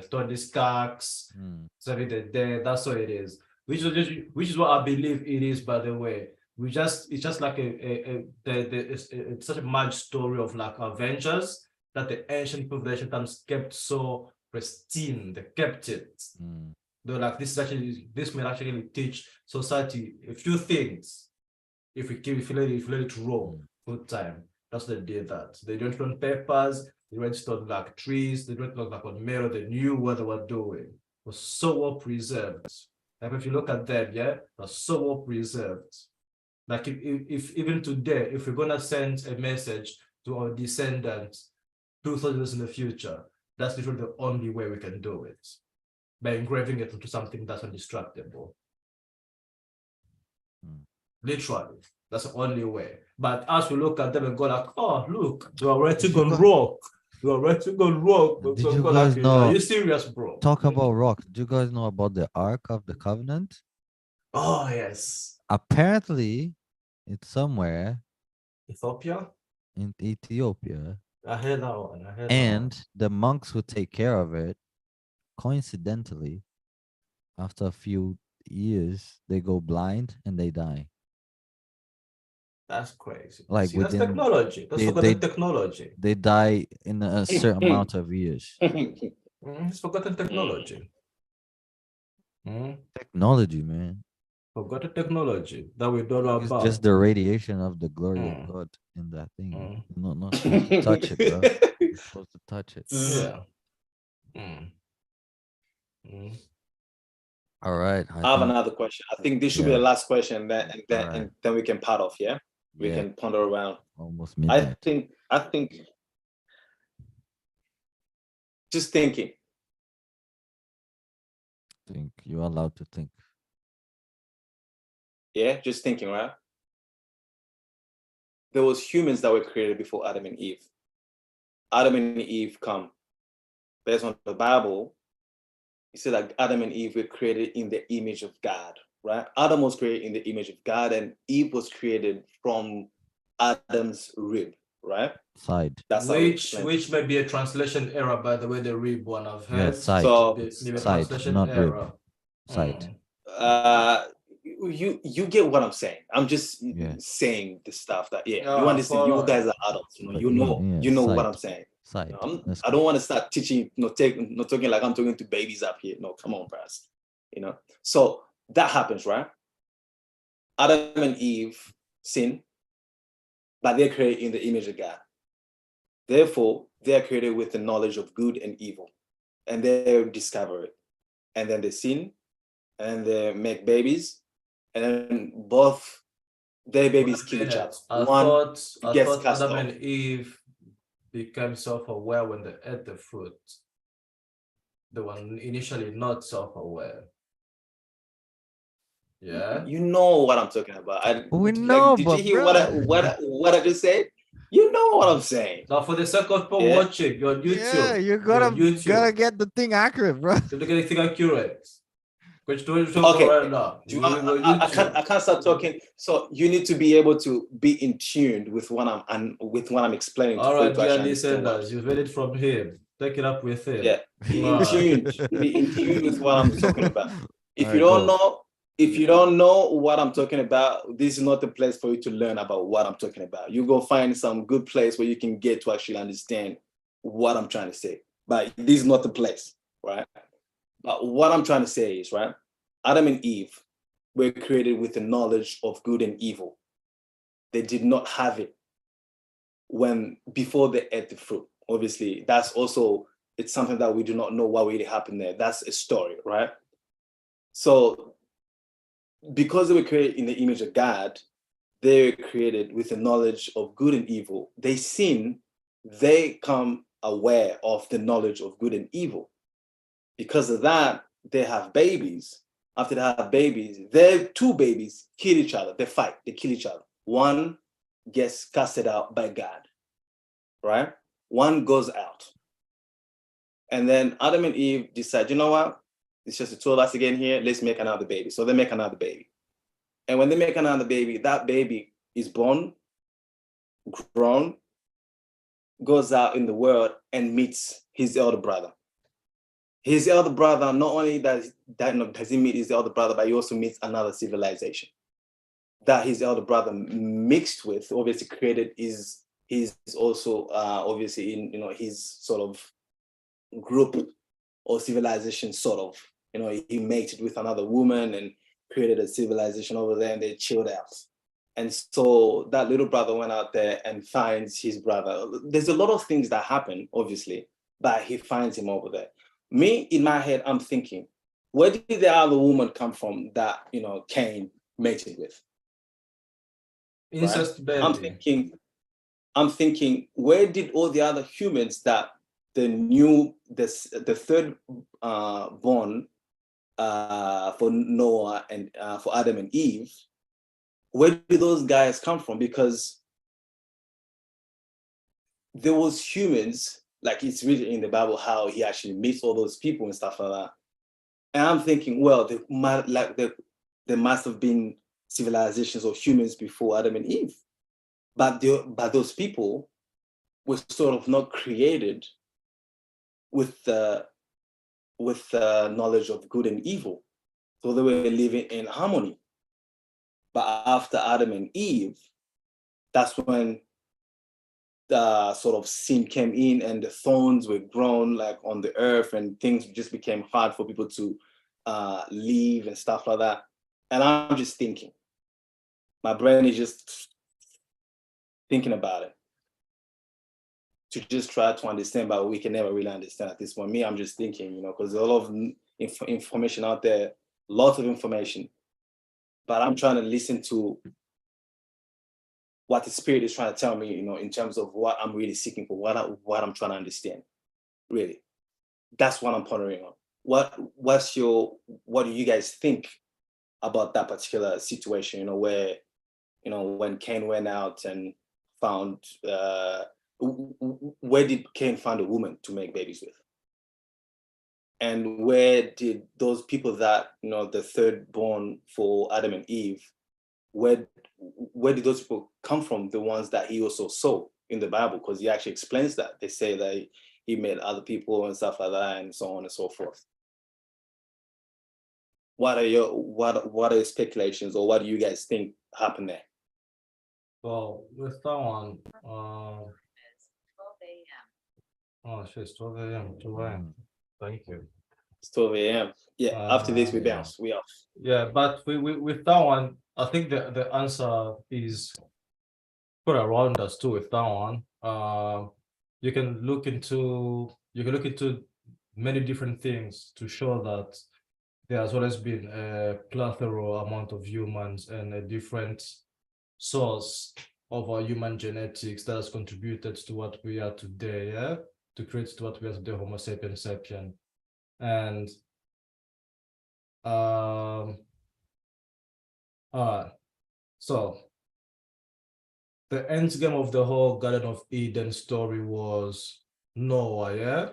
Tony Stark's. Sorry, the that's what it is. Which is what I believe it is. By the way, it's just like it's such a mad story of like Avengers that the ancient people of the ancient times kept so pristine. They kept it. Though like this may actually teach society a few things if we let it roll full time. That's the day that they don't on papers, they went on like trees, they don't look like on metal, they knew what they were doing. It was so well preserved. Like if you look at them, yeah, they're so well preserved. Like if even today, if we're gonna send a message to our descendants 2,000 years in the future, that's literally the only way we can do it, by engraving it into something that's indestructible. Literally, that's the only way. But as we look at them and go like, oh, look, you are ready to go rock. You are ready to go rock. Did you Go guys like, are know? you serious, bro? Talk about rock. Did you guys know about the Ark of the Covenant? Oh, yes. Apparently, it's somewhere Ethiopia? in Ethiopia, I heard that one. I heard that one. and the monks who take care of it, coincidentally, after a few years, they go blind and they die. That's crazy. Like See, that's within technology. That's forgotten technology. they die in a certain amount of years. It's forgotten technology. Technology, man. Forgotten technology that we don't know It's about. just the radiation of the glory of God in that thing. You're not supposed to touch it, bro. You're supposed to touch it. Yeah. All right. I have think, another question. I think this should be the yeah. last question, All right. and then we can part off. Yeah, we Yeah. can ponder around. Almost I midnight. think, just thinking. Think you're allowed to think. Yeah, just thinking. Right. There was humans that were created before Adam and Eve. Adam and Eve come based on the Bible. You said that Adam and Eve were created in the image of God, right? Adam was created in the image of God, and Eve was created from Adam's rib, right? Side. That's how we explain. Which may be a translation error, by the way, the rib one I've Yeah, heard. side. So, Maybe a Side, translation not rib. error. Side. You get what I'm saying. I'm just Yeah. saying the stuff that you Ah, understand. You follow. guys are adults, But you know side. what I'm saying. Side. That's I don't want to start teaching, not talking like I'm talking to babies up here. No, come on, Braz. So that happens, right? Adam and Eve sin, but they're created in the image of God. Therefore, they're created with the knowledge of good and evil, and they discover it, and then they sin, and they make babies, and then both their babies kill each other. I One gets thought cast Adam off. and Eve became self-aware when they ate the fruit. They were initially not self-aware. Yeah. You know what I'm talking about. We know, did but you hear bro. what I just said? You know what I'm saying. Now, for the sake of people Yeah. watching, you're on YouTube. Yeah, you You're on YouTube. gotta get the thing accurate, bro. You have to get anything accurate. Which do you Okay. right now? I can't start talking. So you need to be able to be in tune with what I'm explaining. All for you right, to dear actually understand what I'm listeners, you've heard it from him. Take it up with him. Yeah, be in tune. Be in tune with what I'm talking about. If All you right, don't go. know, if you don't know what I'm talking about, this is not the place for you to learn about what I'm talking about. You go find some good place where you can get to actually understand what I'm trying to say. But this is not the place, right? But what I'm trying to say is, right, Adam and Eve were created with the knowledge of good and evil. They did not have it before they ate the fruit. Obviously, that's also, it's something that we do not know what really happened there. That's a story, right? So because they were created in the image of God, they were created with the knowledge of good and evil. They sin, they come aware of the knowledge of good and evil. Because of that, they have babies. After they have babies, their two babies kill each other. They fight, they kill each other. One gets casted out by God, right? One goes out. And then Adam and Eve decide, you know what? It's just the two of us again here. Let's make another baby. So they make another baby. And when they make another baby, that baby is born, grown, goes out in the world and meets his elder brother. His elder brother, not only does he meet his elder brother, but he also meets another civilization that his elder brother mixed with, obviously created is also obviously in his sort of group or civilization, sort of. He mated with another woman and created a civilization over there, and they chilled out. And so that little brother went out there and finds his brother. There's a lot of things that happen, obviously, but he finds him over there. Me, in my head, I'm thinking, where did the other woman come from that Cain mated with? Incest Right? baby. I'm thinking, where did all the other humans that the third born for Noah and for Adam and Eve, where did those guys come from? Because there was humans, like it's written in the Bible how he actually meets all those people and stuff like that. And I'm thinking, well, there must have been civilizations or humans before Adam and Eve, but those people were sort of not created with the knowledge of good and evil, so they were living in harmony. But after Adam and Eve, that's when the sort of sin came in and the thorns were grown like on the earth, and things just became hard for people to live and stuff like that. And I'm just thinking, my brain is just thinking about it to just try to understand, but we can never really understand at this point. Me, I'm just thinking, because there's a lot of information out there lots of information, but I'm trying to listen to what the spirit is trying to tell me, in terms of what I'm really seeking for, what I'm trying to understand. Really, that's what I'm pondering on. What do you guys think about that particular situation? Where, when Cain went out and found, where did Cain find a woman to make babies with? And where did those people that, the third born for Adam and Eve, where did those people come from? The ones that he also saw in the Bible, because he actually explains that. They say that he met other people and stuff like that, and so on and so forth. What are your speculations, or what do you guys think happened there? Well, with that one, oh shit, it's 12 a.m. 2 a.m. Thank you. It's 12 a.m. Yeah, after this we bounce. We off. Yeah, but with that one, I think the answer is put around us too with that one. You can look into many different things to show that there has always been a plethora amount of humans and a different source of our human genetics that has contributed to what we are today, yeah, to create to what we are today, Homo sapiens sapien. And so the end game of the whole Garden of Eden story was Noah, yeah,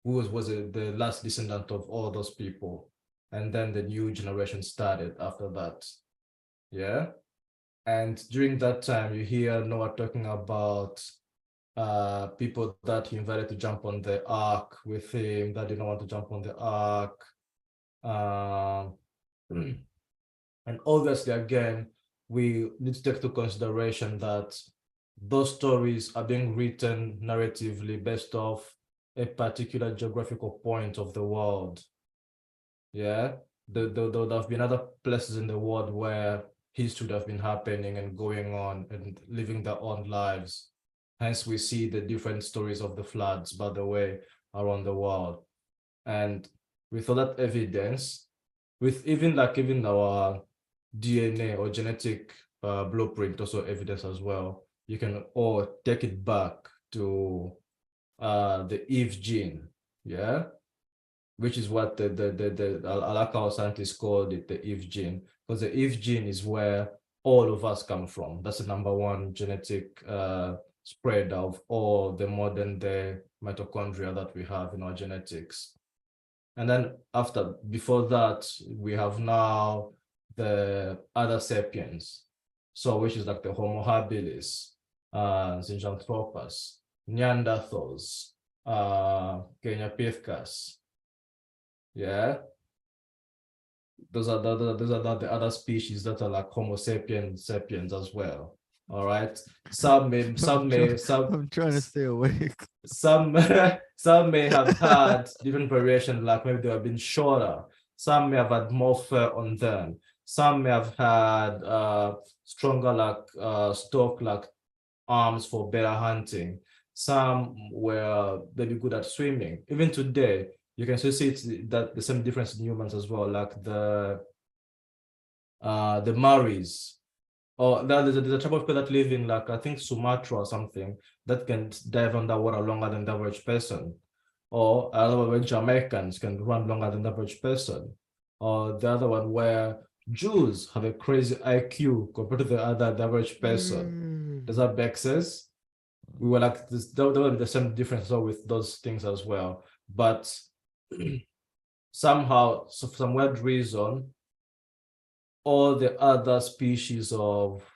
who was the last descendant of all those people, and then the new generation started after that, yeah. And during that time, you hear Noah talking about people that he invited to jump on the ark with him that didn't want to jump on the ark. And obviously, again, we need to take into consideration that those stories are being written narratively based off a particular geographical point of the world. Yeah, there have been other places in the world where history would have been happening and going on and living their own lives. Hence, we see the different stories of the floods, by the way, around the world. And with all that evidence, with even our DNA or genetic blueprint, also evidence as well, you can all take it back to the Eve gene, yeah, which is what the Alaka scientists called it, the Eve gene, because the Eve gene is where all of us come from. That's the #1 genetic spread of all the modern day mitochondria that we have in our genetics. And then before that, we have now the other sapiens, so which is like the Homo habilis, Zinjanthropus, Neanderthals, Kenyapithecus. Yeah, those are the other species that are like Homo sapiens as well. All right. I'm trying to stay awake. Some may have had different variation, like maybe they have been shorter. Some may have had more fur on them. Some may have had stronger stalk like arms for better hunting. Some were maybe good at swimming. Even today, you can still see that the same difference in humans as well, like the Maoris. Or there's a type of people that live in, like, I think Sumatra or something, that can dive underwater longer than the average person. Or another one where Jamaicans can run longer than the average person. Or the other one where Jews have a crazy IQ compared to the average person. Does that make sense? We were like this, there will be the same difference with those things as well. But somehow, so for some weird reason, all the other species of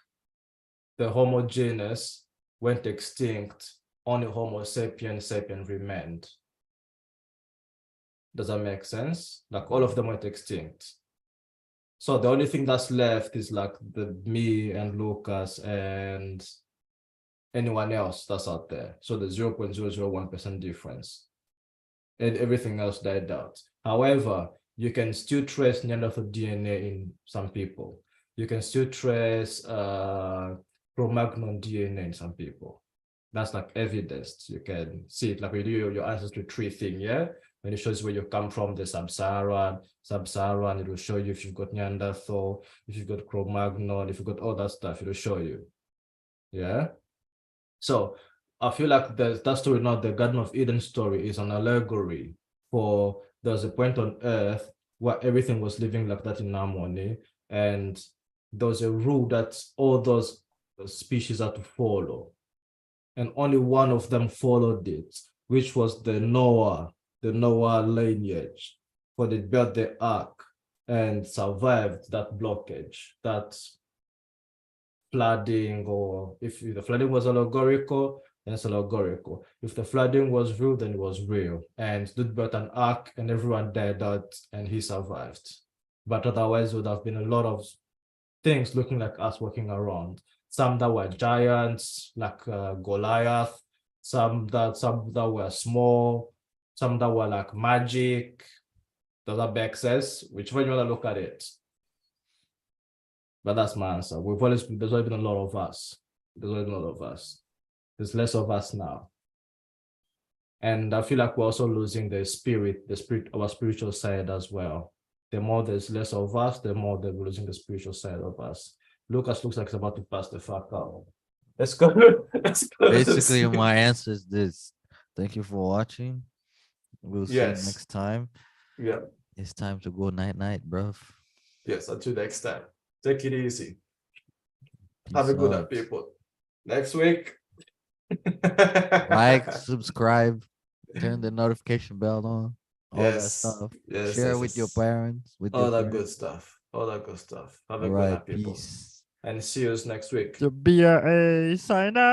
the Homo genus went extinct, only Homo sapiens remained. Does that make sense? Like all of them went extinct. So the only thing that's left is like me and Lucas and anyone else that's out there. So the 0.001% difference. And everything else died out. However, you can still trace Neanderthal DNA in some people. You can still trace Cro-Magnon DNA in some people. That's like evidence. You can see it like we do your ancestry tree thing, yeah? When it shows where you come from, the Sub-Saharan, it will show you if you've got Neanderthal, if you've got Cro-Magnon, if you've got all that stuff, it will show you. Yeah. So I feel like that story, not the Garden of Eden story, is an allegory for there's a point on Earth where everything was living like that in harmony, and there was a rule that all those species had to follow, and only one of them followed it, which was the Noah lineage, for they built the ark and survived that blockage, that flooding, or if the flooding was allegorical, then it's allegorical. If the flooding was real, then it was real. And dude built an ark and everyone died out and he survived. But otherwise, would have been a lot of things looking like us walking around. Some that were giants, like Goliath, some that were small, some that were like magic. Does that make sense? Whichever you want to look at it. But that's my answer. There's always been a lot of us. There's less of us now. And I feel like we're also losing the spirit, our spiritual side as well. The more there's less of us, the more they're losing the spiritual side of us. Lucas looks like he's about to pass the fuck out. Let's go. Basically, my answer is this. Thank you for watching. We'll see you Yes. next time. Yeah. It's time to go night, bruv. Yes, until next time. Take it easy. Peace Have a good out. night, people. Next week. Like, subscribe, turn the notification bell on, all that Yes. stuff. Yes, Share yes, with your yes. parents, with All your that friends. good stuff. All that good stuff. Have a All good right, night, people. peace. And see you next week. The B.R.A. sign out.